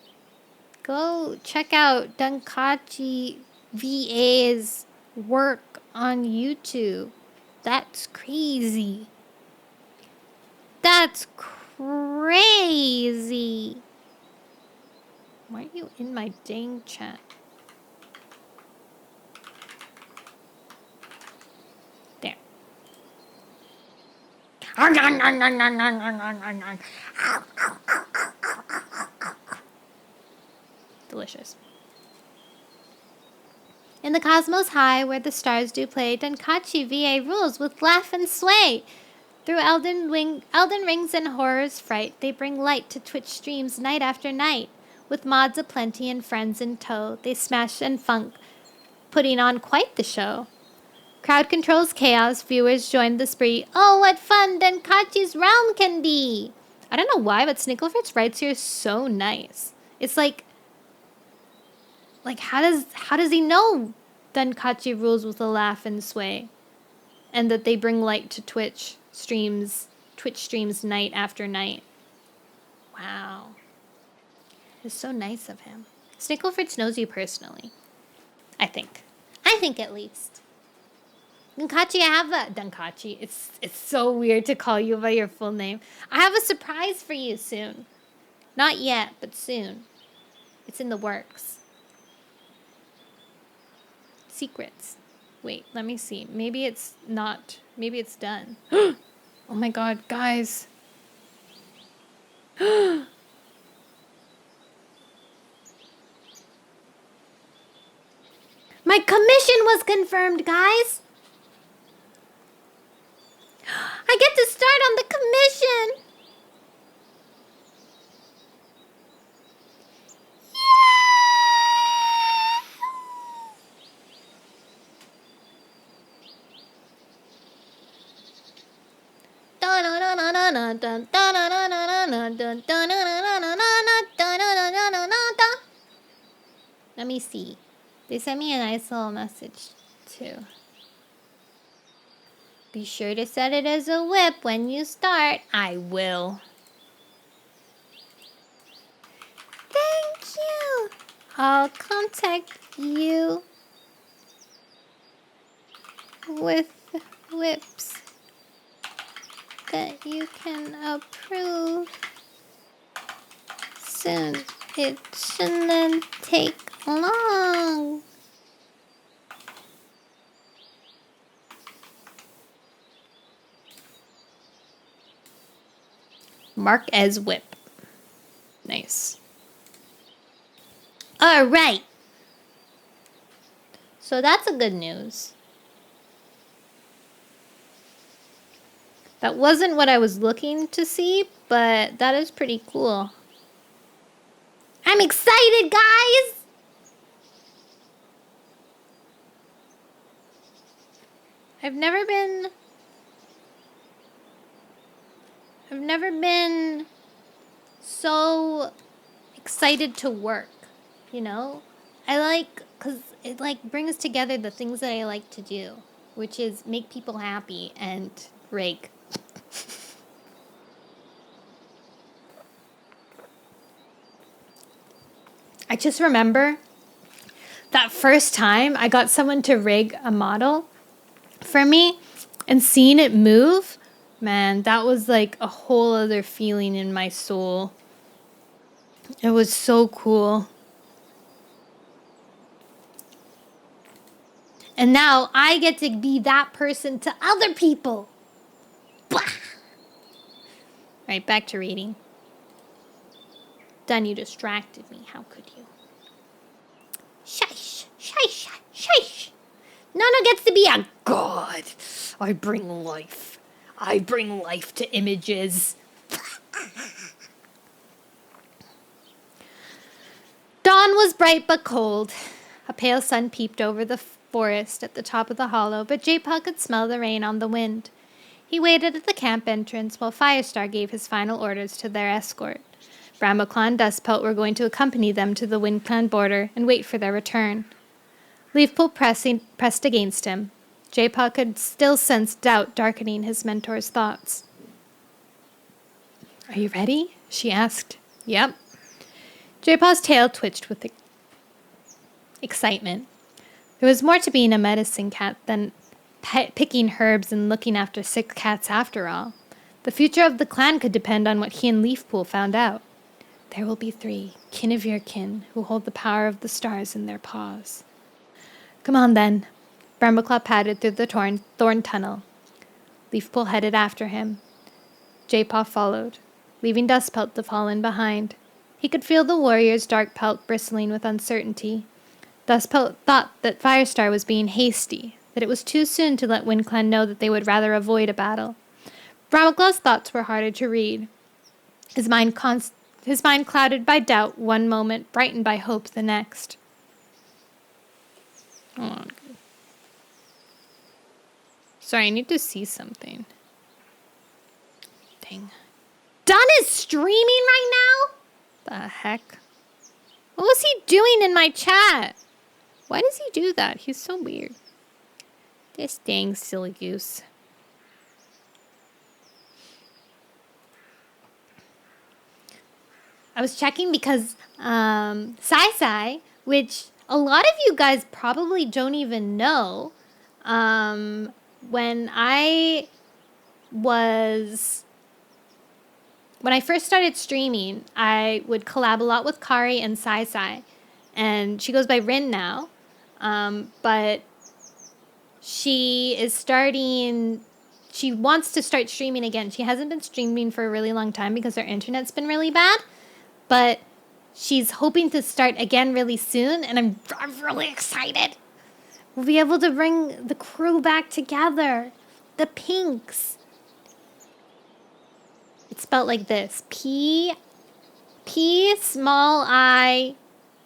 go check out Donkachi VA's work on YouTube. That's crazy. That's crazy. Why aren't you in my dang chat? There. Delicious. In the cosmos high, where the stars do play, Donkachi VA rules with laugh and sway. Through Elden rings and horror's fright, they bring light to Twitch streams night after night. With mods aplenty and friends in tow, they smash and funk, putting on quite the show. Crowd controls chaos, viewers join the spree. Oh, what fun Donkachi's realm can be! I don't know why, but Snicklefritz writes here so nice. It's like how does he know Donkachi rules with a laugh and sway? And that they bring light to Twitch streams night after night. Wow. It's so nice of him. Snicklefritz knows you personally. I think at least. Donkachi, Donkachi. It's so weird to call you by your full name. I have a surprise for you soon. Not yet, but soon. It's in the works. Secrets. Wait, let me see. Maybe it's not. Maybe it's done. Oh my god, guys. My commission was confirmed, guys. I get to start on the commission. Let me see. They sent me a nice little message too. Be sure to set it as a whip when you start. I will. Thank you. I'll contact you with whips that you can approve soon. It shouldn't take long. Mark as whip. Nice. All right. So that's a good news. That wasn't what I was looking to see, but that is pretty cool. I'm excited, guys. I've never been so excited to work, you know? Cause it like brings together the things that I like to do, which is make people happy and rake. I just remember that first time I got someone to rig a model for me and seeing it move, man, that was like a whole other feeling in my soul. It was so cool. And now I get to be that person to other people. Blah. Right, back to reading. Done, you distracted me. How could you? Shush, shush, shush. Nana gets to be a God, I bring life. I bring life to images. Dawn was bright but cold. A pale sun peeped over the forest at the top of the hollow, but Jaypaw could smell the rain on the wind. He waited at the camp entrance while Firestar gave his final orders to their escort. Brambleclaw and Dustpelt were going to accompany them to the WindClan border and wait for their return. Leafpool pressed against him. Jaypaw could still sense doubt darkening his mentor's thoughts. Are you ready? She asked. Yep. Jaypaw's tail twitched with excitement. There was more to being a medicine cat than picking herbs and looking after sick cats after all. The future of the clan could depend on what he and Leafpool found out. There will be 3, kin of your kin, who hold the power of the stars in their paws. Come on, then. Brambleclaw padded through the thorn tunnel. Leafpool headed after him. Jaypaw followed, leaving Dustpelt to fall in behind. He could feel the warrior's dark pelt bristling with uncertainty. Dustpelt thought that Firestar was being hasty, that it was too soon to let WindClan know that they would rather avoid a battle. Brambleclaw's thoughts were harder to read. His mind clouded by doubt one moment, brightened by hope the next. Oh. Sorry, I need to see something. Dang. Dunn is streaming right now? The heck? What was he doing in my chat? Why does he do that? He's so weird. This dang silly goose. I was checking because Sai, which a lot of you guys probably don't even know, when I first started streaming, I would collab a lot with Kari and Sai, and she goes by Rin now, but she wants to start streaming again. She hasn't been streaming for a really long time because her internet's been really bad, but she's hoping to start again really soon, and I'm really excited. We'll be able to bring the crew back together. The Pinks. It's spelled like this. P small I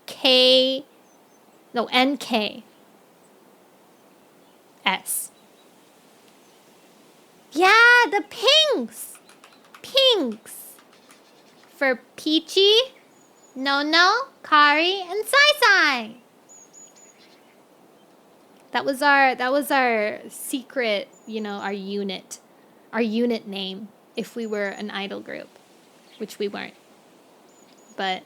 K no NK S. Yeah, the Pinks. Pinks. For Peachy, No, Kari, and Sai. That was our secret, our unit. Our unit name if we were an idol group, which we weren't. But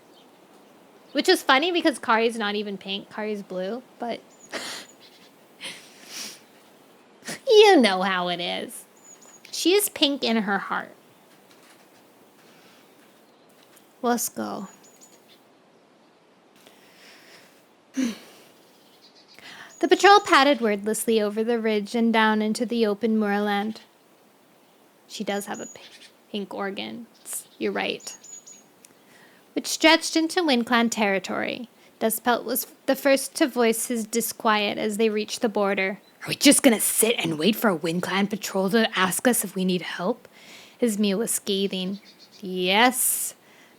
which is funny because Kari's not even pink, Kari's blue, but you know how it is. She is pink in her heart. Let's go. The patrol padded wordlessly over the ridge and down into the open moorland. She does have a pink organ. You're right. Which stretched into WindClan territory. Dustpelt was the first to voice his disquiet as they reached the border. Are we just gonna sit and wait for a WindClan patrol to ask us if we need help? His mew was scathing. Yes,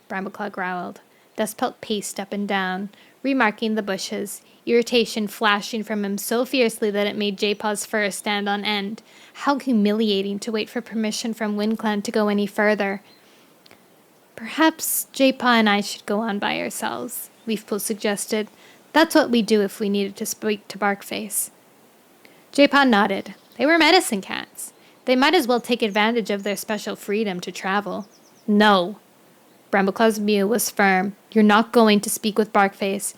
Brambleclaw growled. Dustpelt paced up and down, remarking the bushes, irritation flashing from him so fiercely that it made Jaypaw's fur stand on end. How humiliating to wait for permission from WindClan to go any further. Perhaps Jaypaw and I should go on by ourselves, Leafpool suggested. That's what we'd do if we needed to speak to Barkface. Jaypaw nodded. They were medicine cats. They might as well take advantage of their special freedom to travel. No. Brambleclaw's mew was firm. You're not going to speak with Barkface.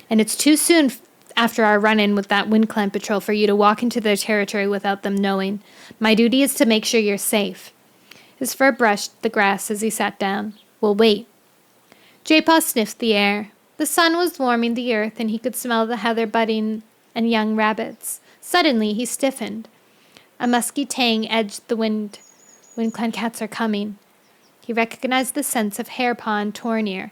And it's too soon after our run-in with that WindClan patrol for you to walk into their territory without them knowing. My duty is to make sure you're safe. His fur brushed the grass as he sat down. We'll wait. Jaypaw sniffed the air. The sun was warming the earth, and he could smell the heather budding and young rabbits. Suddenly, he stiffened. A musky tang edged the wind. WindClan cats are coming. He recognized the scents of Hairpaw and Tornir.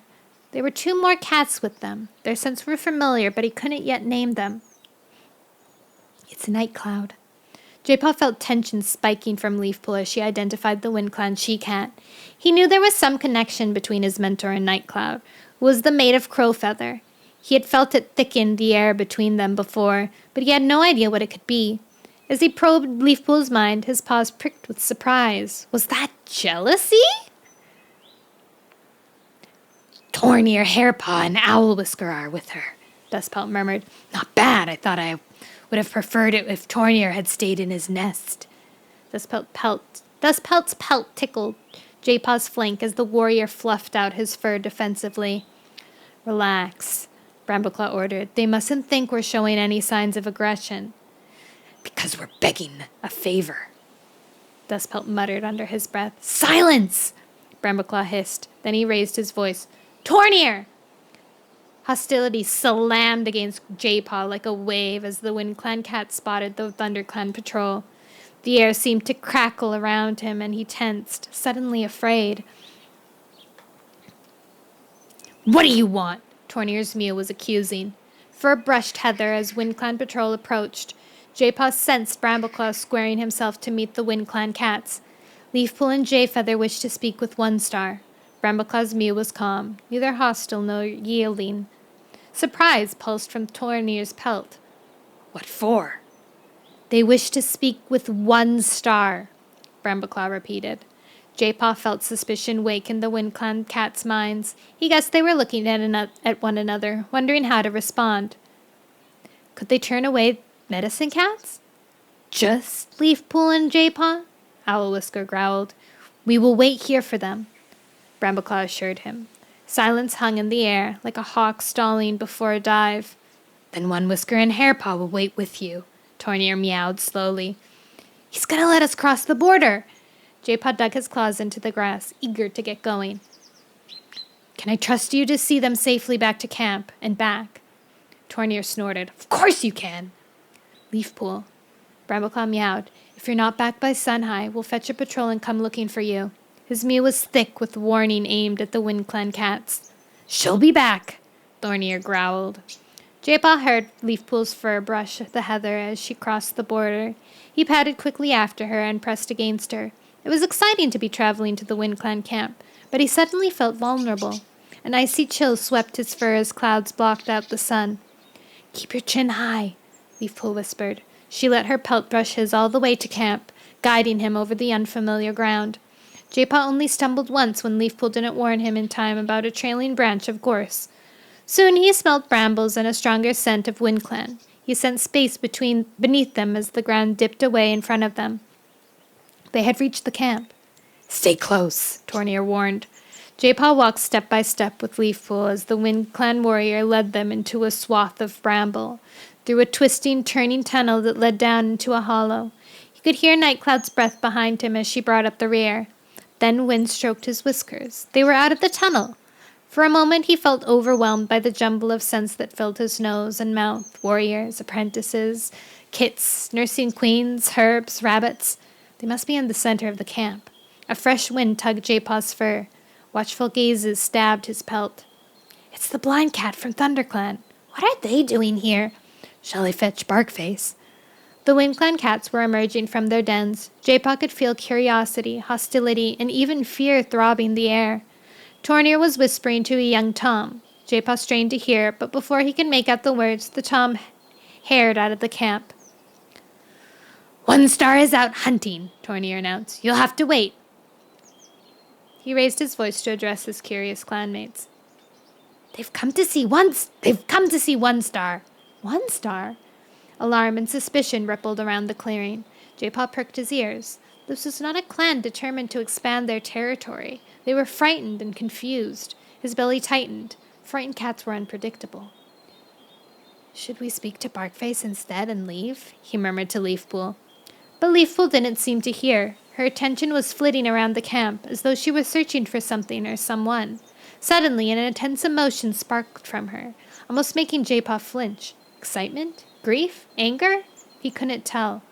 There were two more cats with them. Their scents were familiar, but he couldn't yet name them. It's a night cloud. Jaypaw felt tension spiking from Leafpool as she identified the WindClan she-cat. He knew there was some connection between his mentor and Nightcloud, who was the mate of Crowfeather. He had felt it thicken the air between them before, but he had no idea what it could be. As he probed Leafpool's mind, his paws pricked with surprise. Was that jealousy? Tornir, Hairpaw, and Owlwhisker are with her, Dustpelt murmured. Not bad. I thought I would have preferred it if Tornir had stayed in his nest. Dustpelt's pelt tickled Jaypaw's flank as the warrior fluffed out his fur defensively. Relax, Brambleclaw ordered. They mustn't think we're showing any signs of aggression. Because we're begging a favor, Dustpelt muttered under his breath. Silence! Brambleclaw hissed. Then he raised his voice. Tornir! Hostility slammed against Jaypaw like a wave as the WindClan cat spotted the ThunderClan patrol. The air seemed to crackle around him, and he tensed, suddenly afraid. What do you want? Tornir's mew was accusing. Fur brushed heather as WindClan patrol approached. Jaypaw sensed Brambleclaw squaring himself to meet the WindClan cats. Leafpool and Jayfeather wished to speak with One Star. Brambleclaw's mew was calm, neither hostile nor yielding. Surprise pulsed from Tornir's pelt. What for? They wish to speak with One Star, Brambleclaw repeated. Jaypaw felt suspicion wake in the WindClan cats' minds. He guessed they were looking at one another, wondering how to respond. Could they turn away medicine cats? Just Leafpool and Jaypaw? Owlwhisker growled. We will wait here for them, Brambleclaw assured him. Silence hung in the air, like a hawk stalling before a dive. Then One Whisker and Hairpaw will wait with you, Tornir meowed slowly. He's gonna let us cross the border. Jaypaw dug his claws into the grass, eager to get going. Can I trust you to see them safely back to camp and back? Tornir snorted. Of course you can. Leafpool. Brambleclaw meowed. If you're not back by sun-high, we'll fetch a patrol and come looking for you. His mew was thick with warning aimed at the WindClan cats. She'll be back, Tornir growled. Jaypaw heard Leafpool's fur brush the heather as she crossed the border. He padded quickly after her and pressed against her. It was exciting to be traveling to the WindClan camp, but he suddenly felt vulnerable. An icy chill swept his fur as clouds blocked out the sun. "Keep your chin high," Leafpool whispered. She let her pelt brush his all the way to camp, guiding him over the unfamiliar ground. Jaypaw only stumbled once when Leafpool didn't warn him in time about a trailing branch of gorse. Soon he smelt brambles and a stronger scent of WindClan. He sensed space beneath them as the ground dipped away in front of them. They had reached the camp. "Stay close," Tornir warned. Jaypaw walked step by step with Leafpool as the WindClan warrior led them into a swath of bramble, through a twisting, turning tunnel that led down into a hollow. He could hear Nightcloud's breath behind him as she brought up the rear. Then Wind stroked his whiskers. They were out of the tunnel. For a moment he felt overwhelmed by the jumble of scents that filled his nose and mouth. Warriors, apprentices, kits, nursing queens, herbs, rabbits. They must be in the center of the camp. A fresh wind tugged Jaypaw's fur. Watchful gazes stabbed his pelt. "It's the blind cat from ThunderClan. What are they doing here? Shall I fetch Barkface?" The WindClan cats were emerging from their dens. Jaypaw could feel curiosity, hostility, and even fear throbbing the air. Tornir was whispering to a young Tom. Jaypaw strained to hear, but before he could make out the words, the Tom hared out of the camp. "One Star is out hunting," Tornir announced. "You'll have to wait." He raised his voice to address his curious clanmates. They've come to see One Star." "One Star?" Alarm and suspicion rippled around the clearing. Jaypaw pricked his ears. This was not a clan determined to expand their territory. They were frightened and confused. His belly tightened. Frightened cats were unpredictable. "Should we speak to Barkface instead and leave?" he murmured to Leafpool. But Leafpool didn't seem to hear. Her attention was flitting around the camp, as though she was searching for something or someone. Suddenly, an intense emotion sparkled from her, almost making Jaypaw flinch. Excitement? Grief? Anger? He couldn't tell.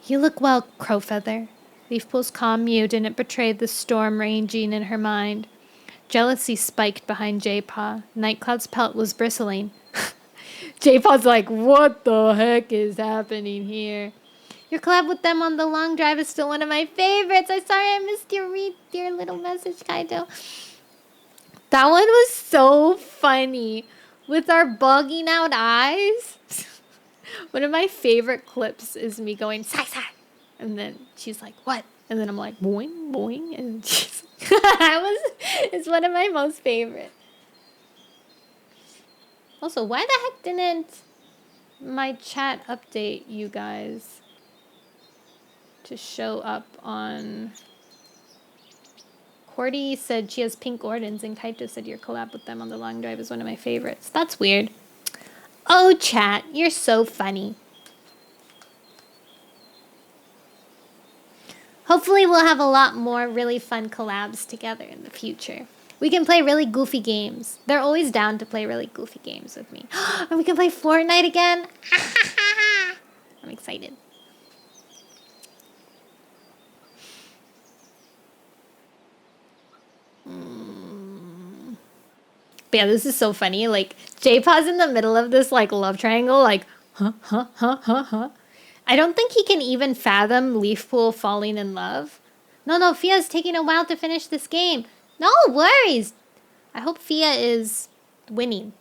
"You look well, Crowfeather." Leafpool's calm mewed, and it betrayed the storm raging in her mind. Jealousy spiked behind Jaypaw. Nightcloud's pelt was bristling. Jaypaw's like, what the heck is happening here? Your collab with them on the long drive is still one of my favorites. I'm sorry I missed your little message, Kaido. That one was so funny. With our bugging out eyes. One of my favorite clips is me going, "Sai, sai." And then she's like, "What?" And then I'm like, "Boing, boing." And she's it's one of my most favorite. Also, why the heck didn't my chat update you guys to show up on... Cordy said she has pink Ordens, and Kaito said your collab with them on the long drive is one of my favorites. That's weird. Oh, chat, you're so funny. Hopefully we'll have a lot more really fun collabs together in the future. We can play really goofy games. They're always down to play really goofy games with me. And we can play Fortnite again. I'm excited. But yeah, this is so funny. Like, Jaypaw's in the middle of this, like, love triangle. Like, huh. I don't think he can even fathom Leafpool falling in love. No, Fia's taking a while to finish this game. No worries. I hope Fia is winning.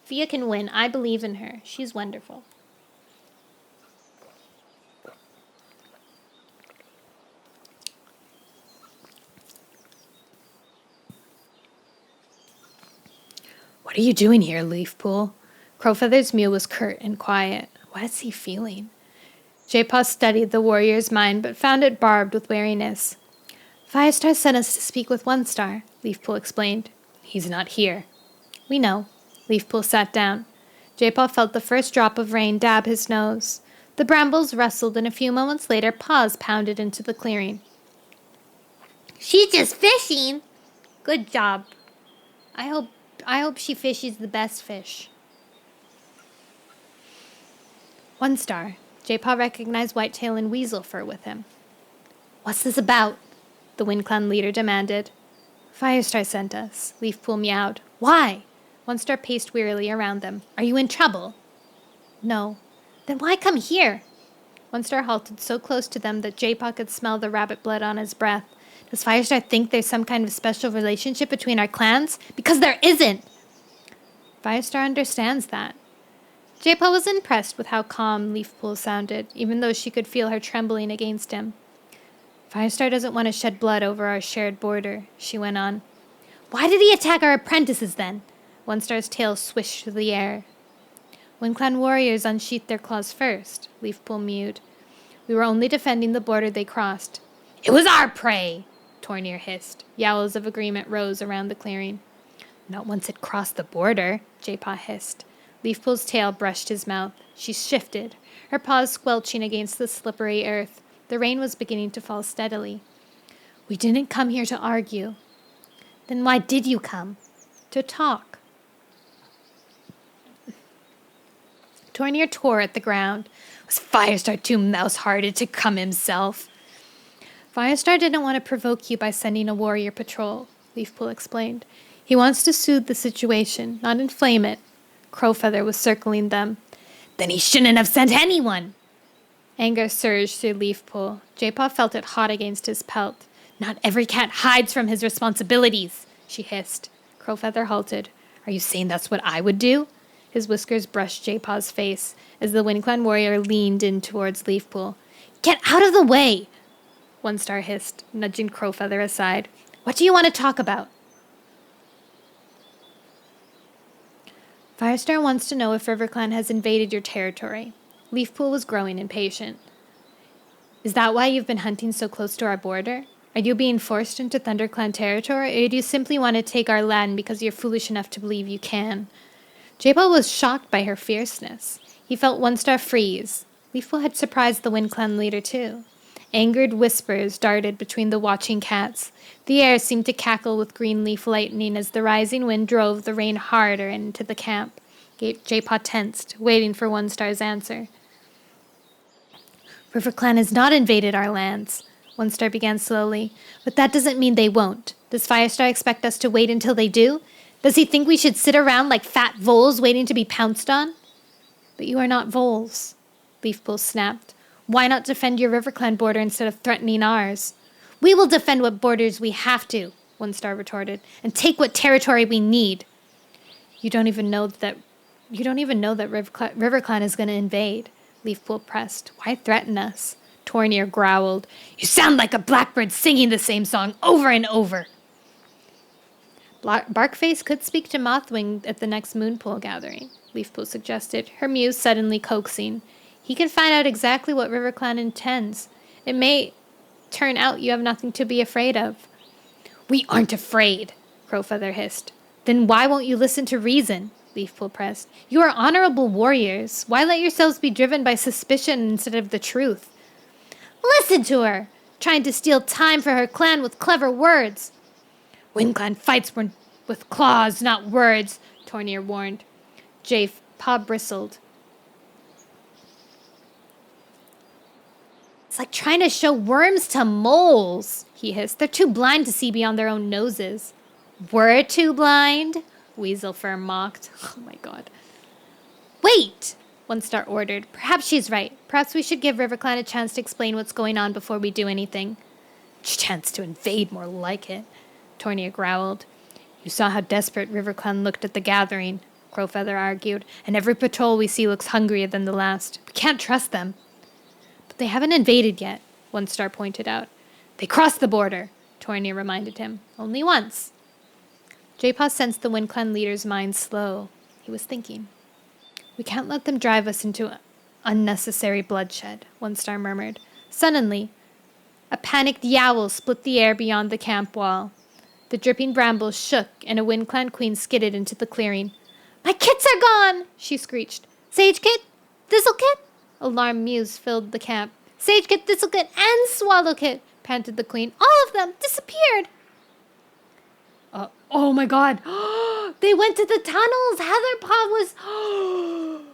Fia can win. I believe in her. She's wonderful. What are you doing here, Leafpool? Crowfeather's mew was curt and quiet. What is he feeling? Jaypaw studied the warrior's mind, but found it barbed with wariness. Firestar sent us to speak with One Star, Leafpool explained. He's not here. We know. Leafpool sat down. Jaypaw felt the first drop of rain dab his nose. The brambles rustled, and a few moments later, paws pounded into the clearing. She's just fishing. Good job. I hope she fishes the best fish. One Star. Jaypaw recognized Whitetail and Weasel Fur with him. What's this about? The WindClan leader demanded. Firestar sent us, Leafpool meowed. Why? One Star paced wearily around them. Are you in trouble? No. Then why come here? One Star halted so close to them that jaypaw could smell the rabbit blood on his breath. Does Firestar think there's some kind of special relationship between our clans? Because there isn't! Firestar understands that. Jaypaw was impressed with how calm Leafpool sounded, even though she could feel her trembling against him. Firestar doesn't want to shed blood over our shared border, she went on. Why did he attack our apprentices then? One Star's tail swished through the air. When clan warriors unsheathed their claws first, Leafpool mewed. We were only defending the border they crossed. It was our prey, Tornir hissed. Yowls of agreement rose around the clearing. Not once it crossed the border, Jaypaw hissed. Leafpool's tail brushed his mouth. She shifted, her paws squelching against the slippery earth. The rain was beginning to fall steadily. We didn't come here to argue. Then why did you come? To talk. Tornir tore at the ground. Was Firestar too mouse-hearted to come himself? Firestar didn't want to provoke you by sending a warrior patrol, Leafpool explained. He wants to soothe the situation, not inflame it. Crowfeather was circling them. Then he shouldn't have sent anyone! Anger surged through Leafpool. Jaypaw felt it hot against his pelt. Not every cat hides from his responsibilities, she hissed. Crowfeather halted. Are you saying that's what I would do? His whiskers brushed Jaypaw's face as the WindClan warrior leaned in towards Leafpool. Get out of the way! One Star hissed, nudging Crowfeather aside. What do you want to talk about? Firestar wants to know if RiverClan has invaded your territory. Leafpool was growing impatient. Is that why you've been hunting so close to our border? Are you being forced into ThunderClan territory, or do you simply want to take our land because you're foolish enough to believe you can? Jaypaw was shocked by her fierceness. He felt One Star freeze. Leafpool had surprised the WindClan leader too. Angered whispers darted between the watching cats. The air seemed to cackle with green leaf lightning as the rising wind drove the rain harder into the camp. Jaypaw tensed, waiting for One Star's answer. RiverClan has not invaded our lands, One Star began slowly, but that doesn't mean they won't. Does Firestar expect us to wait until they do? Does he think we should sit around like fat voles waiting to be pounced on? But you are not voles, Leafpool snapped. Why not defend your RiverClan border instead of threatening ours? We will defend what borders we have to, One Star retorted, and take what territory we need. You don't even know that RiverClan is going to invade, Leafpool pressed. Why threaten us? Tornir growled. You sound like a blackbird singing the same song over and over. Barkface could speak to Mothwing at the next Moonpool gathering, Leafpool suggested, her muse suddenly coaxing. He can find out exactly what RiverClan intends. It may turn out you have nothing to be afraid of. We aren't afraid, Crowfeather hissed. Then why won't you listen to reason? Leafpool pressed. You are honorable warriors. Why let yourselves be driven by suspicion instead of the truth? Listen to her! Trying to steal time for her clan with clever words. WindClan fights with claws, not words, Tornir warned. Jaypaw bristled. It's like trying to show worms to moles, he hissed. They're too blind to see beyond their own noses. We're too blind? Weaselfur mocked. Oh my god. Wait! One Star ordered. Perhaps she's right. Perhaps we should give RiverClan a chance to explain what's going on before we do anything. Chance to invade, more like it, Tornir growled. You saw how desperate RiverClan looked at the gathering, Crowfeather argued, and every patrol we see looks hungrier than the last. We can't trust them. But they haven't invaded yet, One Star pointed out. They crossed the border, Tornir reminded him. Only once. Jaypaw sensed the WindClan leader's mind slow. He was thinking. We can't let them drive us into unnecessary bloodshed, One Star murmured. Suddenly, a panicked yowl split the air beyond the camp wall. The dripping brambles shook, and a WindClan queen skidded into the clearing. My kits are gone, she screeched. Sage Kit? Thistle Kit? Alarmed mews filled the camp. Sage Kit, Thistle Kit, and Swallow Kit, panted the queen. All of them disappeared. Oh my god. They went to the tunnels. Heatherpaw was... Oh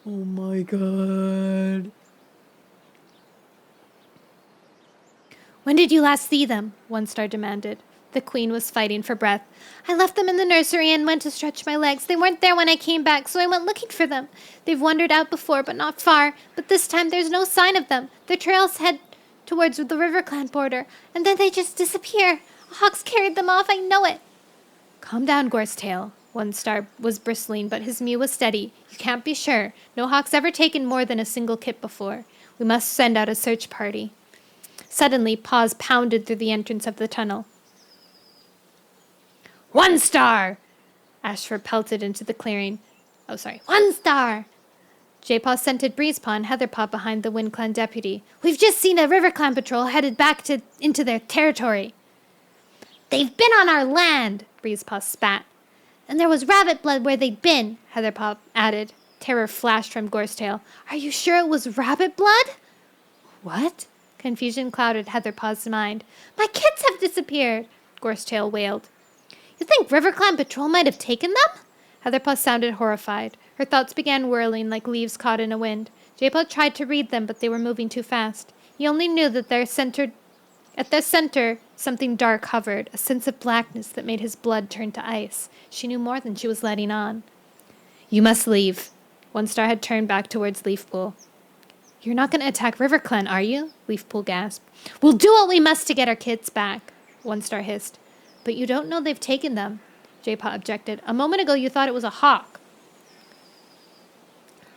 my god. When did you last see them? One Star demanded. The queen was fighting for breath. I left them in the nursery and went to stretch my legs. They weren't there when I came back, so I went looking for them. They've wandered out before, but not far. But this time there's no sign of them. Their trails head towards the RiverClan border, and then they just disappear. A hawk's carried them off, I know it. Calm down, Gorsetail. One Star was bristling, but his mew was steady. You can't be sure. No hawk's ever taken more than a single kit before. We must send out a search party. Suddenly, paws pounded through the entrance of the tunnel. 1 star! Ashford pelted into the clearing. 1 star! Jaypaw scented Breezepaw and Heatherpaw behind the WindClan deputy. We've just seen a RiverClan patrol headed back into their territory. They've been on our land, Breezepaw spat. And there was rabbit blood where they'd been, Heatherpaw added. Terror flashed from Gorsetail. Are you sure it was rabbit blood? What? Confusion clouded Heatherpaw's mind. My kids have disappeared, Gorsetail wailed. You think RiverClan patrol might have taken them? Heatherpaw sounded horrified. Her thoughts began whirling like leaves caught in a wind. Jaypaw tried to read them, but they were moving too fast. He only knew that at their center, something dark hovered, a sense of blackness that made his blood turn to ice. She knew more than she was letting on. You must leave. 1 star had turned back towards Leafpool. You're not going to attack RiverClan, are you? Leafpool gasped. We'll do what we must to get our kids back, 1 star hissed. But you don't know they've taken them, Jaypaw objected. A moment ago you thought it was a hawk.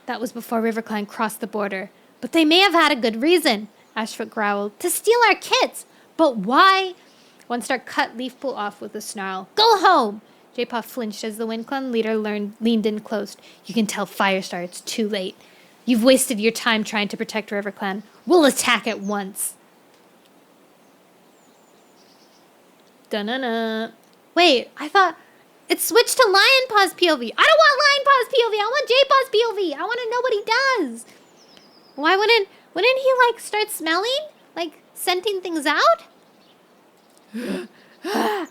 That was before RiverClan crossed the border. But they may have had a good reason, Ashfoot growled. To steal our kits! But why? 1 star cut Leafpool off with a snarl. Go home! Jaypaw flinched as the WindClan leader leaned in close. You can tell Firestar it's too late. You've wasted your time trying to protect RiverClan. We'll attack at once. Dun-dun-dun. Wait, I thought it switched to Lionpaw's POV. I don't want Lionpaw's POV. I want Jaypaw's POV. I want to know what he does. Why wouldn't he like start smelling? Like scenting things out? Ah!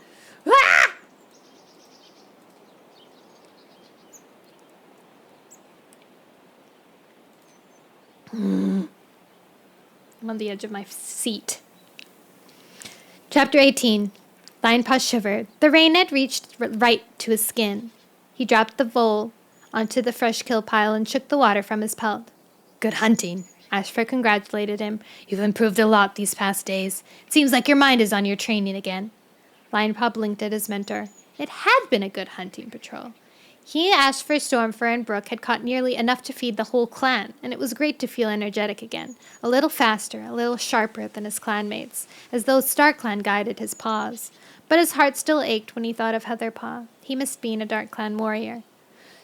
I'm on the edge of my seat. Chapter 18. Lionpaw shivered. The rain had reached right to his skin. He dropped the vole onto the fresh kill pile and shook the water from his pelt. Good hunting. Ashford congratulated him. You've improved a lot these past days. It seems like your mind is on your training again. Lionpaw blinked at his mentor. It had been a good hunting patrol. He, Ashford, Stormfur, and Brooke had caught nearly enough to feed the whole clan, and it was great to feel energetic again, a little faster, a little sharper than his clanmates, as though StarClan guided his paws. But his heart still ached when he thought of Heatherpaw. He missed being a Dark Clan warrior.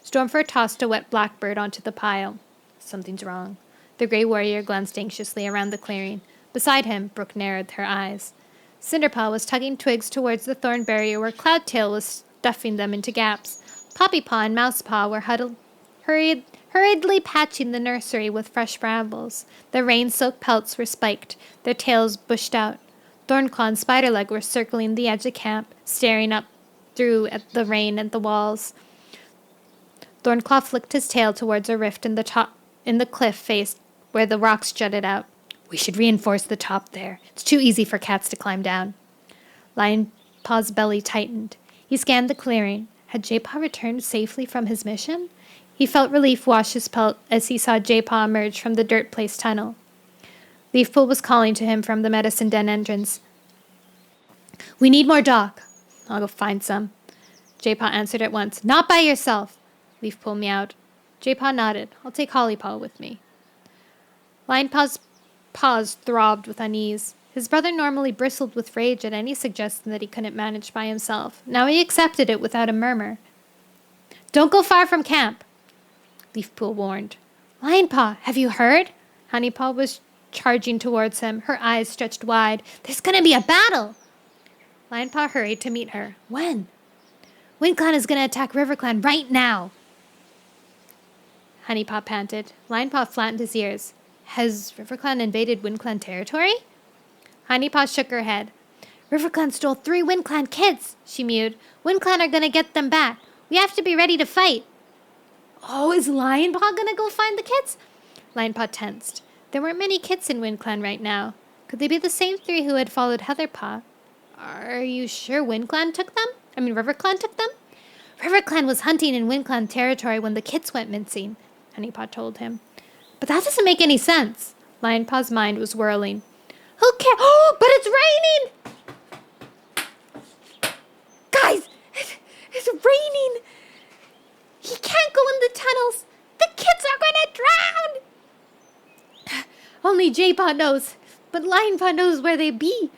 Stormfur tossed a wet blackbird onto the pile. Something's wrong. The gray warrior glanced anxiously around the clearing. Beside him, Brooke narrowed her eyes. Cinderpaw was tugging twigs towards the thorn barrier where Cloudtail was stuffing them into gaps. Poppypaw and Mousepaw were hurriedly patching the nursery with fresh brambles. Their rain-soaked pelts were spiked, their tails bushed out. Thornclaw and Spiderleg were circling the edge of camp, staring up through at the rain and the walls. Thornclaw flicked his tail towards a rift in the cliff face where the rocks jutted out. We should reinforce the top there. It's too easy for cats to climb down. Lionpaw's belly tightened. He scanned the clearing. Had Jaypaw returned safely from his mission? He felt relief wash his pelt as he saw Jaypaw emerge from the dirt place tunnel. Leafpool was calling to him from the medicine den entrance. We need more dock. I'll go find some. Jaypaw answered at once. Not by yourself. Leafpool meowed. Jaypaw nodded. I'll take Hollypaw with me. Lionpaw's paws throbbed with unease. His brother normally bristled with rage at any suggestion that he couldn't manage by himself. Now he accepted it without a murmur. Don't go far from camp, Leafpool warned. Lionpaw, have you heard? Honeypaw was charging towards him, her eyes stretched wide. There's going to be a battle! Lionpaw hurried to meet her. When? WindClan is going to attack RiverClan right now! Honeypaw panted. Lionpaw flattened his ears. Has RiverClan invaded WindClan territory? Honeypaw shook her head. RiverClan stole 3 WindClan kids, she mewed. WindClan are going to get them back. We have to be ready to fight. Oh, is Lionpaw going to go find the kids? Lionpaw tensed. There weren't many kids in WindClan right now. Could they be the same 3 who had followed Heatherpaw? Are you sure WindClan took them? RiverClan took them? RiverClan was hunting in WindClan territory when the kids went mincing, Honeypaw told him. But that doesn't make any sense. Lionpaw's mind was whirling. Who cares? Oh, but it's raining! Guys, it's raining! He can't go in the tunnels! The kids are gonna drown! Only Jaypaw knows, but Lionpaw knows where they be.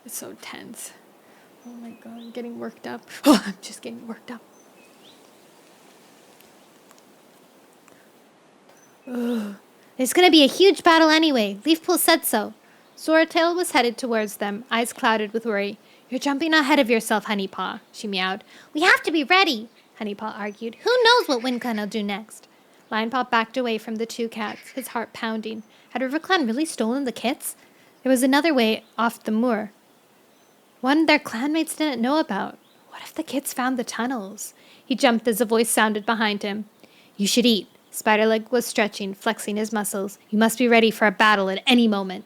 It's so tense. Oh my god, I'm getting worked up. Oh, I'm just getting worked up. Ugh. There's gonna be a huge battle anyway. Leafpool said so. Soratail was headed towards them, eyes clouded with worry. You're jumping ahead of yourself, Honeypaw, she meowed. We have to be ready, Honeypaw argued. Who knows what WindClan will do next? Lionpaw backed away from the two cats, his heart pounding. Had RiverClan really stolen the kits? There was another way off the moor. One their clanmates didn't know about. What if the kids found the tunnels? He jumped as a voice sounded behind him. You should eat. Spiderleg was stretching, flexing his muscles. You must be ready for a battle at any moment.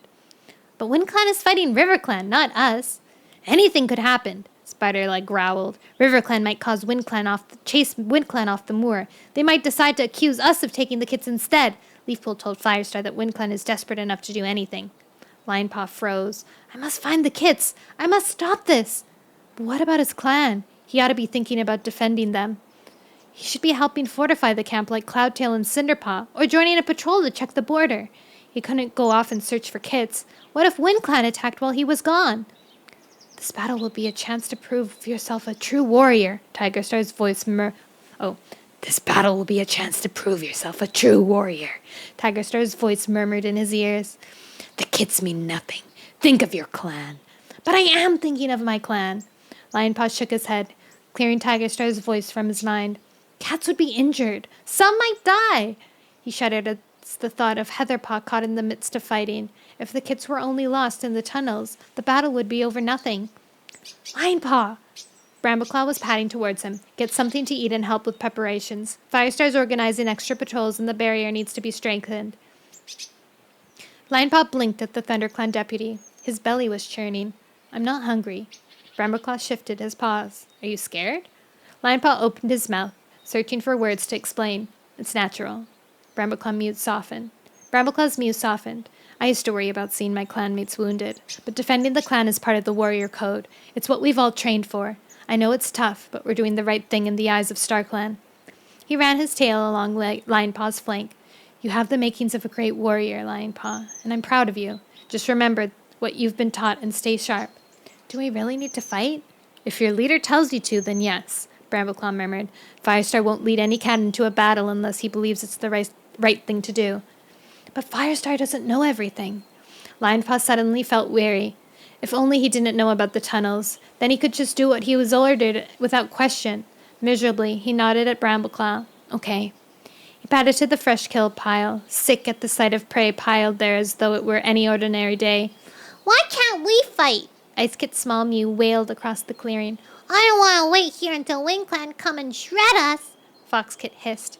But WindClan is fighting RiverClan, not us. Anything could happen, Spiderleg growled. RiverClan might chase WindClan off the moor. They might decide to accuse us of taking the kits instead. Leafpool told Firestar that WindClan is desperate enough to do anything. Lionpaw froze. I must find the kits. I must stop this. But what about his clan? He ought to be thinking about defending them. He should be helping fortify the camp like Cloudtail and Cinderpaw, or joining a patrol to check the border. He couldn't go off and search for kits. What if WindClan attacked while he was gone? This battle will be a chance to prove yourself a true warrior, Tigerstar's voice This battle will be a chance to prove yourself a true warrior, Tigerstar's voice murmured in his ears. The kits mean nothing. Think of your clan. But I am thinking of my clan. Lionpaw shook his head, clearing Tigerstar's voice from his mind. Cats would be injured. Some might die. He shuddered at the thought of Heatherpaw caught in the midst of fighting. If the kits were only lost in the tunnels, the battle would be over nothing. Lionpaw! Brambleclaw was padding towards him. Get something to eat and help with preparations. Firestar's organizing extra patrols and the barrier needs to be strengthened. Lionpaw blinked at the ThunderClan deputy. His belly was churning. I'm not hungry. Brambleclaw shifted his paws. Are you scared? Lionpaw opened his mouth, searching for words to explain. It's natural. Brambleclaw's mew softened. I used to worry about seeing my clanmates wounded, but defending the clan is part of the warrior code. It's what we've all trained for. I know it's tough, but we're doing the right thing in the eyes of StarClan. He ran his tail along Lionpaw's flank. You have the makings of a great warrior, Lionpaw, and I'm proud of you. Just remember what you've been taught and stay sharp. Do we really need to fight? If your leader tells you to, then yes, Brambleclaw murmured. Firestar won't lead any cat into a battle unless he believes it's the right thing to do. But Firestar doesn't know everything. Lionpaw suddenly felt weary. If only he didn't know about the tunnels. Then he could just do what he was ordered without question. Miserably, he nodded at Brambleclaw. Okay. He padded to the fresh kill pile, sick at the sight of prey piled there as though it were any ordinary day. Why can't we fight? Icekit's small mew wailed across the clearing. I don't want to wait here until WindClan come and shred us, Foxkit hissed.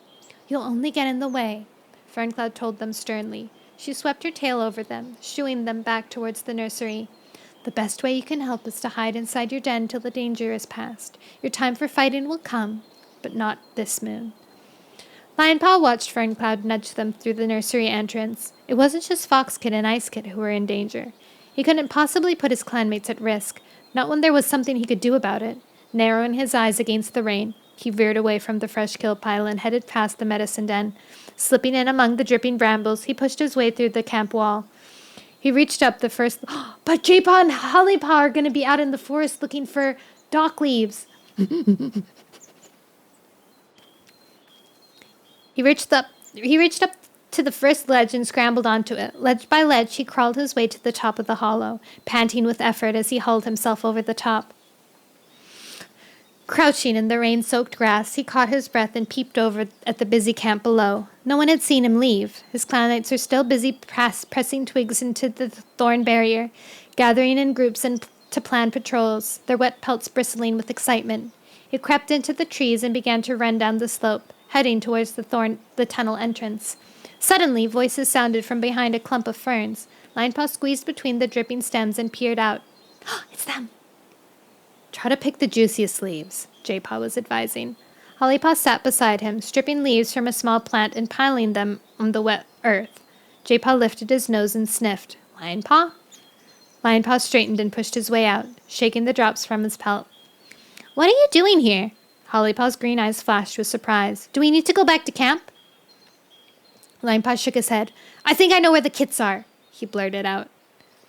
You'll only get in the way, Ferncloud told them sternly. She swept her tail over them, shooing them back towards the nursery. The best way you can help is to hide inside your den till the danger is past. Your time for fighting will come, but not this moon. Lionpaw watched Ferncloud nudge them through the nursery entrance. It wasn't just Foxkit and Icekit who were in danger. He couldn't possibly put his clanmates at risk, not when there was something he could do about it. Narrowing his eyes against the rain, he veered away from the fresh kill pile and headed past the medicine den. Slipping in among the dripping brambles, he pushed his way through the camp wall. He reached up the first... But Jaypaw and Hollypaw are going to be out in the forest looking for dock leaves. He reached up to the first ledge and scrambled onto it. Ledge by ledge, he crawled his way to the top of the hollow, panting with effort as he hauled himself over the top. Crouching in the rain-soaked grass, he caught his breath and peeped over at the busy camp below. No one had seen him leave. His clanmates were still busy pressing twigs into the thorn barrier, gathering in groups to plan patrols, their wet pelts bristling with excitement. He crept into the trees and began to run down the slope, heading towards the tunnel entrance. Suddenly, voices sounded from behind a clump of ferns. Linepaw squeezed between the dripping stems and peered out. It's them! Try to pick the juiciest leaves, Jaypaw was advising. Hollypaw sat beside him, stripping leaves from a small plant and piling them on the wet earth. Jaypaw lifted his nose and sniffed. Linepaw? Linepaw straightened and pushed his way out, shaking the drops from his pelt. What are you doing here? Hollypaw's green eyes flashed with surprise. Do we need to go back to camp? Linepaw shook his head. I think I know where the kits are, he blurted out.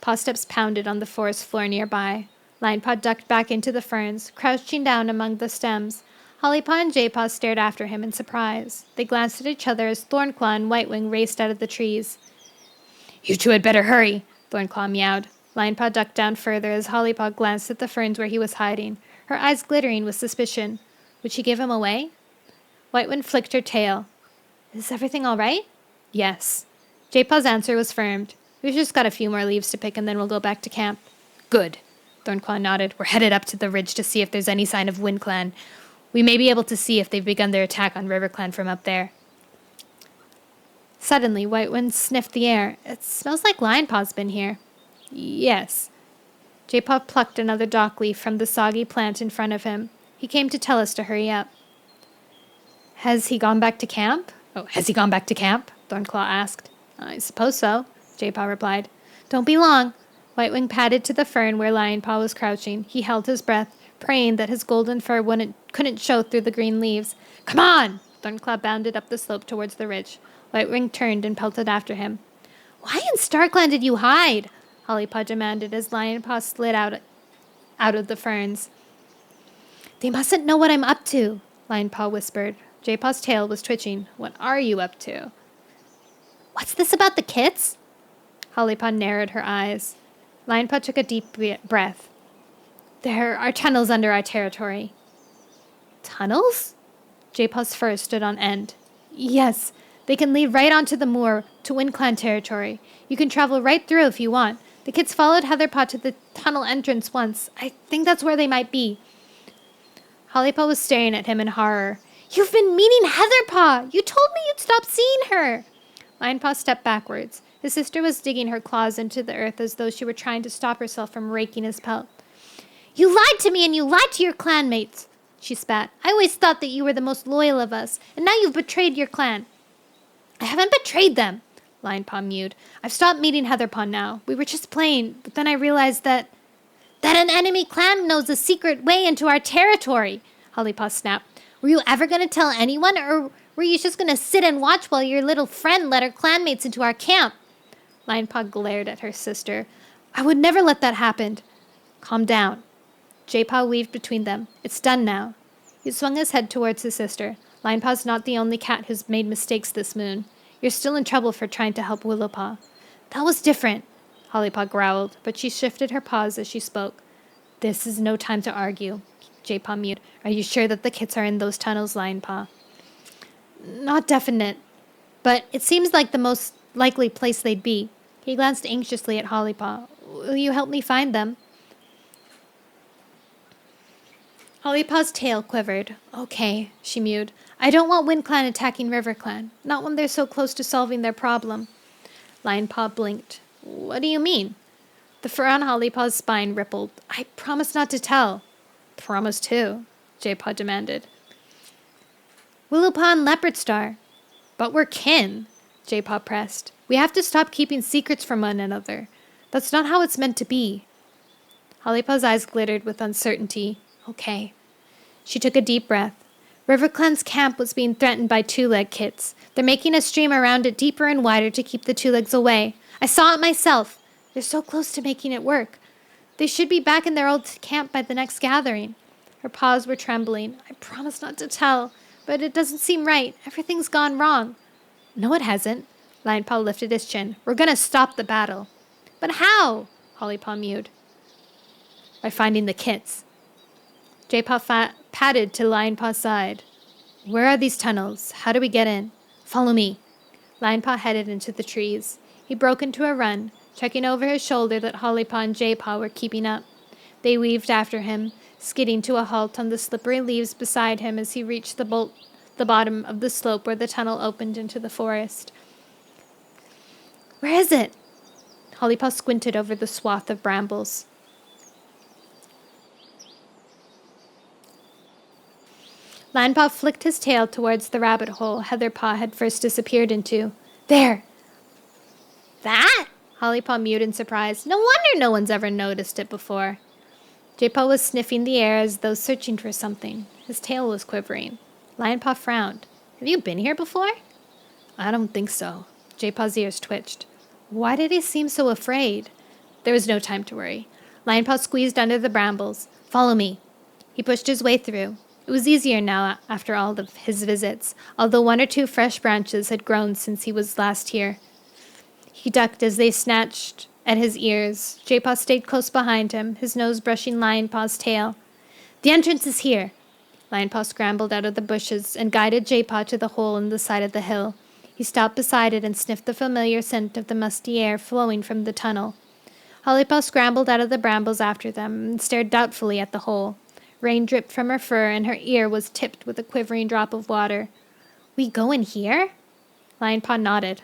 Paw steps pounded on the forest floor nearby. Linepaw ducked back into the ferns, crouching down among the stems. Hollypaw and Jaypaw stared after him in surprise. They glanced at each other as Thornclaw and Whitewing raced out of the trees. You two had better hurry, Thornclaw meowed. Linepaw ducked down further as Hollypaw glanced at the ferns where he was hiding, her eyes glittering with suspicion. Would she give him away? Whitewing flicked her tail. Is everything all right? Yes. Jaypaw's answer was firm. We've just got a few more leaves to pick and then we'll go back to camp. Good. Thornclaw nodded. We're headed up to the ridge to see if there's any sign of WindClan. We may be able to see if they've begun their attack on RiverClan from up there. Suddenly, Whitewing sniffed the air. It smells like Lionpaw's been here. Yes. Jaypaw plucked another dock leaf from the soggy plant in front of him. He came to tell us to hurry up. Has he gone back to camp? Has he gone back to camp? Thornclaw asked. I suppose so, Jaypaw replied. Don't be long. Whitewing padded to the fern where Lionpaw was crouching. He held his breath, praying that his golden fur couldn't show through the green leaves. Come on! Thornclaw bounded up the slope towards the ridge. Whitewing turned and pelted after him. Why in Starkland did you hide? Hollypaw demanded as Lionpaw slid out of the ferns. They mustn't know what I'm up to, Lionpaw whispered. Jaypaw's tail was twitching. What are you up to? What's this about the kits? Hollypaw narrowed her eyes. Lionpaw took a deep breath. There are tunnels under our territory. Tunnels? Jaypaw's fur stood on end. Yes, they can lead right onto the moor to WindClan territory. You can travel right through if you want. The kids followed Heatherpaw to the tunnel entrance once. I think that's where they might be. Hollypaw was staring at him in horror. You've been meeting Heatherpaw! You told me you'd stop seeing her! Lionpaw stepped backwards. His sister was digging her claws into the earth as though she were trying to stop herself from raking his pelt. You lied to me and you lied to your clanmates, she spat. I always thought that you were the most loyal of us, and now you've betrayed your clan. I haven't betrayed them, Lionpaw mewed. I've stopped meeting Heatherpaw now. We were just playing, but then I realized that an enemy clan knows a secret way into our territory, Hollypaw snapped. Were you ever going to tell anyone, or were you just going to sit and watch while your little friend led her clanmates into our camp? Lionpaw glared at her sister. I would never let that happen. Calm down. Jaypaw weaved between them. It's done now. He swung his head towards his sister. Lionpaw's not the only cat who's made mistakes this moon. You're still in trouble for trying to help Willowpaw. That was different, Hollypaw growled, but she shifted her paws as she spoke. This is no time to argue, Jaypaw mewed. Are you sure that the kits are in those tunnels, Lionpaw? Not definite, but it seems like the most likely place they'd be. He glanced anxiously at Hollypaw. Will you help me find them? Hollypaw's tail quivered. Okay, she mewed. I don't want WindClan attacking RiverClan. Not when they're so close to solving their problem. Lionpaw blinked. What do you mean? The fur on Hollypaw's spine rippled. I promise not to tell. Promise to, Jaypaw demanded. Willowpaw and Leopardstar. But we're kin, Jaypaw pressed. We have to stop keeping secrets from one another. That's not how it's meant to be. Hollypaw's eyes glittered with uncertainty. Okay. She took a deep breath. RiverClan's camp was being threatened by two-leg kits. They're making a stream around it deeper and wider to keep the two-legs away. I saw it myself. They're so close to making it work. They should be back in their old camp by the next gathering. Her paws were trembling. I promise not to tell, but it doesn't seem right. Everything's gone wrong. No, it hasn't. Lionpaw lifted his chin. We're going to stop the battle. But how? Hollypaw mewed. By finding the kits. Jaypaw padded to Lionpaw's side. Where are these tunnels? How do we get in? Follow me. Lionpaw headed into the trees. He broke into a run, checking over his shoulder that Hollypaw and Jaypaw were keeping up. They weaved after him, skidding to a halt on the slippery leaves beside him as he reached the bottom of the slope where the tunnel opened into the forest. Where is it? Hollypaw squinted over the swath of brambles. Lionpaw flicked his tail towards the rabbit hole Heatherpaw had first disappeared into. There! That? Hollypaw mewed in surprise. No wonder no one's ever noticed it before. Jaypaw was sniffing the air as though searching for something. His tail was quivering. Lionpaw frowned. Have you been here before? I don't think so. Jaypaw's ears twitched. Why did he seem so afraid? There was no time to worry. Lionpaw squeezed under the brambles. Follow me. He pushed his way through. It was easier now after all of his visits, although one or two fresh branches had grown since he was last here. He ducked as they snatched at his ears. Jaypaw stayed close behind him, his nose brushing Lionpaw's tail. The entrance is here. Lionpaw scrambled out of the bushes and guided Jaypaw to the hole in the side of the hill. He stopped beside it and sniffed the familiar scent of the musty air flowing from the tunnel. Hollypaw scrambled out of the brambles after them and stared doubtfully at the hole. Rain dripped from her fur, and her ear was tipped with a quivering drop of water. We go in here? Lionpaw nodded.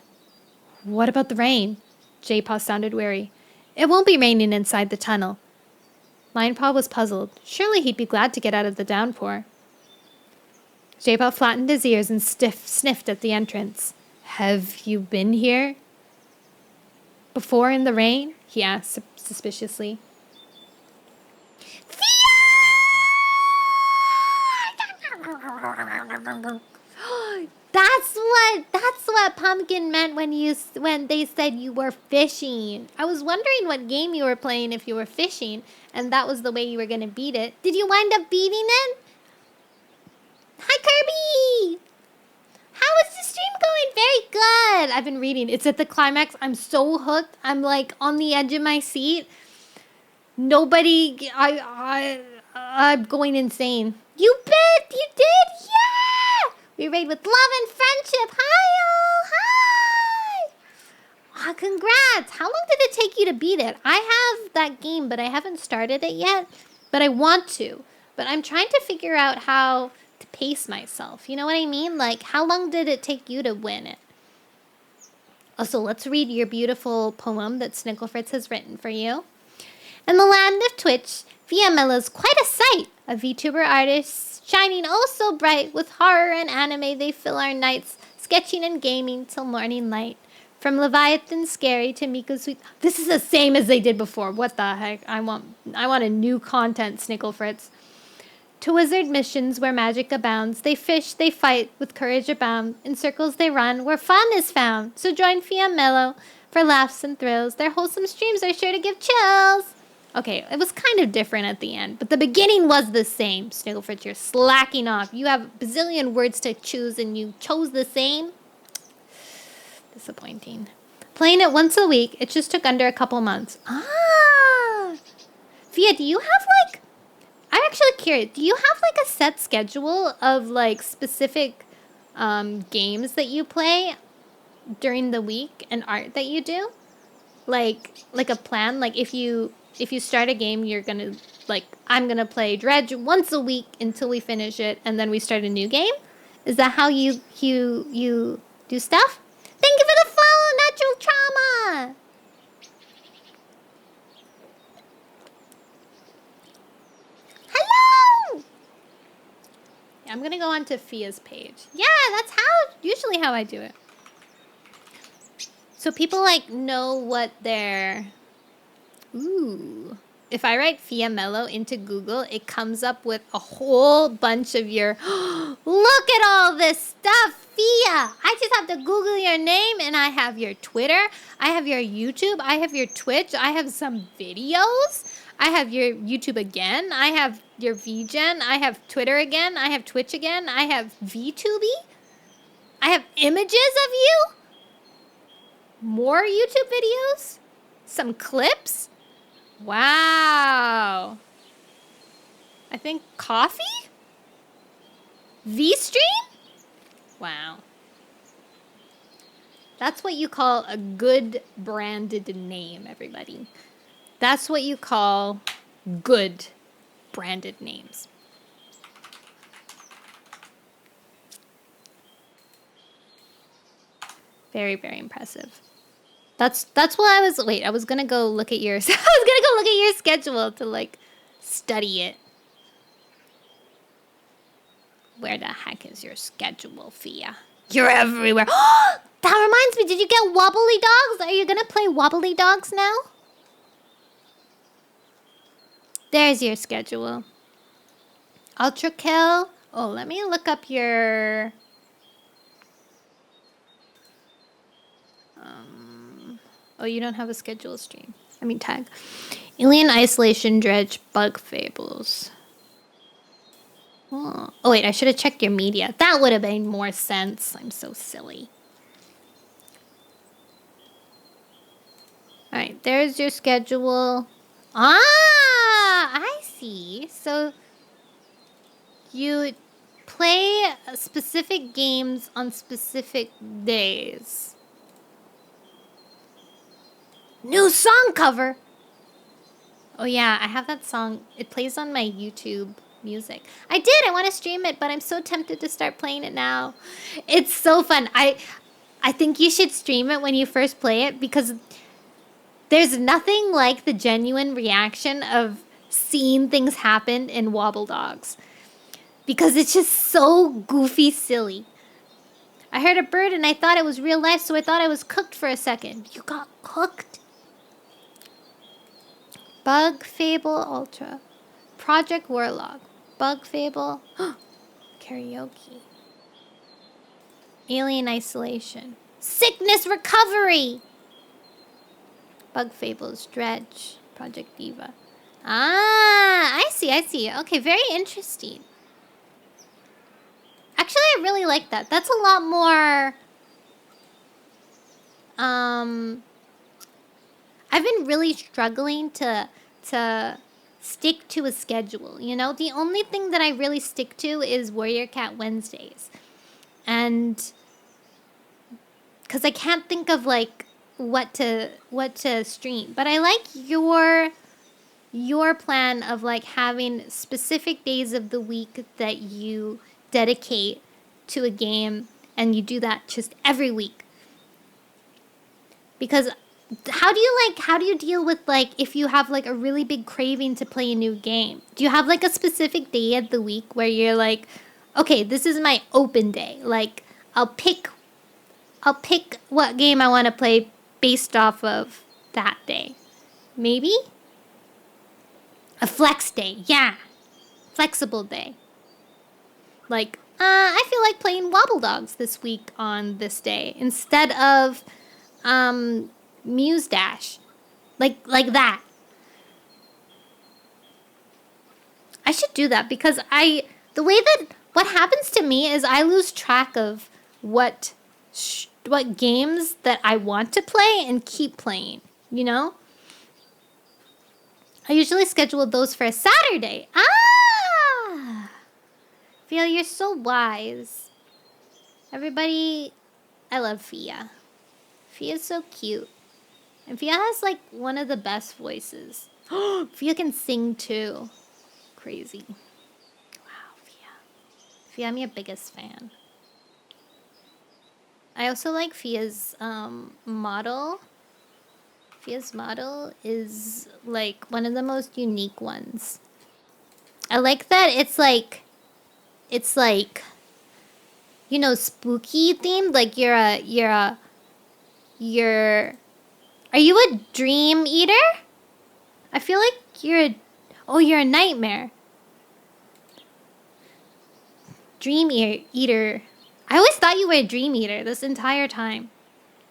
What about the rain? Jaypaw sounded wary. It won't be raining inside the tunnel. Lionpaw was puzzled. Surely he'd be glad to get out of the downpour. Jaypaw flattened his ears and sniffed at the entrance. Have you been here before in the rain? He asked suspiciously. That's what Pumpkin meant when they said you were fishing. I was wondering what game you were playing if you were fishing, and that was the way you were gonna beat it. Did you wind up beating it? Hi, Kirby! How is the stream going? Very good. I've been reading. It's at the climax. I'm so hooked. I'm like on the edge of my seat. I'm going insane. You bet! You did! Yeah! We raid with love and friendship. Hi, hi! Wow, congrats! How long did it take you to beat it? I have that game, but I haven't started it yet. But I want to. But I'm trying to figure out how to pace myself. You know what I mean? Like, how long did it take you to win it? Also, let's read your beautiful poem that Snicklefritz has written for you. In the land of Twitch, VMLA's quite a sight. A VTuber artist shining oh so bright. With horror and anime, they fill our nights, sketching and gaming till morning light. From Leviathan Scary to Mika Sweet. This is the same as they did before. What the heck? I want a new content, Snicklefritz. To wizard missions where magic abounds. They fish, they fight, with courage abound. In circles they run, where fun is found. So join Fia Mellow for laughs and thrills. Their wholesome streams are sure to give chills. Okay, it was kind of different at the end, but the beginning was the same. Snigglefritz, you're slacking off. You have a bazillion words to choose, and you chose the same? Disappointing. Playing it once a week, it just took under a couple months. Ah! Fia, do you have, like... I'm actually curious. Do you have, like, a set schedule of, like, specific games that you play during the week and art that you do? Like a plan? Like, if you start a game, you're gonna, like, I'm gonna play Dredge once a week until we finish it, and then we start a new game? Is that how you do stuff? Thank you for the follow, Natural Trauma! Hello! I'm gonna go onto Fia's page. Yeah, that's usually how I do it. So people, like, know what they're... Ooh. If I write Fia Mello into Google, it comes up with a whole bunch of your... Look at all this stuff, Fia! I just have to Google your name, and I have your Twitter, I have your YouTube, I have your Twitch, I have some videos, I have your YouTube again, I have your VGen, I have Twitter again, I have Twitch again, I have VTubey, I have images of you, more YouTube videos, some clips. Wow. I think coffee? V-stream? Wow. That's what you call a good branded name, everybody. That's what you call good branded names. Very, very impressive. That's what I was. Wait, I was gonna go look at your. I was gonna go look at your schedule to like study it. Where the heck is your schedule, Fia? You're everywhere. That reminds me. Did you get wobbly dogs? Are you gonna play wobbly dogs now? There's your schedule. Ultra kill. Oh, let me look up your. Oh, you don't have a schedule stream. I mean tag. Alien Isolation Dredge Bug Fables. Oh wait, I should have checked your media. That would have made more sense. I'm so silly. Alright, there's your schedule. Ah, I see. So you play specific games on specific days. New song cover! Oh yeah, I have that song. It plays on my YouTube music. I did! I want to stream it, but I'm so tempted to start playing it now. It's so fun. I think you should stream it when you first play it because there's nothing like the genuine reaction of seeing things happen in Wobble Dogs. Because it's just so goofy silly. I heard a bird and I thought it was real life, so I thought I was cooked for a second. You got cooked? Bug Fable Ultra. Project Warlock. Bug Fable. Karaoke. Alien Isolation. Sickness Recovery! Bug Fables. Dredge. Project Diva. Ah, I see, I see. Okay, very interesting. Actually, I really like that. That's a lot more... I've been really struggling to stick to a schedule, you know? The only thing that I really stick to is Warrior Cat Wednesdays. And... because I can't think of, like, what to stream. But I like your plan of, like, having specific days of the week that you dedicate to a game. And you do that just every week. Because... how do you deal with, like, if you have, like, a really big craving to play a new game? Do you have, like, a specific day of the week where you're like, okay, this is my open day. Like, I'll pick what game I want to play based off of that day. Maybe? A flex day, yeah. Flexible day. Like, I feel like playing Wobble Dogs this week on this day instead of, Muse Dash. Like that. I should do that because the way that what happens to me is I lose track of what games that I want to play and keep playing, you know? I usually schedule those for a Saturday. Ah! Fia, you're so wise. Everybody, I love Fia. Fia's so cute. And Fia has, like, one of the best voices. Fia can sing, too. Crazy. Wow, Fia. Fia, I'm your biggest fan. I also like Fia's model. Fia's model is, like, one of the most unique ones. I like that it's, like, you know, spooky themed. Like, are you a dream eater? I feel like you're a nightmare. Dream eater. I always thought you were a dream eater this entire time.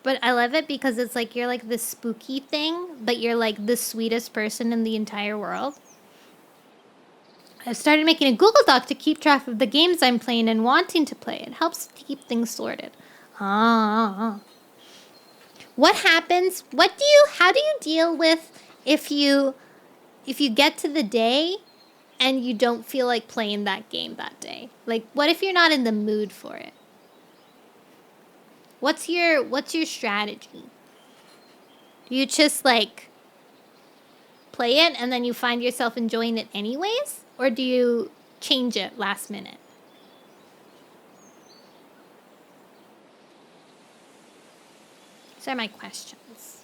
But I love it because it's like you're like this spooky thing, but you're like the sweetest person in the entire world. I've started making a Google Doc to keep track of the games I'm playing and wanting to play. It helps to keep things sorted. What happens? How do you deal with if you get to the day and you don't feel like playing that game that day? Like, what if you're not in the mood for it? What's your strategy? Do you just, like, play it and then you find yourself enjoying it anyways? Or do you change it last minute? These are my questions.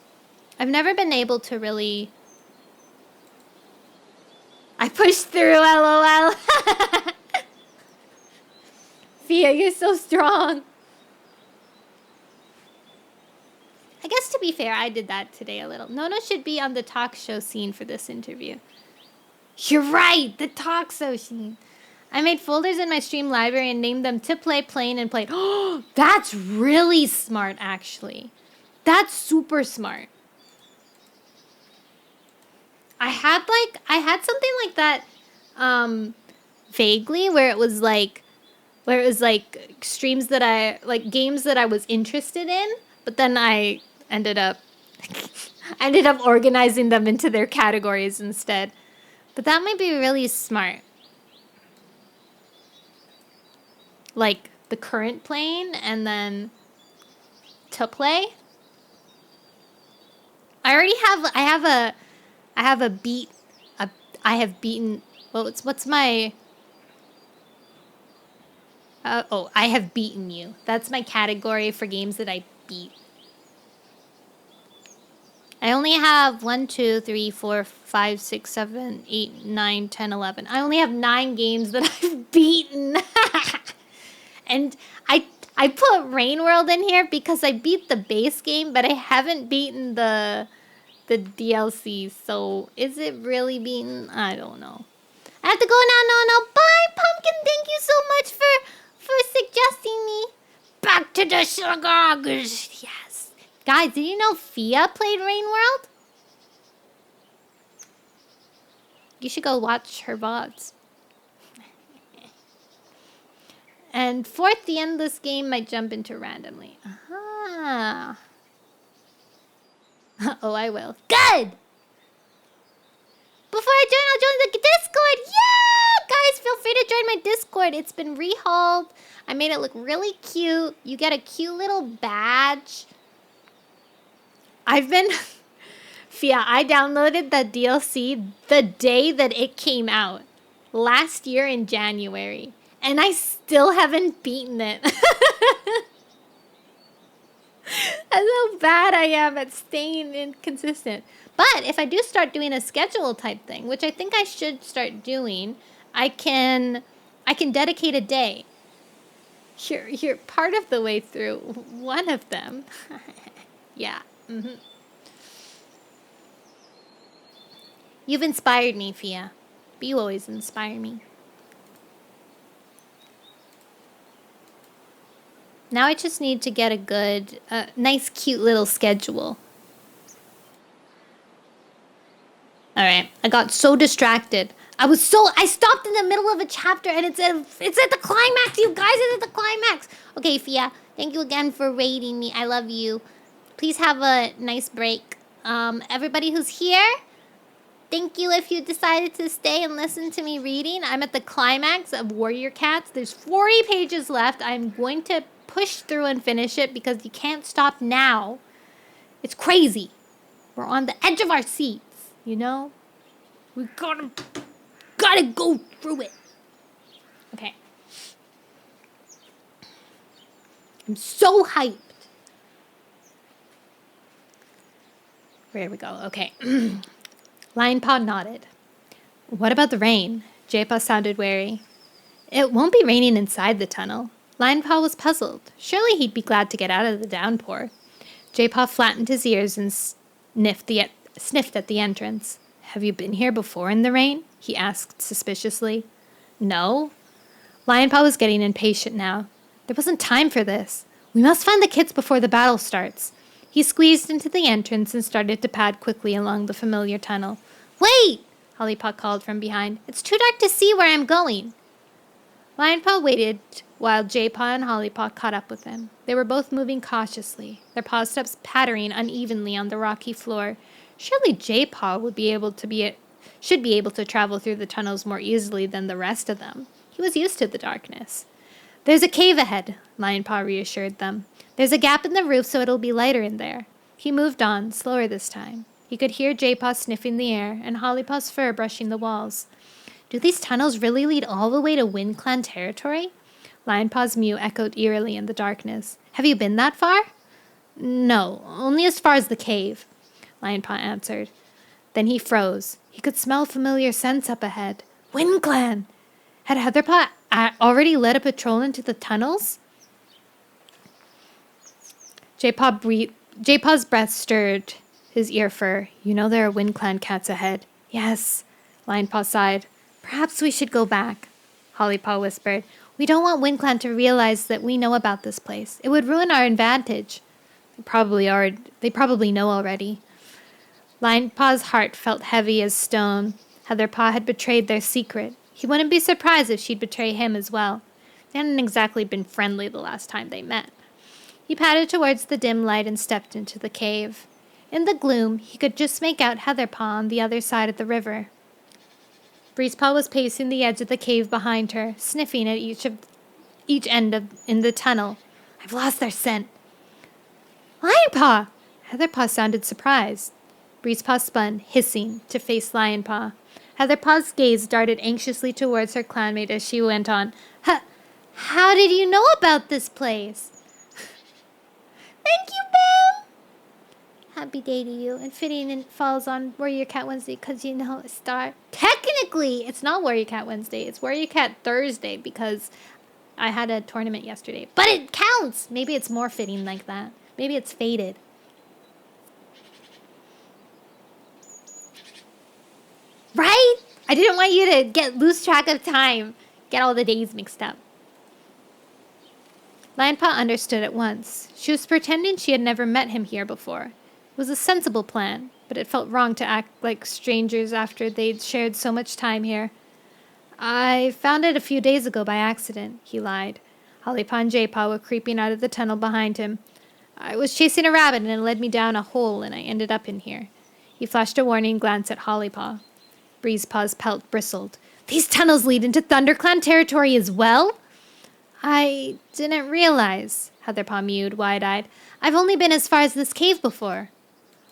I've never been able to really... I pushed through, LOL. Fia, you're so strong. I guess to be fair, I did that today a little. Nono should be on the talk show scene for this interview. You're right, the talk show scene. I made folders in my stream library and named them to play, plane, and play. Oh, that's really smart, actually. That's super smart. I had something like that vaguely where it was like streams that games that I was interested in, but then I ended up organizing them into their categories instead. But that might be really smart. Like the current plane and then to play. I have beaten I have beaten you. That's my category for games that I beat. I only have 1, 2, 3, 4, 5, 6, 7, 8, 9, 10, 11. I only have 9 games that I've beaten. And I put Rain World in here because I beat the base game, but I haven't beaten the DLC. So is it really beaten? I don't know. I have to go now. No. Bye, Pumpkin. Thank you so much for suggesting me. Back to the synagogues. Yes. Guys, did you know Fia played Rain World? You should go watch her VODs. And fourth, the endless game might jump into randomly. Aha. Oh, I will. Good! Before I join, I'll join the Discord. Yeah! Guys, feel free to join my Discord. It's been rehauled. I made it look really cute. You get a cute little badge. Fia, I downloaded the DLC the day that it came out. Last year in January. And I still haven't beaten it. That's how bad I am at staying inconsistent. But if I do start doing a schedule type thing, which I think I should start doing, I can dedicate a day. You're part of the way through one of them. Yeah. Mm-hmm. You've inspired me, Fia. But you always inspire me. Now I just need to get a good, nice, cute little schedule. Alright, I got so distracted. I stopped in the middle of a chapter and it's at the climax, you guys, it's at the climax. Okay, Fia, thank you again for raiding me. I love you. Please have a nice break. Everybody who's here, thank you if you decided to stay and listen to me reading. I'm at the climax of Warrior Cats. There's 40 pages left. I'm going to push through and finish it because you can't stop now. It's crazy. We're on the edge of our seats, you know? We gotta go through it. Okay. I'm so hyped. There we go. Okay. Lionpaw nodded. What about the rain? Jaypaw sounded wary. It won't be raining inside the tunnel. Lionpaw was puzzled. Surely he'd be glad to get out of the downpour. Jaypaw flattened his ears and sniffed at the entrance. Have you been here before in the rain? He asked suspiciously. No. Lionpaw was getting impatient now. There wasn't time for this. We must find the kids before the battle starts. He squeezed into the entrance and started to pad quickly along the familiar tunnel. Wait! Hollypaw called from behind. It's too dark to see where I'm going. Lionpaw waited while Jaypaw and Hollypaw caught up with him. They were both moving cautiously, their paw steps pattering unevenly on the rocky floor. Surely Jaypaw should be able to travel through the tunnels more easily than the rest of them. He was used to the darkness. There's a cave ahead, Lionpaw reassured them. There's a gap in the roof so it'll be lighter in there. He moved on, slower this time. He could hear Jaypaw sniffing the air and Hollypaw's fur brushing the walls. Do these tunnels really lead all the way to Wind Clan territory? Lionpaw's mew echoed eerily in the darkness. Have you been that far? No, only as far as the cave, Lionpaw answered. Then he froze. He could smell familiar scents up ahead. Wind Clan! Had Heatherpaw already led a patrol into the tunnels? Jaypaw's breath stirred his ear fur. You know there are Wind Clan cats ahead. Yes, Lionpaw sighed. Perhaps we should go back, Hollypaw whispered. We don't want Wind Clan to realize that we know about this place. It would ruin our advantage. They probably know already. Lionpaw's heart felt heavy as stone. Heatherpaw had betrayed their secret. He wouldn't be surprised if she'd betray him as well. They hadn't exactly been friendly the last time they met. He padded towards the dim light and stepped into the cave. In the gloom, he could just make out Heatherpaw on the other side of the river. Breezepaw was pacing the edge of the cave behind her, sniffing at each end in the tunnel. I've lost their scent. Lionpaw! Heatherpaw sounded surprised. Breezepaw spun, hissing, to face Lionpaw. Heatherpaw's gaze darted anxiously towards her clanmate as she went on. How did you know about this place? Thank you, Belle. Happy day to you. And fitting and falls on Warrior Cat Wednesday because you know a star. Technically, it's not Warrior Cat Wednesday. It's Warrior Cat Thursday because I had a tournament yesterday. But it counts! Maybe it's more fitting like that. Maybe it's fated. Right? I didn't want you to lose track of time. Get all the days mixed up. Lionpaw understood at once. She was pretending she had never met him here before. It was a sensible plan, but it felt wrong to act like strangers after they'd shared so much time here. I found it a few days ago by accident, he lied. Hollypaw and Jaypaw were creeping out of the tunnel behind him. I was chasing a rabbit and it led me down a hole and I ended up in here. He flashed a warning glance at Hollypaw. Breezepaw's pelt bristled. These tunnels lead into ThunderClan territory as well? I didn't realize, Heatherpaw mewed, wide-eyed. I've only been as far as this cave before.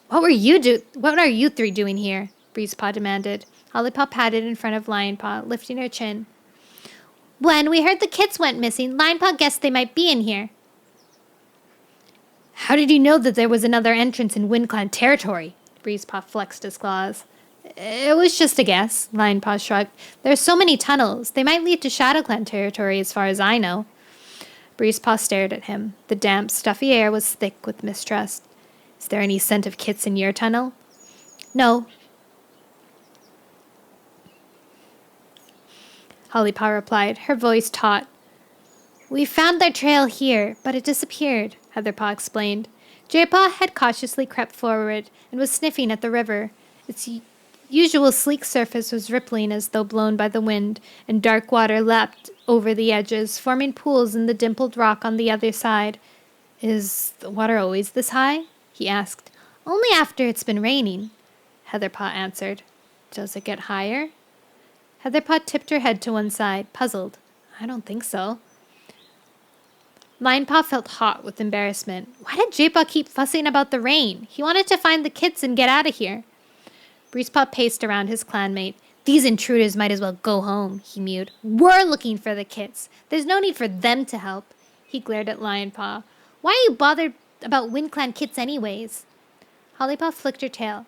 What are you three doing here? Breezepaw demanded. Hollypaw patted in front of Lionpaw, lifting her chin. When we heard the kits went missing, Lionpaw guessed they might be in here. How did you know that there was another entrance in Wind Clan territory? Breezepaw flexed his claws. It was just a guess, Lionpaw shrugged. There are so many tunnels. They might lead to Shadow Clan territory as far as I know. Breezepaw stared at him. The damp, stuffy air was thick with mistrust. Is there any scent of kits in your tunnel? No. Hollypaw replied, her voice taut. We found their trail here, but it disappeared, Heatherpaw explained. Jaypaw had cautiously crept forward and was sniffing at the river. Its usual sleek surface was rippling as though blown by the wind, and dark water lapped over the edges, forming pools in the dimpled rock on the other side. Is the water always this high? He asked. Only after it's been raining, Heatherpaw answered. Does it get higher? Heatherpaw tipped her head to one side, puzzled. I don't think so. Lionpaw felt hot with embarrassment. Why did Jaypaw keep fussing about the rain? He wanted to find the kits and get out of here. Breezepaw paced around his clanmate. These intruders might as well go home, he mewed. We're looking for the kits. There's no need for them to help. He glared at Lionpaw. Why are you bothered about Wind Clan kits anyways? Hollypaw flicked her tail.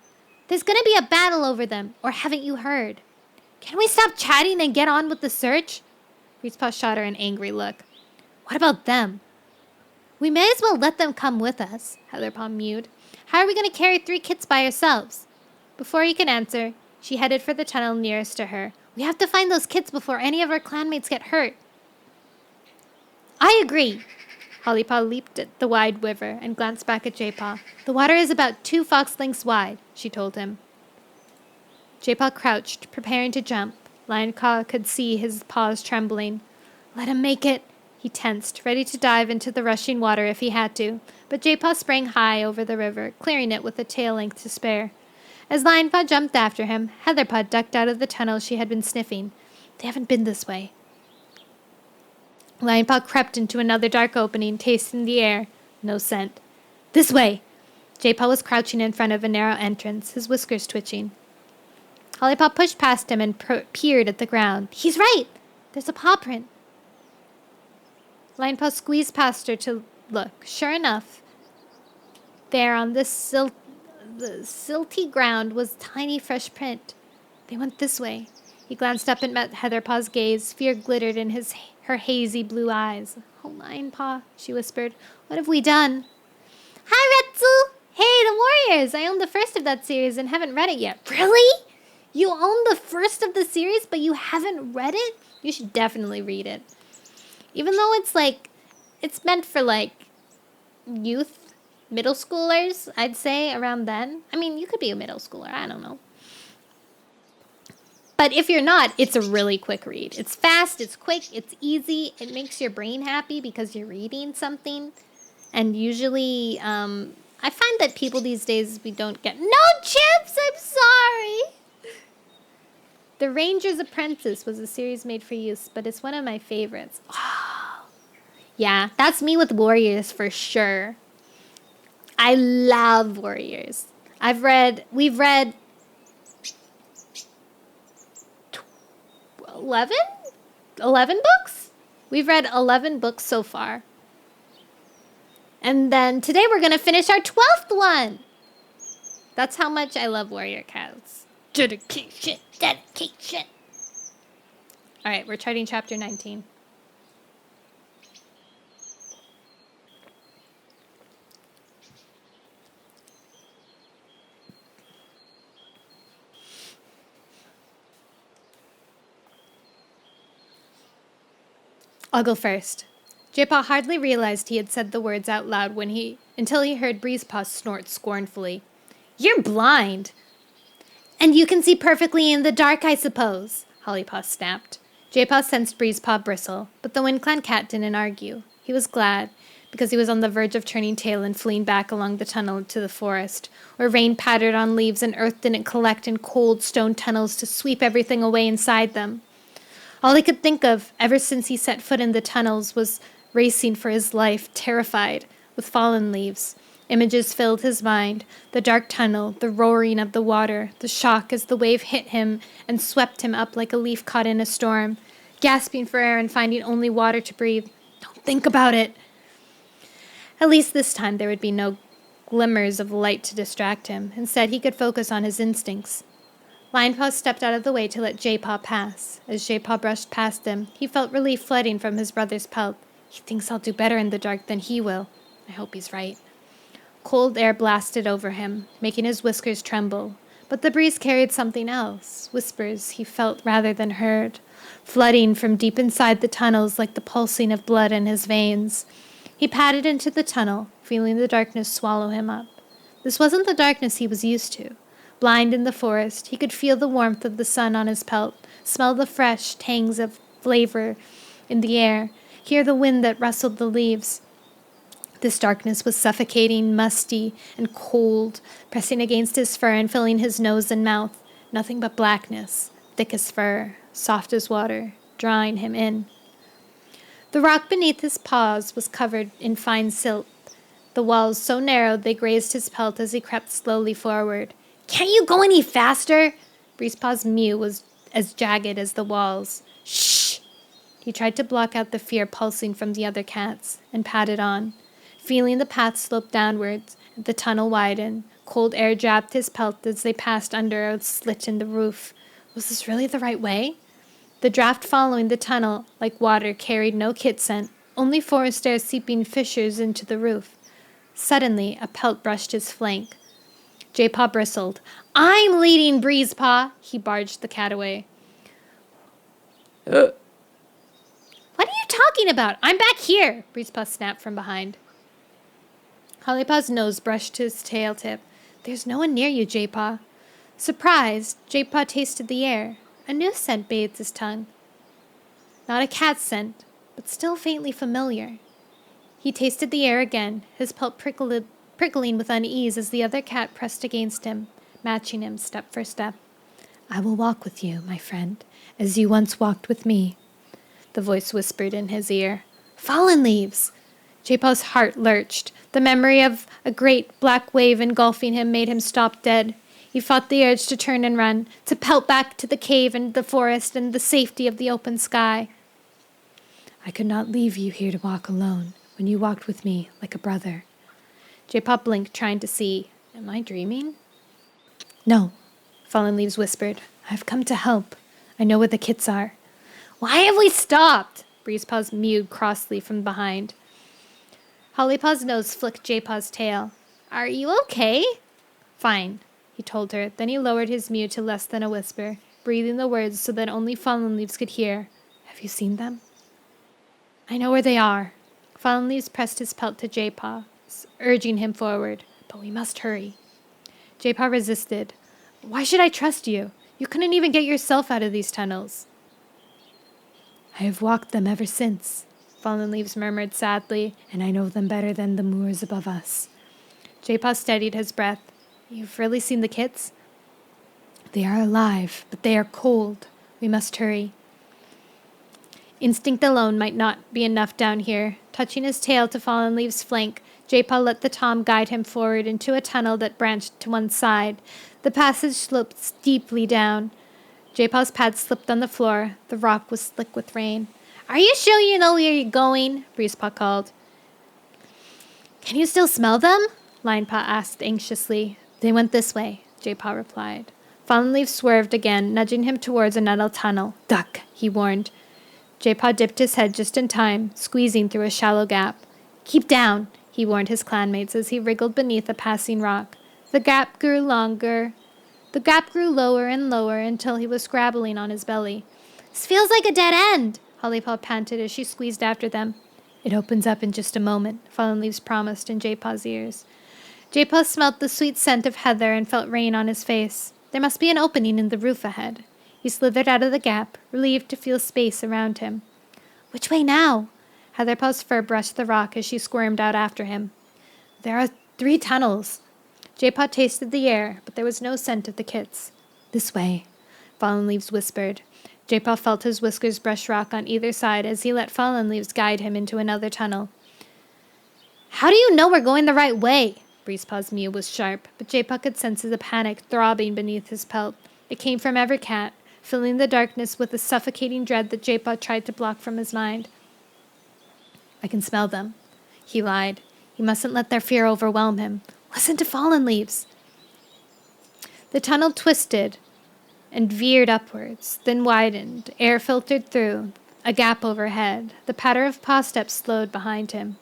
There's gonna be a battle over them, or haven't you heard? Can we stop chatting and get on with the search? Breezepaw shot her an angry look. What about them? We may as well let them come with us, Heatherpaw mewed. How are we gonna carry 3 kits by ourselves? Before he could answer, she headed for the tunnel nearest to her. We have to find those kits before any of our clanmates get hurt. I agree. Hollypaw leaped at the wide river and glanced back at Jaypaw. The water is about 2 fox lengths wide, she told him. Jaypaw crouched, preparing to jump. Lionpaw could see his paws trembling. Let him make it. He tensed, ready to dive into the rushing water if he had to. But Jaypaw sprang high over the river, clearing it with a tail length to spare. As Lionpaw jumped after him, Heatherpaw ducked out of the tunnel she had been sniffing. They haven't been this way. Lionpaw crept into another dark opening, tasting the air. No scent. This way! Jaypaw was crouching in front of a narrow entrance, his whiskers twitching. Hollypaw pushed past him and peered at the ground. He's right! There's a paw print. Lionpaw squeezed past her to look. Sure enough, There on the silty ground was tiny fresh print. They went this way. He glanced up and met Heatherpaw's gaze. Fear glittered in her hazy blue eyes. Oh, Linepaw, she whispered. What have we done? Hi, Retsu! Hey, the Warriors! I own the first of that series and haven't read it yet. Really? You own the first of the series, but you haven't read it? You should definitely read it. Even though it's meant for, youth, middle schoolers, I'd say, around then. I mean, you could be a middle schooler, I don't know. But if you're not, it's a really quick read. It's fast, it's quick, it's easy. It makes your brain happy because you're reading something. And usually, I find that people these days, we don't get... No chips! I'm sorry! The Ranger's Apprentice was a series made for use, but it's one of my favorites. Oh. Yeah, that's me with Warriors for sure. I love Warriors. We've read 11 books? We've read 11 books so far. And then today we're going to finish our 12th one. That's how much I love Warrior Cats. Dedication. All right, we're charting chapter 19. I'll go first. Jaypaw hardly realized he had said the words out loud until he heard Breezepaw snort scornfully. You're blind! And you can see perfectly in the dark, I suppose, Hollypaw snapped. Jaypaw sensed Breezepaw bristle, but the WindClan cat didn't argue. He was glad, because he was on the verge of turning tail and fleeing back along the tunnel to the forest, where rain pattered on leaves and earth didn't collect in cold stone tunnels to sweep everything away inside them. All he could think of, ever since he set foot in the tunnels, was racing for his life, terrified, with fallen leaves. Images filled his mind, the dark tunnel, the roaring of the water, the shock as the wave hit him and swept him up like a leaf caught in a storm, gasping for air and finding only water to breathe. Don't think about it. At least this time there would be no glimmers of light to distract him. Instead, he could focus on his instincts. Linepaw stepped out of the way to let Jaypaw pass. As Jaypaw brushed past him, he felt relief flooding from his brother's pelt. He thinks I'll do better in the dark than he will. I hope he's right. Cold air blasted over him, making his whiskers tremble. But the breeze carried something else, whispers he felt rather than heard, flooding from deep inside the tunnels like the pulsing of blood in his veins. He padded into the tunnel, feeling the darkness swallow him up. This wasn't the darkness he was used to. Blind in the forest, he could feel the warmth of the sun on his pelt, smell the fresh tangs of flavor in the air, hear the wind that rustled the leaves. This darkness was suffocating, musty, and cold, pressing against his fur and filling his nose and mouth. Nothing but blackness, thick as fur, soft as water, drawing him in. The rock beneath his paws was covered in fine silt, the walls so narrow they grazed his pelt as he crept slowly forward. Can't you go any faster? Breezepaw's mew was as jagged as the walls. Shh! He tried to block out the fear pulsing from the other cats, and padded on. Feeling the path slope downwards, the tunnel widen. Cold air jabbed his pelt as they passed under a slit in the roof. Was this really the right way? The draft following the tunnel, like water, carried no kit scent, only forest air seeping fissures into the roof. Suddenly, a pelt brushed his flank. Jaypaw bristled. I'm leading, Breezepaw! He barged the cat away. What are you talking about? I'm back here! Breezepaw snapped from behind. Hollypaw's nose brushed his tail tip. There's no one near you, Jaypaw. Surprised, Jaypaw tasted the air. A new scent bathed his tongue. Not a cat scent, but still faintly familiar. He tasted the air again, his pelt prickling with unease as the other cat pressed against him, matching him step for step. I will walk with you, my friend, as you once walked with me, the voice whispered in his ear. Fallen leaves! Jaypaw's heart lurched. The memory of a great black wave engulfing him made him stop dead. He fought the urge to turn and run, to pelt back to the cave and the forest and the safety of the open sky. I could not leave you here to walk alone when you walked with me like a brother. J-Pop blinked, trying to see. Am I dreaming? No, Fallen Leaves whispered. I've come to help. I know where the kits are. Why have we stopped? Breezepaw's mewed crossly from behind. Hollypaw's nose flicked J-Paw's tail. Are you okay? Fine, he told her. Then he lowered his mew to less than a whisper, breathing the words so that only Fallen Leaves could hear. Have you seen them? I know where they are. Fallen Leaves pressed his pelt to J-Paw, urging him forward. But we must hurry. J-Paw resisted. Why should I trust you? You couldn't even get yourself out of these tunnels. I have walked them ever since, Fallen Leaves murmured sadly, and I know them better than the moors above us. J-Paw steadied his breath. You've really seen the kits? They are alive, but they are cold. We must hurry. Instinct alone might not be enough down here. Touching his tail to Fallen Leaves' flank, J-Paw let the tom guide him forward into a tunnel that branched to one side. The passage sloped steeply down. J-Paw's pad slipped on the floor. The rock was slick with rain. Are you sure you know where you're going? Breezepaw called. Can you still smell them? Linepaw asked anxiously. They went this way, J-Paw replied. Fallen Leaf swerved again, nudging him towards another tunnel. Duck, he warned. J-Paw dipped his head just in time, squeezing through a shallow gap. Keep down, he warned his clanmates as he wriggled beneath a passing rock. The gap grew longer. The gap grew lower and lower until he was scrabbling on his belly. This feels like a dead end, Hollypaw panted as she squeezed after them. It opens up in just a moment, Fallen Leaves promised in J-Paw's ears. J-Paw smelt the sweet scent of heather and felt rain on his face. There must be an opening in the roof ahead. He slithered out of the gap, relieved to feel space around him. Which way now? Heatherpaw's fur brushed the rock as she squirmed out after him. There are 3 tunnels. J-Paw tasted the air, but there was no scent of the kits. This way, Fallen Leaves whispered. J-Paw felt his whiskers brush rock on either side as he let Fallen Leaves guide him into another tunnel. How do you know we're going the right way? Breezepaw's mew was sharp, but J-Paw could sense the panic throbbing beneath his pelt. It came from every cat, filling the darkness with a suffocating dread that J-Paw tried to block from his mind. I can smell them, he lied. He mustn't let their fear overwhelm him. Listen to Fallen Leaves. The tunnel twisted and veered upwards, then widened. Air filtered through, a gap overhead. The patter of paw steps slowed behind him.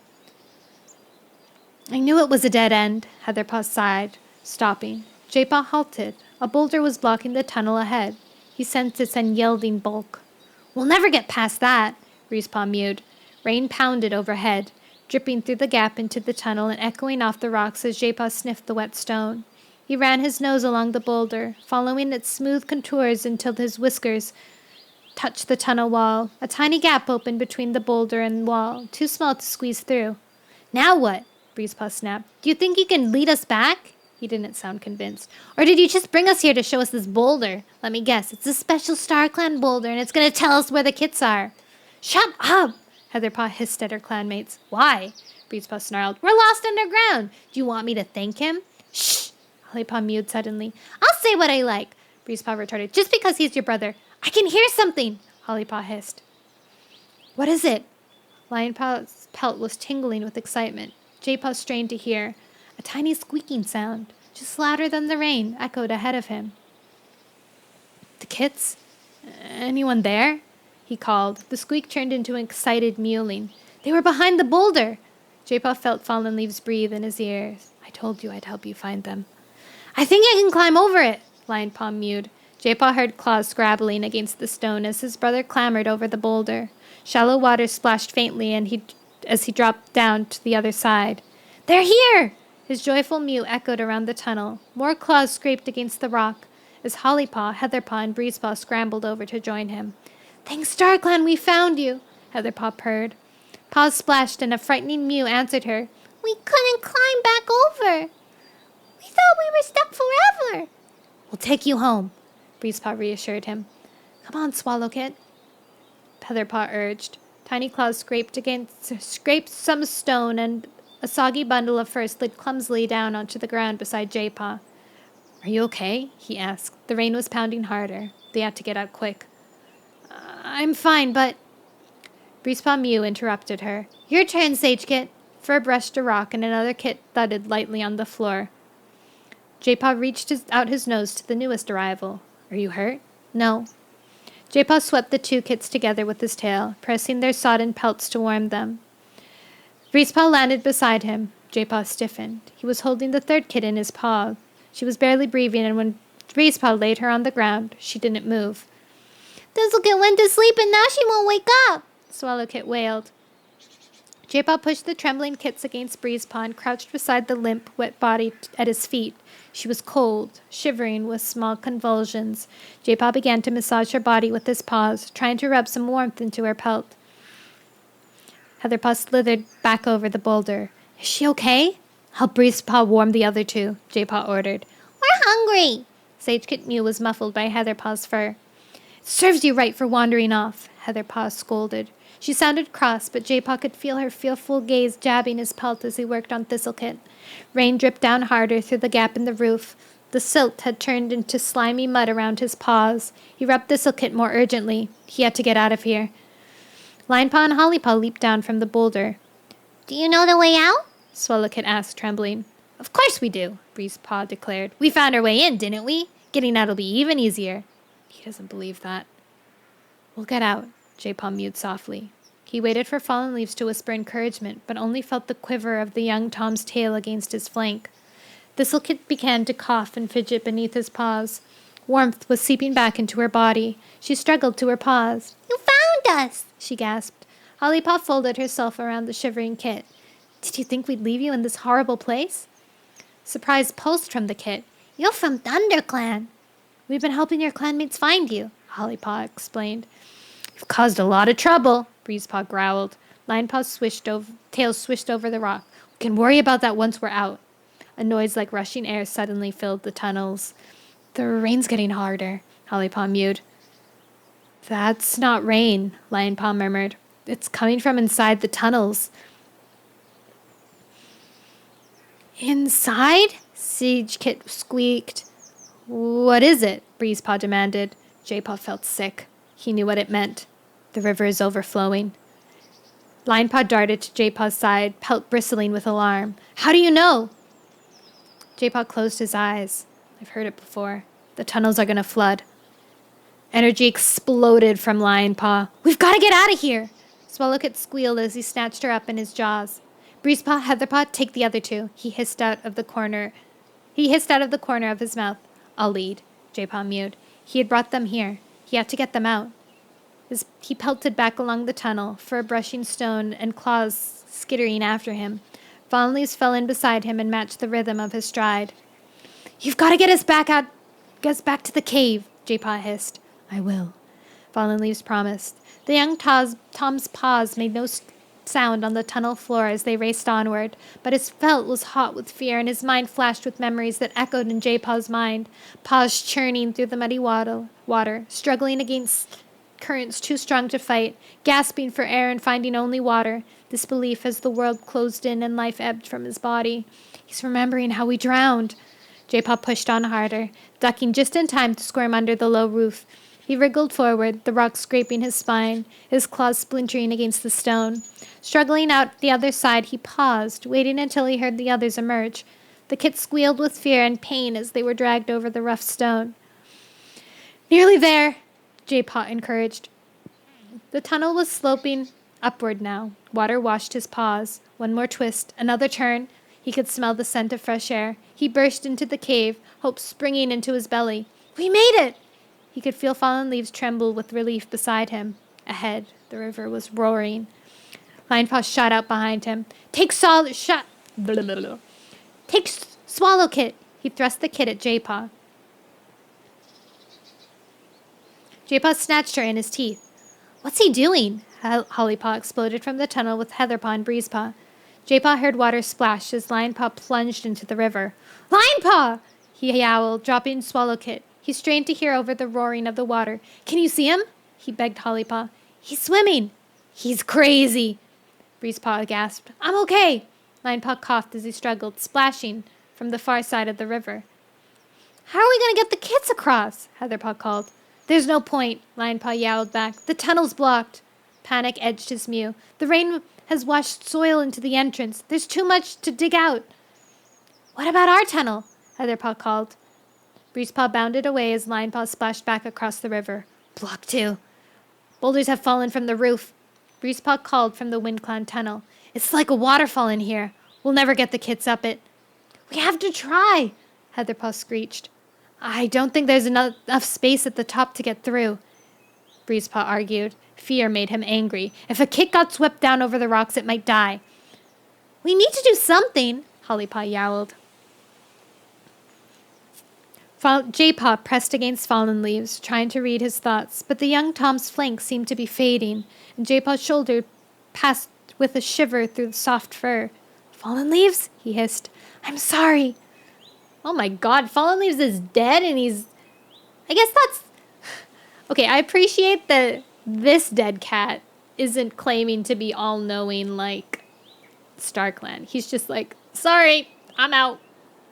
I knew it was a dead end, Heatherpaw sighed, stopping. J-Paw halted. A boulder was blocking the tunnel ahead. He sensed its unyielding bulk. We'll never get past that, Breezepaw mewed. Rain pounded overhead, dripping through the gap into the tunnel and echoing off the rocks as J-Paw sniffed the wet stone. He ran his nose along the boulder, following its smooth contours until his whiskers touched the tunnel wall. A tiny gap opened between the boulder and wall, too small to squeeze through. Now what? Breezepaw snapped. Do you think you can lead us back? He didn't sound convinced. Or did you just bring us here to show us this boulder? Let me guess, it's a special StarClan boulder and it's going to tell us where the kits are. Shut up! Heatherpaw hissed at her clanmates. Why? Breezepaw snarled. We're lost underground. Do you want me to thank him? Shh! Hollypaw mewed suddenly. I'll say what I like, Breezepaw retorted. Just because he's your brother. I can hear something, Hollypaw hissed. What is it? Lionpaw's pelt was tingling with excitement. J-Paw strained to hear. A tiny squeaking sound, just louder than the rain, echoed ahead of him. The kits? Anyone there? He called. The squeak turned into an excited mewling. They were behind the boulder. J-Paw felt Fallen Leaves breathe in his ears. I told you I'd help you find them. I think I can climb over it, Lionpaw mewed. J-Paw heard claws scrabbling against the stone as his brother clambered over the boulder. Shallow water splashed faintly as he dropped down to the other side. They're here! His joyful mew echoed around the tunnel. More claws scraped against the rock as Hollypaw, Heatherpaw, and Breezepaw scrambled over to join him. Thanks, StarClan, we found you, Heatherpaw purred. Paws splashed and a frightening mew answered her. We couldn't climb back over. We thought we were stuck forever. We'll take you home, Breezepaw reassured him. Come on, Swallowkit, Heatherpaw urged. Tiny claws scraped some stone and a soggy bundle of fur slid clumsily down onto the ground beside J-Paw. Are you okay? He asked. The rain was pounding harder. They had to get out quick. I'm fine, but... Breezepaw Mew interrupted her. Your turn, Sagekit. Fur brushed a rock, and another kit thudded lightly on the floor. Jaypaw reached out his nose to the newest arrival. Are you hurt? No. Jaypaw swept the two kits together with his tail, pressing their sodden pelts to warm them. Breezepaw landed beside him. Jaypaw stiffened. He was holding the third kit in his paw. She was barely breathing, and when Breezepaw laid her on the ground, she didn't move. Thistlecit went to sleep and now she won't wake up, Swallowkit wailed. Jaypaw pushed the trembling kits against Breezepaw and crouched beside the limp, wet body at his feet. She was cold, shivering with small convulsions. Jaypaw began to massage her body with his paws, trying to rub some warmth into her pelt. Heatherpaw slithered back over the boulder. Is she okay? Help Breezepaw warm the other two, Jaypaw ordered. We're hungry. Sagekit Mew was muffled by Heatherpaw's fur. It serves you right for wandering off, Heatherpaw scolded. She sounded cross, but Jaypaw could feel her fearful gaze jabbing his pelt as he worked on Thistlecit. Rain dripped down harder through the gap in the roof. The silt had turned into slimy mud around his paws. He rubbed Thistlecit more urgently. He had to get out of here. Linepaw and Hollypaw leaped down from the boulder. Do you know the way out? Swallowkit asked, trembling. Of course we do, Breezepaw declared. We found our way in, didn't we? Getting out'll be even easier. He doesn't believe that. We'll get out, Jaypaw mewed softly. He waited for Fallen Leaves to whisper encouragement, but only felt the quiver of the young Tom's tail against his flank. Thistlecit began to cough and fidget beneath his paws. Warmth was seeping back into her body. She struggled to her paws. You found us, she gasped. Hollypaw folded herself around the shivering kit. Did you think we'd leave you in this horrible place? Surprise pulsed from the kit. You're from ThunderClan. We've been helping your clanmates find you, Hollypaw explained. You've caused a lot of trouble, Breezepaw growled. Linepaw's tail swished over the rock. We can worry about that once we're out. A noise like rushing air suddenly filled the tunnels. The rain's getting harder, Hollypaw mewed. That's not rain, Linepaw murmured. It's coming from inside the tunnels. Inside? Sagekit squeaked. What is it? Breezepaw demanded. Jaypaw felt sick. He knew what it meant. The river is overflowing. Linepaw darted to Jaypaw's side, pelt bristling with alarm. How do you know? Jaypaw closed his eyes. I've heard it before. The tunnels are going to flood. Energy exploded from Linepaw. We've got to get out of here! Swallowkit squealed as he snatched her up in his jaws. Breezepaw, Heatherpaw, take the other two, he hissed out of the corner of his mouth. I'll lead, Jaypaw mewed. He had brought them here. He had to get them out. He pelted back along the tunnel, fur brushing stone and claws skittering after him. Fallen Leaves fell in beside him and matched the rhythm of his stride. You've got to get us back to the cave, Jaypaw hissed. I will, Fallen Leaves promised. The young Tom's paws made no sound on the tunnel floor as they raced onward, but his felt was hot with fear and his mind flashed with memories that echoed in Jaypaw's mind, paws churning through the muddy water, struggling against currents too strong to fight, gasping for air and finding only water, disbelief as the world closed in and life ebbed from his body. He's remembering how we drowned. Jaypaw pushed on harder, ducking just in time to squirm under the low roof. He wriggled forward, the rock scraping his spine, his claws splintering against the stone. Struggling out the other side, he paused, waiting until he heard the others emerge. The kit squealed with fear and pain as they were dragged over the rough stone. Nearly there, Jaypaw encouraged. The tunnel was sloping upward now. Water washed his paws. One more twist, another turn. He could smell the scent of fresh air. He burst into the cave, hope springing into his belly. We made it! He could feel Fallen Leaves tremble with relief beside him. Ahead, the river was roaring. Linepaw shot out behind him. Take Swallowkit! He thrust the kit at Jaypaw. Jaypaw snatched her in his teeth. What's he doing? Hollypaw exploded from the tunnel with Heatherpaw and Breezepaw. Jaypaw heard water splash as Linepaw plunged into the river. Linepaw! He howled, dropping Swallowkit. He strained to hear over the roaring of the water. Can you see him? He begged Hollypaw. He's swimming. He's crazy. Breezepaw gasped. I'm okay. Linepaw coughed as he struggled, splashing from the far side of the river. How are we going to get the kits across? Heatherpaw called. There's no point, Linepaw yowled back. The tunnel's blocked. Panic edged his mew. The rain has washed soil into the entrance. There's too much to dig out. What about our tunnel? Heatherpaw called. Breezepaw bounded away as Linepaw splashed back across the river. Block 2. Boulders have fallen from the roof. Breezepaw called from the WindClan tunnel. It's like a waterfall in here. We'll never get the kids up it. We have to try, Heatherpaw screeched. I don't think there's enough space at the top to get through, Breezepaw argued. Fear made him angry. If a kid got swept down over the rocks, it might die. We need to do something, Hollypaw yowled. Jaypaw pressed against Fallen Leaves, trying to read his thoughts, but the young Tom's flank seemed to be fading, and Jaypaw's shoulder passed with a shiver through the soft fur. Fallen Leaves? He hissed. I'm sorry. Oh my god, Fallen Leaves is dead and he's... I guess that's... Okay, I appreciate that this dead cat isn't claiming to be all-knowing like StarClan. He's just like, sorry, I'm out.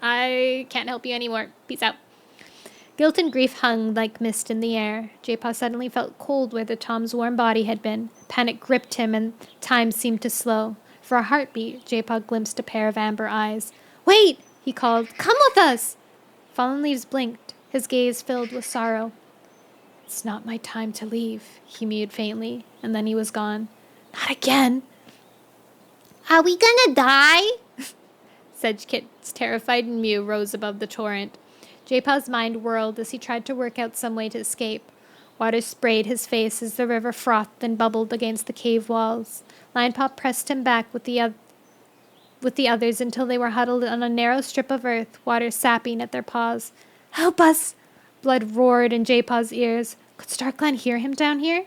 I can't help you anymore. Peace out. Guilt and grief hung like mist in the air. Jaypaw suddenly felt cold where the Tom's warm body had been. Panic gripped him and time seemed to slow. For a heartbeat, Jaypaw glimpsed a pair of amber eyes. Wait, he called. Come with us. Fallen Leaves blinked, his gaze filled with sorrow. It's not my time to leave, he mewed faintly, and then he was gone. Not again. Are we gonna die? Sedgekit's terrified mew rose above the torrent. Jaypaw's mind whirled as he tried to work out some way to escape. Water sprayed his face as the river frothed and bubbled against the cave walls. Linepaw pressed him back with the others until they were huddled on a narrow strip of earth, water sapping at their paws. Help us! Blood roared in Jaypaw's ears. Could StarClan hear him down here?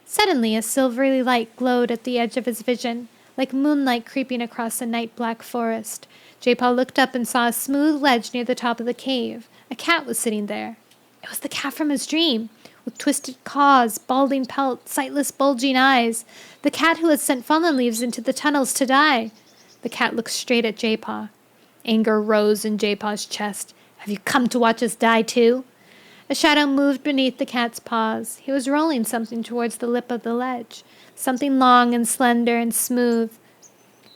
Suddenly, a silvery light glowed at the edge of his vision, like moonlight creeping across a night-black forest. Jaypaw looked up and saw a smooth ledge near the top of the cave. A cat was sitting there. It was the cat from his dream, with twisted claws, balding pelt, sightless, bulging eyes. The cat who had sent Fallen Leaves into the tunnels to die. The cat looked straight at Jaypaw. Anger rose in Jaypaw's chest. Have you come to watch us die too? A shadow moved beneath the cat's paws. He was rolling something towards the lip of the ledge. Something long and slender and smooth.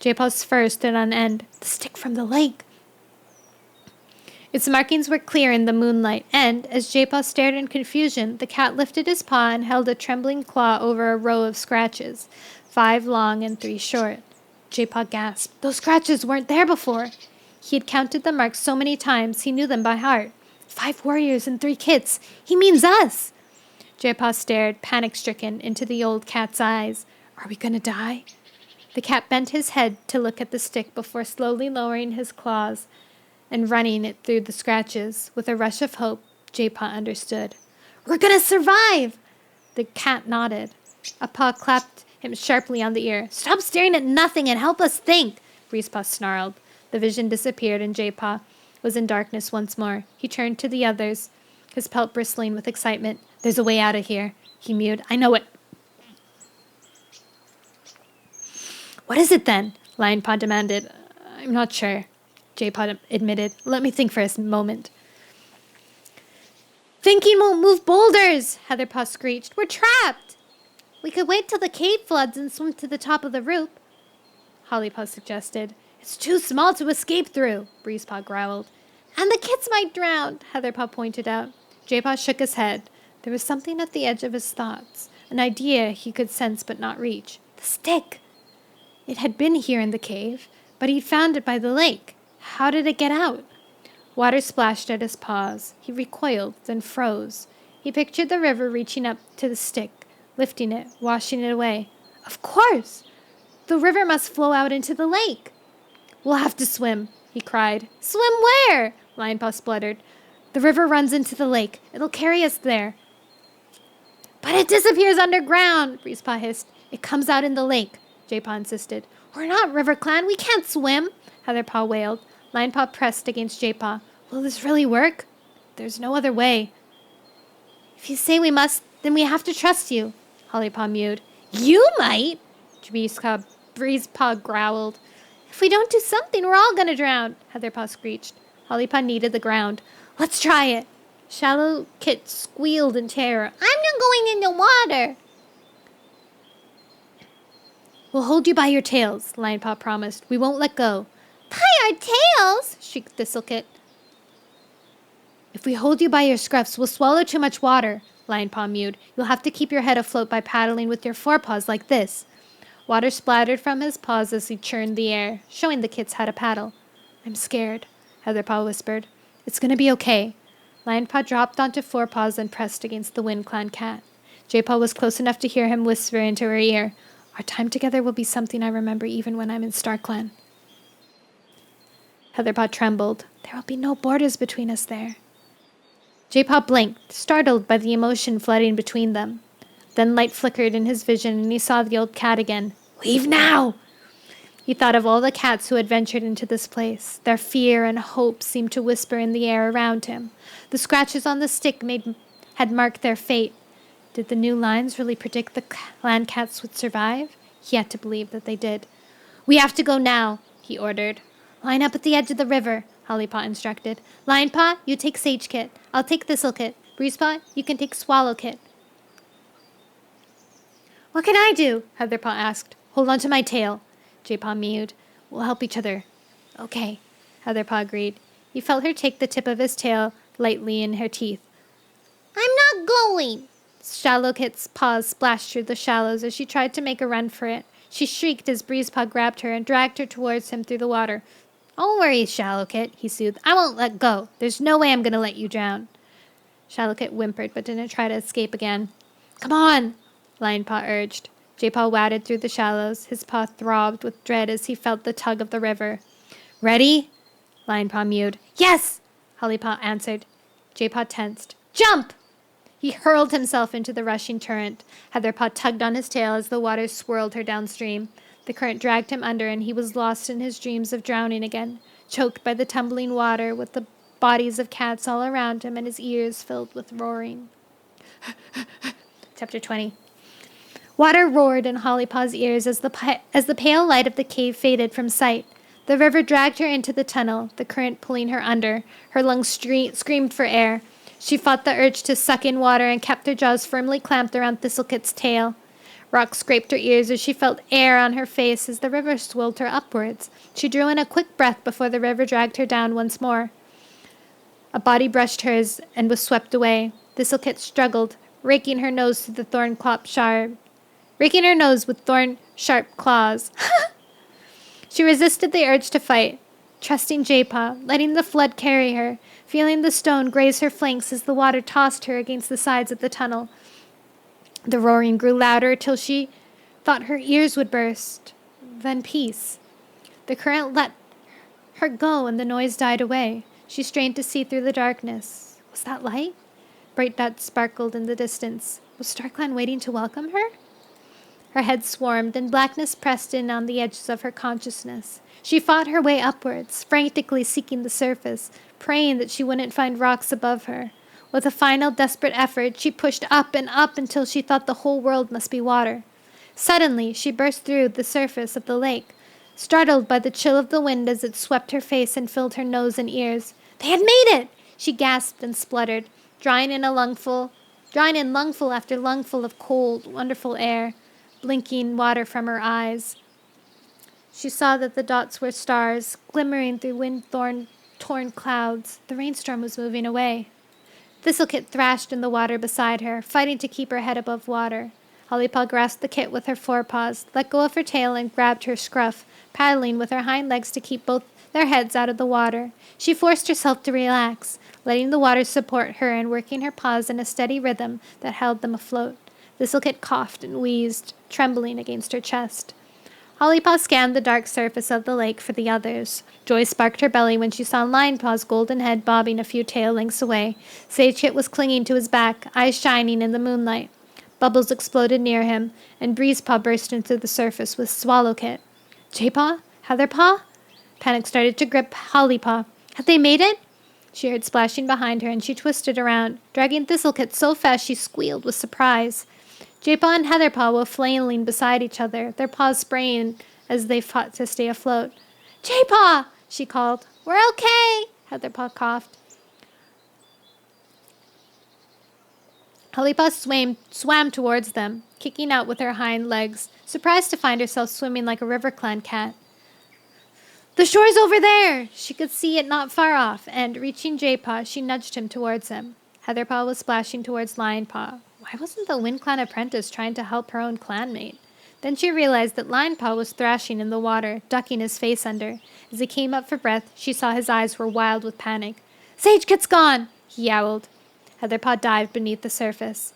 Jaypaw's fur stood on end. The stick from the lake. Its markings were clear in the moonlight, and, as Jaypaw stared in confusion, the cat lifted his paw and held a trembling claw over a row of scratches, 5 long and 3 short. Jaypaw gasped. Those scratches weren't there before. He had counted the marks so many times he knew them by heart. 5 warriors and 3 kits. He means us. Jaypaw stared, panic-stricken, into the old cat's eyes. Are we gonna die? The cat bent his head to look at the stick before slowly lowering his claws and running it through the scratches. With a rush of hope, Jaypaw understood. We're gonna survive! The cat nodded. A paw clapped him sharply on the ear. Stop staring at nothing and help us think! Breezepaw snarled. The vision disappeared and Jaypaw was in darkness once more. He turned to the others, his pelt bristling with excitement. There's a way out of here, he mewed. I know it. What is it then? Linepaw demanded. I'm not sure, Jaypaw admitted. Let me think for a moment. Thinking won't move boulders, Heatherpaw screeched. We're trapped. We could wait till the cave floods and swim to the top of the roof, Hollypaw suggested. It's too small to escape through, Breezepaw growled. And the kids might drown, Heatherpaw pointed out. Jaypaw shook his head. There was something at the edge of his thoughts, an idea he could sense but not reach. The stick. It had been here in the cave, but he'd found it by the lake. How did it get out? Water splashed at his paws. He recoiled, then froze. He pictured the river reaching up to the stick, lifting it, washing it away. Of course! The river must flow out into the lake. We'll have to swim, he cried. Swim where? Linepaw spluttered. The river runs into the lake. It'll carry us there. But it disappears underground, Breezepaw hissed. It comes out in the lake, Jaypaw insisted. We're not River Clan. We can't swim, Heatherpaw wailed. Linepaw pressed against Jaypaw. Will this really work? There's no other way. If you say we must, then we have to trust you, Hollypaw mewed. You might, Breezepaw growled. If we don't do something, we're all gonna drown, Heatherpaw screeched. Hollypaw kneaded the ground. Let's try it. Shallow Kit squealed in terror. I'm not going in the water. We'll hold you by your tails, Lionpaw promised. We won't let go. By our tails, shrieked Thistlecit. If we hold you by your scruffs, we'll swallow too much water, Lionpaw mewed. You'll have to keep your head afloat by paddling with your forepaws like this. Water splattered from his paws as he churned the air, showing the kits how to paddle. I'm scared, Heatherpaw whispered. It's going to be okay. Lionpaw dropped onto forepaws and pressed against the WindClan cat. Jaypaw was close enough to hear him whisper into her ear, Our time together will be something I remember even when I'm in StarClan. Heatherpaw trembled. There will be no borders between us there. Jaypaw blinked, startled by the emotion flooding between them. Then light flickered in his vision and he saw the old cat again. Leave now! He thought of all the cats who had ventured into this place. Their fear and hope seemed to whisper in the air around him. The scratches on the stick had marked their fate. Did the new lines really predict the clan cats would survive? He had to believe that they did. We have to go now, he ordered. Line up at the edge of the river, Hollypaw instructed. Lionpaw, you take Sagekit. I'll take Thistlecit. Breezepaw, you can take Swallowkit. What can I do? Heatherpaw asked. Hold on to my tail. Jaypaw mewed. We'll help each other. Okay, Heatherpaw agreed. He felt her take the tip of his tail lightly in her teeth. I'm not going. Shallowkit's paws splashed through the shallows as she tried to make a run for it. She shrieked as Breezepaw grabbed her and dragged her towards him through the water. Don't worry, Shallowkit, he soothed. I won't let go. There's no way I'm going to let you drown. Shallowkit whimpered but didn't try to escape again. Come on, Lionpaw urged. Jaypaw waded through the shallows. His paw throbbed with dread as he felt the tug of the river. Ready? Lionpaw mewed. Yes, Hollypaw answered. Jaypaw tensed. Jump! He hurled himself into the rushing torrent. Heatherpaw tugged on his tail as the water swirled her downstream. The current dragged him under, and he was lost in his dreams of drowning again, choked by the tumbling water with the bodies of cats all around him and his ears filled with roaring. Chapter 20. Water roared in Hollypaw's ears as the pale light of the cave faded from sight. The river dragged her into the tunnel, the current pulling her under. Her lungs screamed for air. She fought the urge to suck in water and kept her jaws firmly clamped around Thistlecit's tail. Rocks scraped her ears as she felt air on her face as the river swirled her upwards. She drew in a quick breath before the river dragged her down once more. A body brushed hers and was swept away. Thistlecit struggled, raking her nose with thorn-sharp claws. She resisted the urge to fight, trusting Jaypaw, letting the flood carry her, feeling the stone graze her flanks as the water tossed her against the sides of the tunnel. The roaring grew louder till she thought her ears would burst. Then peace. The current let her go and the noise died away. She strained to see through the darkness. Was that light? Bright dots sparkled in the distance. Was StarClan waiting to welcome her? Her head swarmed, and blackness pressed in on the edges of her consciousness. She fought her way upwards, frantically seeking the surface, praying that she wouldn't find rocks above her. With a final desperate effort, she pushed up and up until she thought the whole world must be water. Suddenly, she burst through the surface of the lake, startled by the chill of the wind as it swept her face and filled her nose and ears. They had made it! She gasped and spluttered, drawing in lungful after lungful of cold, wonderful air, blinking water from her eyes. She saw that the dots were stars, glimmering through wind-torn clouds. The rainstorm was moving away. Thistlecit thrashed in the water beside her, fighting to keep her head above water. Hollypaw grasped the kit with her forepaws, let go of her tail, and grabbed her scruff, paddling with her hind legs to keep both their heads out of the water. She forced herself to relax, letting the water support her and working her paws in a steady rhythm that held them afloat. Thistlecit coughed and wheezed, trembling against her chest. Hollypaw scanned the dark surface of the lake for the others. Joy sparked her belly when she saw Lionpaw's golden head bobbing a few tail lengths away. Sagekit was clinging to his back, eyes shining in the moonlight. Bubbles exploded near him, and Breezepaw burst into the surface with Swallowkit. Jaypaw? Heatherpaw? Panic started to grip Hollypaw. Had they made it? She heard splashing behind her, and she twisted around, dragging Thistlecit so fast she squealed with surprise. Jaypaw and Heatherpaw were flailing beside each other, their paws spraying as they fought to stay afloat. Jaypaw! She called. We're okay! Heatherpaw coughed. Hollypaw swam towards them, kicking out with her hind legs, surprised to find herself swimming like a River Clan cat. The shore's over there! She could see it not far off, and, reaching Jaypaw, she nudged him towards him. Heatherpaw was splashing towards Lionpaw. Why wasn't the Wind Clan apprentice trying to help her own clanmate? Then she realized that Lionpaw was thrashing in the water, ducking his face under. As he came up for breath, she saw his eyes were wild with panic. "Sage Kit's gone!" he yowled. Heatherpaw dived beneath the surface.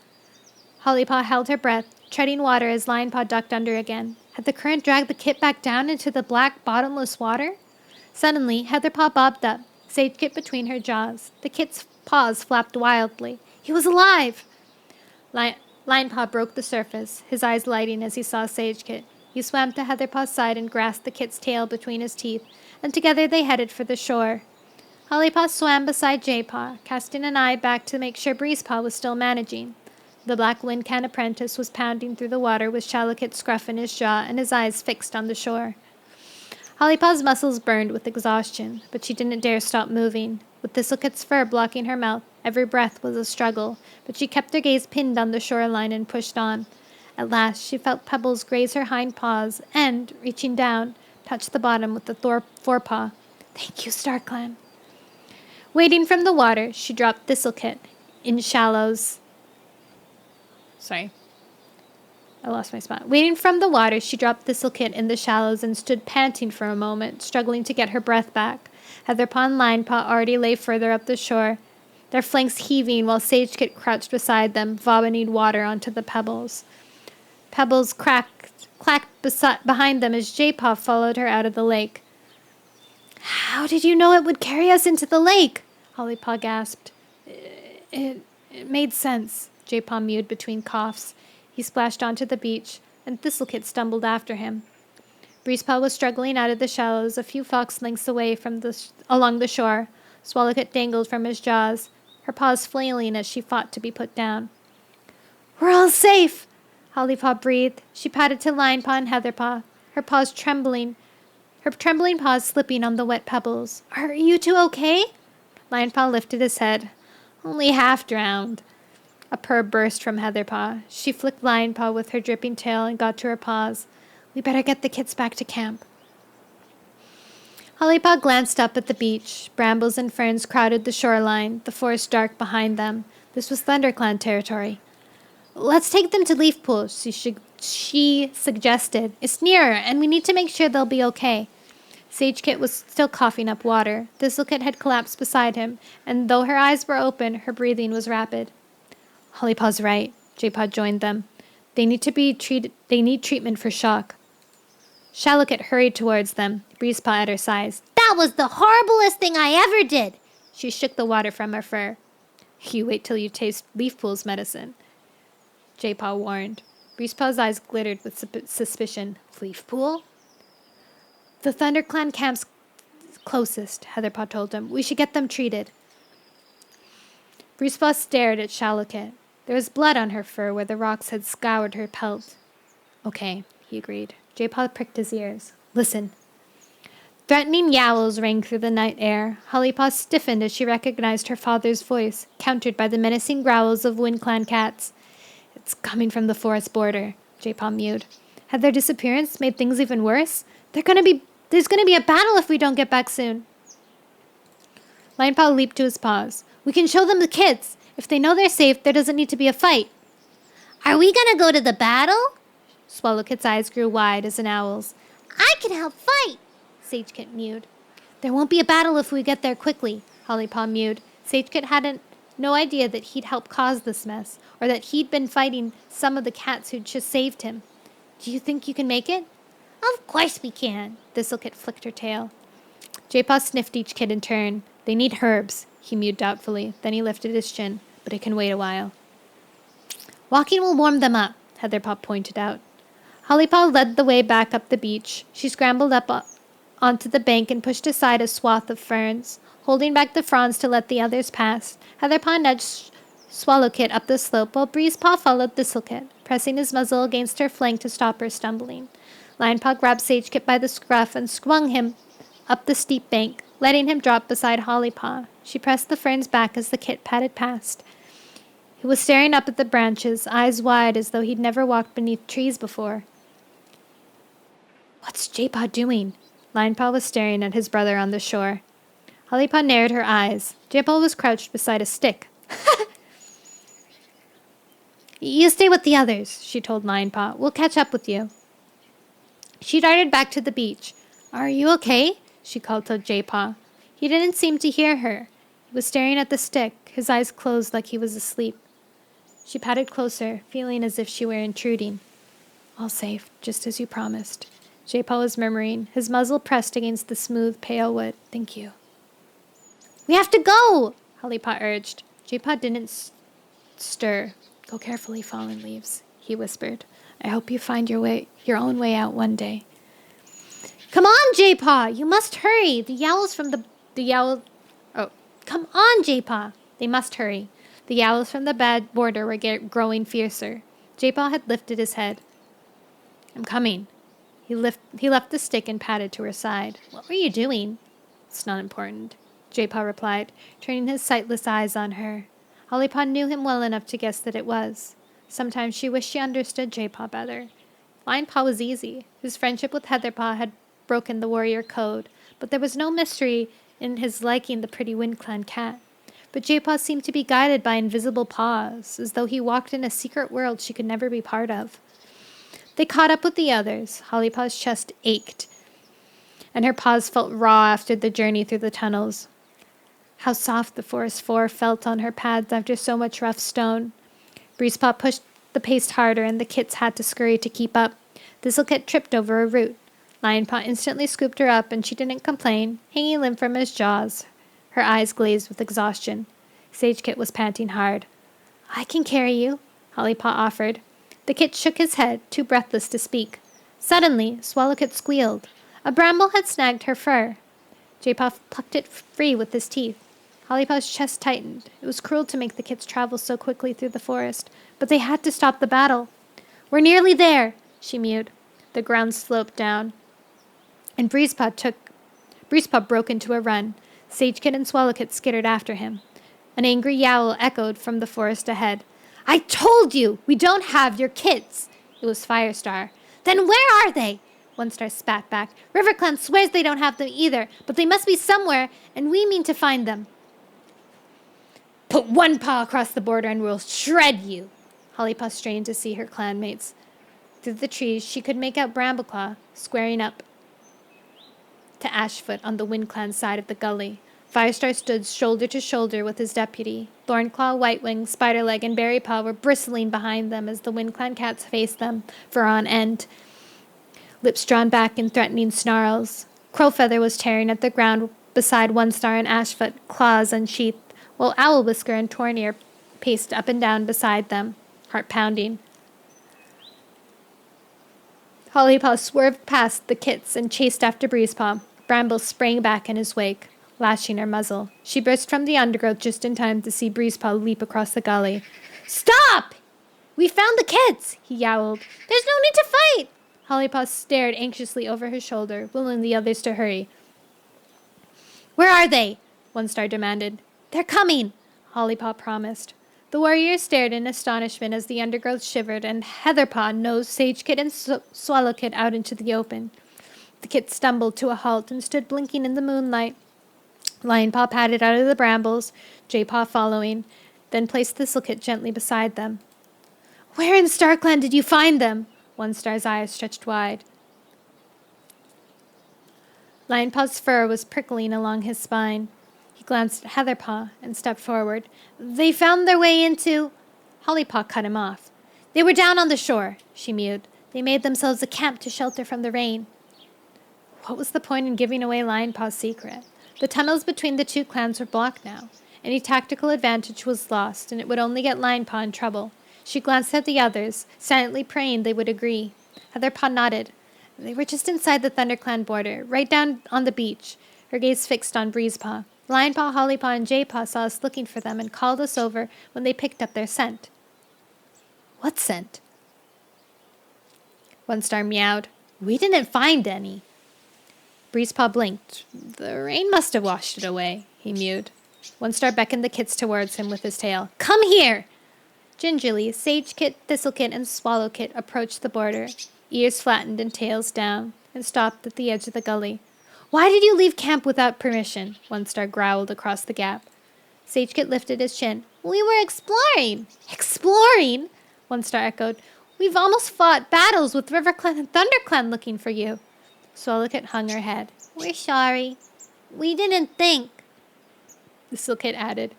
Hollypaw held her breath, treading water as Lionpaw ducked under again. Had the current dragged the kit back down into the black, bottomless water? Suddenly, Heatherpaw bobbed up, Sage Kit between her jaws. The kit's paws flapped wildly. He was alive! Lionpaw broke the surface, his eyes lighting as he saw Sage Kit. He swam to Heatherpaw's side and grasped the kit's tail between his teeth, and together they headed for the shore. Hollypaw swam beside Jaypaw, casting an eye back to make sure Breezepaw was still managing. The Black Wind Can apprentice was pounding through the water with Shallowkit's scruff in his jaw and his eyes fixed on the shore. Hollypaw's muscles burned with exhaustion, but she didn't dare stop moving. With Thistlecut's fur blocking her mouth, every breath was a struggle, but she kept her gaze pinned on the shoreline and pushed on. At last, she felt pebbles graze her hind paws and, reaching down, touched the bottom with the forepaw. "Thank you, StarClan." Wading from the water, she dropped Thistlecut in shallows. I lost my spot. Wading from the water, she dropped Thistlecut in the shallows and stood panting for a moment, struggling to get her breath back. Heatherpaw and Lionpaw already lay further up the shore, their flanks heaving while Sagekit crouched beside them, vomiting water onto the pebbles. Pebbles clacked behind them as Jaypaw followed her out of the lake. "How did you know it would carry us into the lake?" Hollypaw gasped. It made sense," Jaypaw mewed between coughs. He splashed onto the beach, and Thistlecut stumbled after him. Breezepaw was struggling out of the shallows a few fox lengths away along the shore. Swallowkit dangled from his jaws, her paws flailing as she fought to be put down. "We're all safe!" Hollypaw breathed. She patted to Lionpaw and Heatherpaw, her trembling paws slipping on the wet pebbles. "Are you two okay?" Lionpaw lifted his head. "Only half drowned." A purr burst from Heatherpaw. She flicked Lionpaw with her dripping tail and got to her paws. "We better get the kits back to camp." Hollypaw glanced up at the beach. Brambles and ferns crowded the shoreline, the forest dark behind them. This was ThunderClan territory. "Let's take them to Leaf Pool," she suggested. "It's nearer, and we need to make sure they'll be okay." Sagekit was still coughing up water. Thistlecut had collapsed beside him, and though her eyes were open, her breathing was rapid. "Hollypaw's right." Jaypaw joined them. They need treatment for shock." Shallowkit hurried towards them, Breezepaw at her side. That was the horriblest thing I ever did. She shook the water from her fur. "You wait till you taste Leaf Pool's medicine," Jaypaw warned. Breezepaw's eyes glittered with suspicion. "Leaf Pool?" "The ThunderClan camp's closest," Heatherpaw told him. "We should get them treated." Breezepaw stared at Shallowkit. There was blood on her fur where the rocks had scoured her pelt. "Okay," he agreed. Jaypaw pricked his ears. "Listen." Threatening yowls rang through the night air. Hollypaw stiffened as she recognized her father's voice, countered by the menacing growls of Wind Clan cats. "It's coming from the forest border," Jaypaw mewed. "Had their disappearance made things even worse? There's gonna be a battle if we don't get back soon." Lionpaw leaped to his paws. "We can show them the kids. If they know they're safe, there doesn't need to be a fight." Are we gonna go to the battle? Swallowkit's eyes grew wide as an owl's. I can help fight, Sagekit mewed. "There won't be a battle if we get there quickly," Hollypaw mewed. Sagekit hadn't no idea that he'd helped cause this mess, or that he'd been fighting some of the cats who'd just saved him. "Do you think you can make it?" Of course we can. Thistlecut flicked her tail. Jaypaw sniffed each kid in turn. "They need herbs," he mewed doubtfully. Then he lifted his chin. "But it can wait a while." "Walking will warm them up," Heatherpaw pointed out. Hollypaw led the way back up the beach. She scrambled up onto the bank and pushed aside a swath of ferns. Holding back the fronds to let the others pass, Heatherpaw nudged Swallowkit up the slope while Breezepaw followed Thistlecut, pressing his muzzle against her flank to stop her stumbling. Lionpaw grabbed Sagekit by the scruff and swung him up the steep bank, letting him drop beside Hollypaw. She pressed the ferns back as the kit padded past. He was staring up at the branches, eyes wide as though he'd never walked beneath trees before. What's Jaypaw doing? Linepaw was staring at his brother on the shore. Hollypaw narrowed her eyes. Jaypaw was crouched beside a stick. You stay with the others, she told Linepaw. We'll catch up with you. She darted back to the beach. Are you okay? She called to Jaypaw. He didn't seem to hear her. He was staring at the stick, his eyes closed like he was asleep. She patted closer, feeling as if she were intruding. All safe, just as you promised. Jaypaw was murmuring, his muzzle pressed against the smooth, pale wood. Thank you. We have to go, Hollypaw urged. Jaypaw didn't stir. Go carefully, fallen leaves, he whispered. I hope you find your own way out one day. Come on, Jaypaw! You must hurry! Come on, Jaypaw! They must hurry. The yowls from the bad border were growing fiercer. Jaypaw had lifted his head. I'm coming. He left the stick and padded to her side. What were you doing? It's not important, Jaypaw replied, turning his sightless eyes on her. Hollypaw knew him well enough to guess that it was. Sometimes she wished she understood Jaypaw better. Linepaw was easy. His friendship with Heatherpaw had broken the warrior code, but there was no mystery in his liking the pretty WindClan cat. But Jaypaw seemed to be guided by invisible paws, as though he walked in a secret world she could never be part of. They caught up with the others. Hollypaw's chest ached, and her paws felt raw after the journey through the tunnels. How soft the forest floor felt on her pads after so much rough stone. Breezepaw pushed the pace harder, and the kits had to scurry to keep up. Thistlecit tripped over a root. Linepaw instantly scooped her up, and she didn't complain, hanging limp from his jaws, her eyes glazed with exhaustion. SageKit was panting hard. I can carry you, Hollypaw offered. The kit shook his head, too breathless to speak. Suddenly, Swallowkit squealed. A bramble had snagged her fur. Jaypaw plucked it free with his teeth. Hollypaw's chest tightened. It was cruel to make the kits travel so quickly through the forest, but they had to stop the battle. We're nearly there, she mewed. The ground sloped down, and Breezepaw broke into a run. SageKit and Swallowkit skittered after him. An angry yowl echoed from the forest ahead. I told you! We don't have your kits! It was Firestar. Then where are they? One Star spat back. RiverClan swears they don't have them either, but they must be somewhere, and we mean to find them. Put one paw across the border and we'll shred you. Hollypaw strained to see her clanmates. Through the trees, she could make out Brambleclaw squaring up to Ashfoot on the WindClan side of the gully. Firestar stood shoulder to shoulder with his deputy. Thornclaw, Whitewing, Spiderleg, and Berrypaw were bristling behind them as the WindClan cats faced them, fur on end, lips drawn back in threatening snarls. Crowfeather was tearing at the ground beside One Star and Ashfoot, claws unsheathed, while Owlwhisker and Tornir paced up and down beside them, heart pounding. Hollypaw swerved past the kits and chased after Breezepaw. Bramble sprang back in his wake, lashing her muzzle. She burst from the undergrowth just in time to see Breezepaw leap across the gully. Stop! We found the kits, he yowled. There's no need to fight! Hollypaw stared anxiously over her shoulder, willing the others to hurry. Where are they? One Star demanded. They're coming, Hollypaw promised. The warriors stared in astonishment as the undergrowth shivered, and Heatherpaw nosed SageKit and Swallowkit out into the open. The kit stumbled to a halt and stood blinking in the moonlight. Linepaw padded out of the brambles, Jaypaw following, then placed Thistlecit gently beside them. Where in StarClan did you find them? One Star's eyes stretched wide. Linepaw's fur was prickling along his spine. He glanced at Heatherpaw and stepped forward. They found their way into... Hollypaw cut him off. They were down on the shore, she mewed. They made themselves a camp to shelter from the rain. What was the point in giving away Linepaw's secret? The tunnels between the two clans were blocked now. Any tactical advantage was lost, and it would only get Linepaw in trouble. She glanced at the others, silently praying they would agree. Heatherpaw nodded. They were just inside the ThunderClan border, right down on the beach, her gaze fixed on Breezepaw. Linepaw, Hollypaw, and Jaypaw saw us looking for them and called us over when they picked up their scent. What scent? One Star meowed. We didn't find any. Breezepaw blinked. The rain must have washed it away, he mewed. One Star beckoned the kits towards him with his tail. Come here! Gingerly, Sage Kit, Thistle Kit, and Swallow Kit approached the border, ears flattened and tails down, and stopped at the edge of the gully. Why did you leave camp without permission? One Star growled across the gap. Sage Kit lifted his chin. We were exploring. Exploring? One Star echoed. We've almost fought battles with RiverClan and ThunderClan looking for you. Swallow Kit hung her head. We're sorry. We didn't think. Thistle Kit added.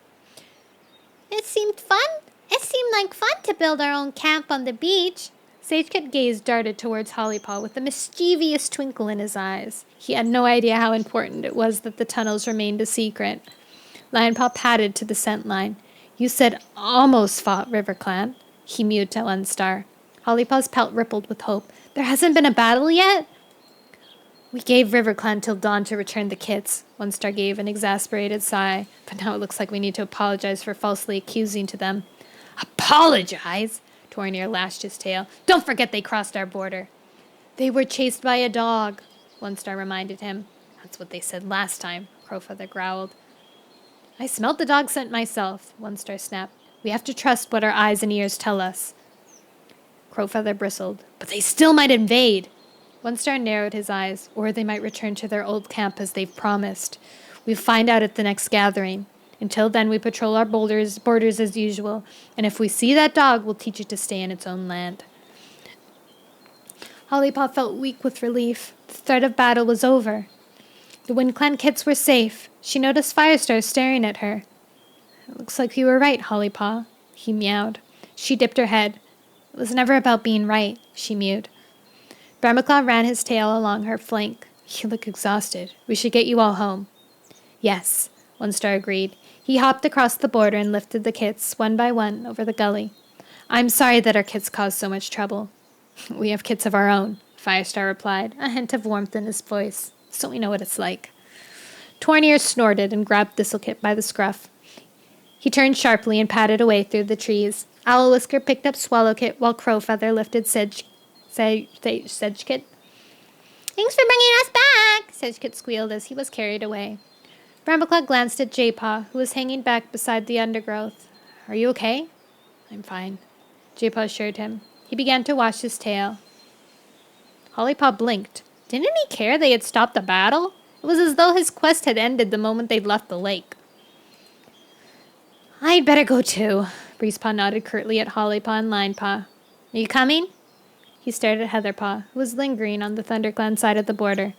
It seemed fun. It seemed like fun to build our own camp on the beach. Sage Kit's gaze darted towards Hollypaw with a mischievous twinkle in his eyes. He had no idea how important it was that the tunnels remained a secret. Lionpaw padded to the scent line. You said almost fought RiverClan. He mewed to One Star. Hollypaw's pelt rippled with hope. There hasn't been a battle yet? We gave RiverClan till dawn to return the kits. One Star gave an exasperated sigh. But now it looks like we need to apologize for falsely accusing to them. Apologize? Tornir lashed his tail. Don't forget they crossed our border. They were chased by a dog, One Star reminded him. That's what they said last time, Crowfeather growled. I smelled the dog scent myself, One Star snapped. We have to trust what our eyes and ears tell us. Crowfeather bristled. But they still might invade. One Star narrowed his eyes, or they might return to their old camp as they've promised. We'll find out at the next gathering. Until then, we patrol our borders as usual, and if we see that dog, we'll teach it to stay in its own land. Hollypaw felt weak with relief. The threat of battle was over. The WindClan kits were safe. She noticed Firestar staring at her. It looks like you were right, Hollypaw, he meowed. She dipped her head. It was never about being right, she mewed. Brambleclaw ran his tail along her flank. You look exhausted. We should get you all home. Yes, One Star agreed. He hopped across the border and lifted the kits, one by one, over the gully. I'm sorry that our kits caused so much trouble. We have kits of our own, Firestar replied, a hint of warmth in his voice, so we know what it's like. Tornir snorted and grabbed Thistlekit by the scruff. He turned sharply and padded away through the trees. Owlwhisker picked up Swallowkit while Crowfeather lifted Sedgekit. Thanks for bringing us back, Sedgekit squealed as he was carried away. Brambleclaw glanced at Jaypaw, who was hanging back beside the undergrowth. Are you okay? I'm fine, Jaypaw assured him. He began to wash his tail. Hollypaw blinked. Didn't he care they had stopped the battle? It was as though his quest had ended the moment they'd left the lake. I'd better go too, Breezepaw nodded curtly at Hollypaw and Linepaw. Are you coming? He stared at Heatherpaw, who was lingering on the ThunderClan side of the border.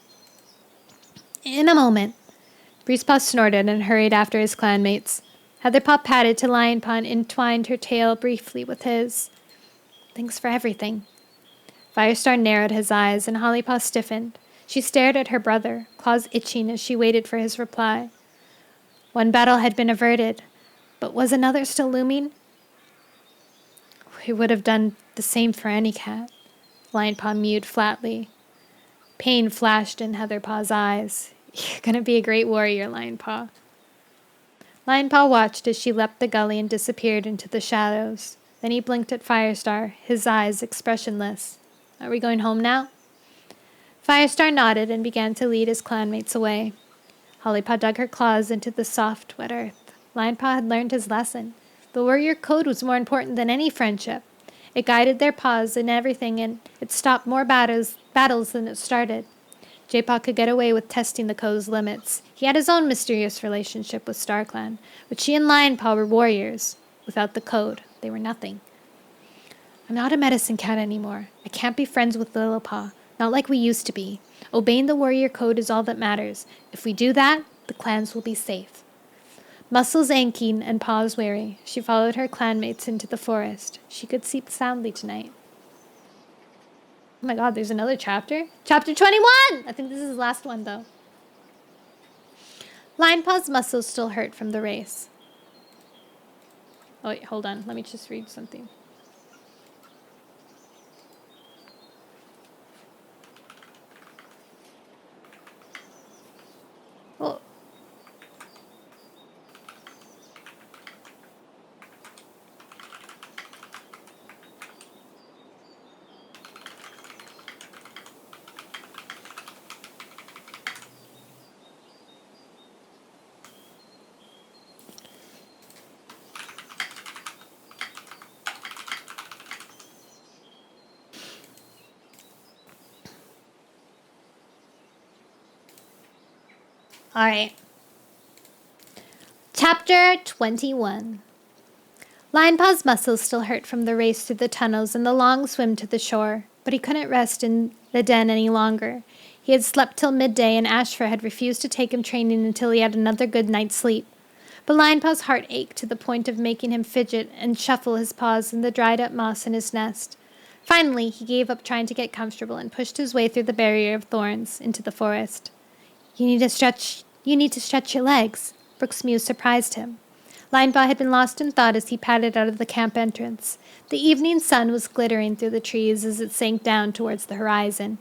In a moment. Breezepaw snorted and hurried after his clanmates. Heatherpaw padded to Lionpaw and entwined her tail briefly with his. Thanks for everything. Firestar narrowed his eyes, and Hollypaw stiffened. She stared at her brother, claws itching as she waited for his reply. One battle had been averted, but was another still looming? We would have done the same for any cat, Lionpaw mewed flatly. Pain flashed in Heatherpaw's eyes. You're going to be a great warrior, Lionpaw. Lionpaw watched as she leapt the gully and disappeared into the shadows. Then he blinked at Firestar, his eyes expressionless. Are we going home now? Firestar nodded and began to lead his clanmates away. Hollypaw dug her claws into the soft, wet earth. Lionpaw had learned his lesson. The warrior code was more important than any friendship. It guided their paws in everything, and it stopped more battles than it started. Jaypaw could get away with testing the code's limits. He had his own mysterious relationship with StarClan, but she and Lionpaw were warriors. Without the code, they were nothing. I'm not a medicine cat anymore. I can't be friends with Littlepaw, not like we used to be. Obeying the warrior code is all that matters. If we do that, the clans will be safe. Muscles aching and paws weary, she followed her clanmates into the forest. She could sleep soundly tonight. Oh my god, there's another chapter? Chapter 21! I think this is the last one, though. Lionpaw's muscles still hurt from the race. Oh, wait, hold on. Let me just read something. Well, All right. Chapter 21. Lionpaw's muscles still hurt from the race through the tunnels and the long swim to the shore, but he couldn't rest in the den any longer. He had slept till midday, and Ashfur had refused to take him training until he had another good night's sleep. But Lionpaw's heart ached to the point of making him fidget and shuffle his paws in the dried-up moss in his nest. Finally, he gave up trying to get comfortable and pushed his way through the barrier of thorns into the forest. You need to stretch your legs. Brooke's muse surprised him. Linepaw had been lost in thought as he padded out of the camp entrance. The evening sun was glittering through the trees as it sank down towards the horizon.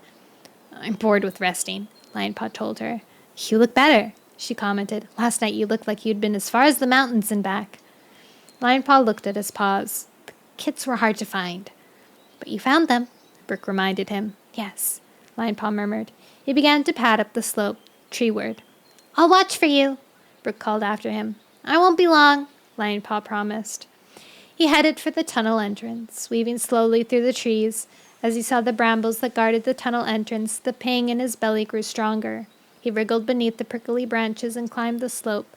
I'm bored with resting, Linepaw told her. You look better, she commented. Last night you looked like you'd been as far as the mountains and back. Linepaw looked at his paws. The kits were hard to find. But you found them, Brooke reminded him. Yes, Linepaw murmured. He began to pad up the slope, treeward. I'll watch for you, Brooke called after him. I won't be long, Lionpaw promised. He headed for the tunnel entrance, weaving slowly through the trees. As he saw the brambles that guarded the tunnel entrance, the pang in his belly grew stronger. He wriggled beneath the prickly branches and climbed the slope,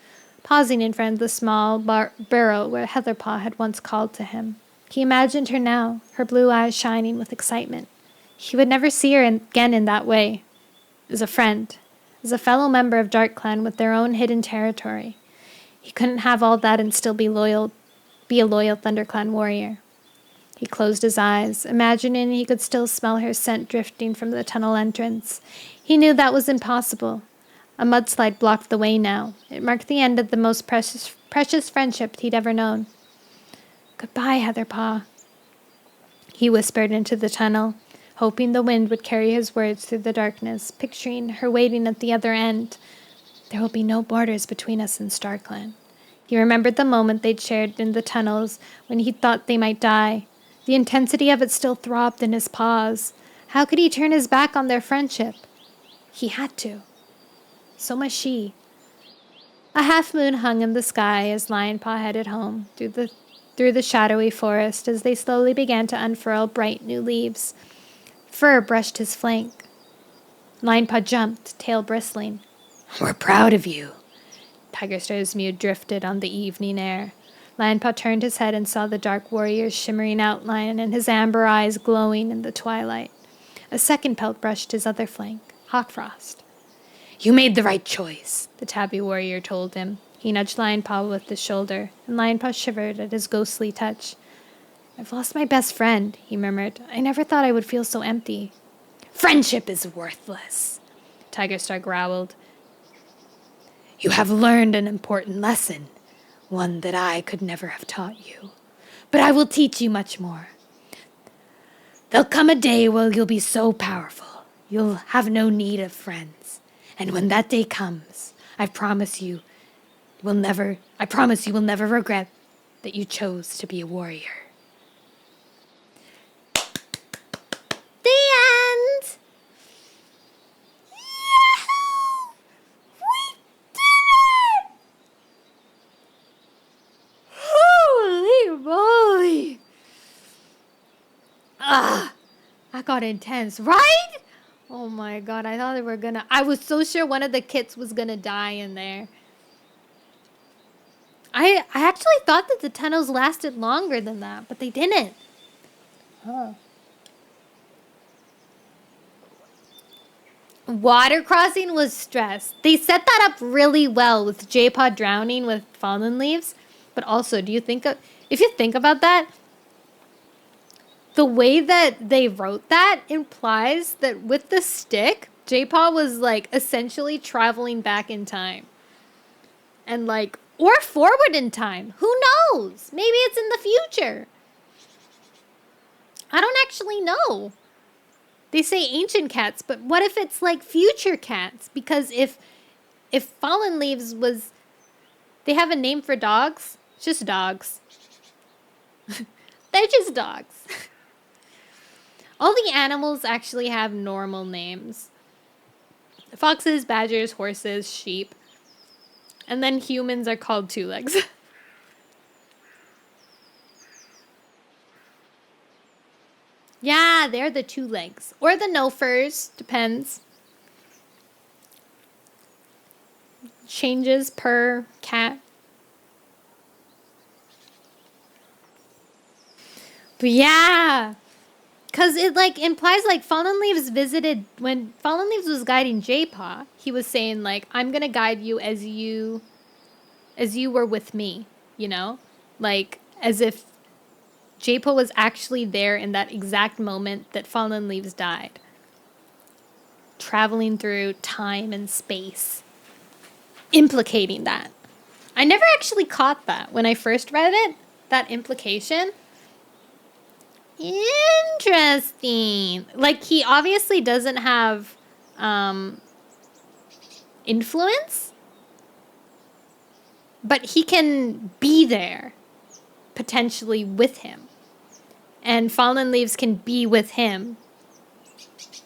pausing in front of the small burrow where Heatherpaw had once called to him. He imagined her now, her blue eyes shining with excitement. He would never see her again in that way. As a friend, as a fellow member of Dark Clan with their own hidden territory. He couldn't have all that and still be a loyal ThunderClan warrior. He closed his eyes, imagining he could still smell her scent drifting from the tunnel entrance. He knew that was impossible. A mudslide blocked the way now. It marked the end of the most precious friendship he'd ever known. Goodbye, Heatherpaw, he whispered into the tunnel, hoping the wind would carry his words through the darkness, picturing her waiting at the other end. There will be no borders between us and StarClan. He remembered the moment they'd shared in the tunnels when he thought they might die. The intensity of it still throbbed in his paws. How could he turn his back on their friendship? He had to. So must she. A half moon hung in the sky as Lionpaw headed home through the shadowy forest as they slowly began to unfurl bright new leaves. Fur brushed his flank. Lionpaw jumped, tail bristling. We're proud of you. Tigerstar's mew drifted on the evening air. Lionpaw turned his head and saw the dark warrior's shimmering outline and his amber eyes glowing in the twilight. A second pelt brushed his other flank, Hot Frost. You made the right choice, the tabby warrior told him. He nudged Lionpaw with his shoulder, and Lionpaw shivered at his ghostly touch. I've lost my best friend, he murmured. I never thought I would feel so empty. Friendship is worthless, Tigerstar growled. You have learned an important lesson, one that I could never have taught you. But I will teach you much more. There'll come a day when you'll be so powerful, you'll have no need of friends. And when that day comes, I promise you will never regret that you chose to be a warrior. The end! Yahoo! We did it! Holy moly! That got intense, right? Oh my god, I thought I was so sure one of the kits was gonna die in there. I actually thought that the tunnels lasted longer than that, but they didn't. Huh. Water crossing was stress. They set that up really well with jaypaw drowning with fallen leaves. But also, if you think about that, the way that they wrote that implies that with the stick, jaypaw was like essentially traveling back in time. And like, or forward in time. Who knows? Maybe it's in the future. I don't actually know. They say ancient cats, but what if it's like future cats? Because if fallen leaves was, they have a name for dogs? It's just dogs. They're just dogs. All the animals actually have normal names. Foxes, badgers, horses, sheep. And then humans are called two legs. Yeah, they're the two legs. Or the no furs. Depends. changes per cat. But yeah, because it like implies like Fallen Leaves visited when Fallen Leaves was guiding Jaypaw. He was saying like, I'm gonna guide you as you were with me, you know, like as if Jaypaw was actually there in that exact moment that Fallen Leaves died, traveling through time and space, implicating that. I never actually caught that when I first read it, that implication. Interesting. Like, he obviously doesn't have influence, but he can be there, potentially with him. And Fallen Leaves can be with him,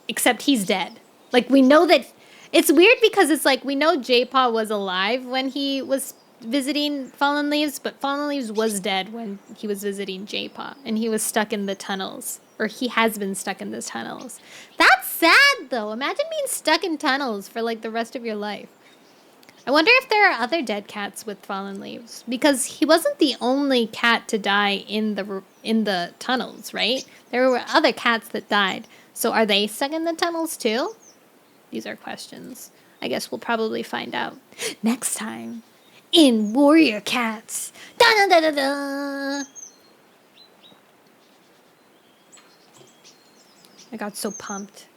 except he's dead. Like, we know that... It's weird because it's like, we know Jaypaw was alive when he was visiting Fallen Leaves, but Fallen Leaves was dead when he was visiting Jaypaw, and he was stuck in the tunnels, or he has been stuck in the tunnels. That's sad, though. Imagine being stuck in tunnels for like the rest of your life. I wonder if there are other dead cats with Fallen Leaves, because he wasn't the only cat to die in the tunnels, right? There were other cats that died. So are they stuck in the tunnels too? These are questions. I guess we'll probably find out next time in Warrior Cats. Da da da da da. I got so pumped.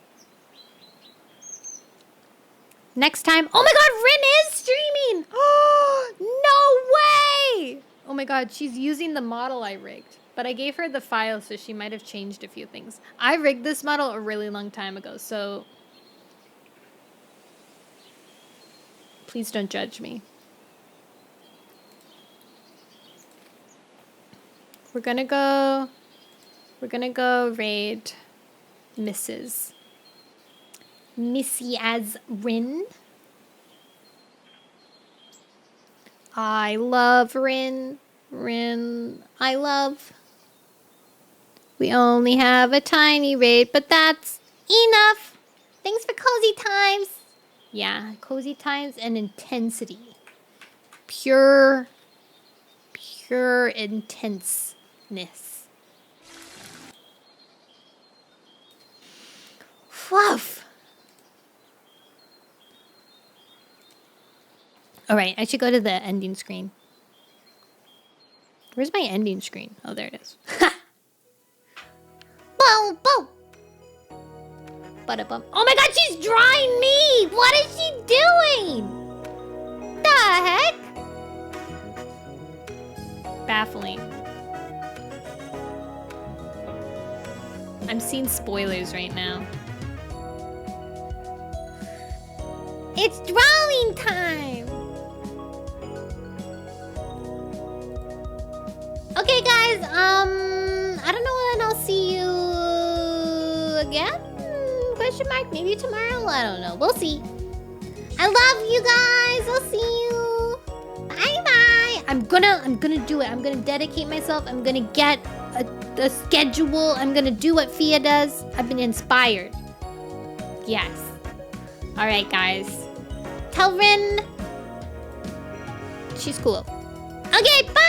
Next time. Oh my god, Rin is streaming! Oh, no way! Oh my god, she's using the model I rigged. But I gave her the file, so she might have changed a few things. I rigged this model a really long time ago, so please don't judge me. We're gonna go raid Mrs. Missy as Rin. I love Rin. Rin, I love. We only have a tiny raid, but that's enough. Thanks for cozy times. Yeah, cozy times and intensity. Pure intenseness. Fluff. All right, I should go to the ending screen. Where's my ending screen? Oh, there it is. Boom, boom. Ba-da-bum. Oh my god, she's drawing me! What is she doing? The heck? Baffling. I'm seeing spoilers right now. It's drawing time! Okay, guys, I don't know when I'll see you again? Question mark? Maybe tomorrow? I don't know. We'll see. I love you guys. I'll see you. Bye-bye. I'm gonna do it. I'm gonna dedicate myself. I'm gonna get a schedule. I'm gonna do what Fia does. I've been inspired. Yes. All right, guys. Tell Rin she's cool. Okay, bye!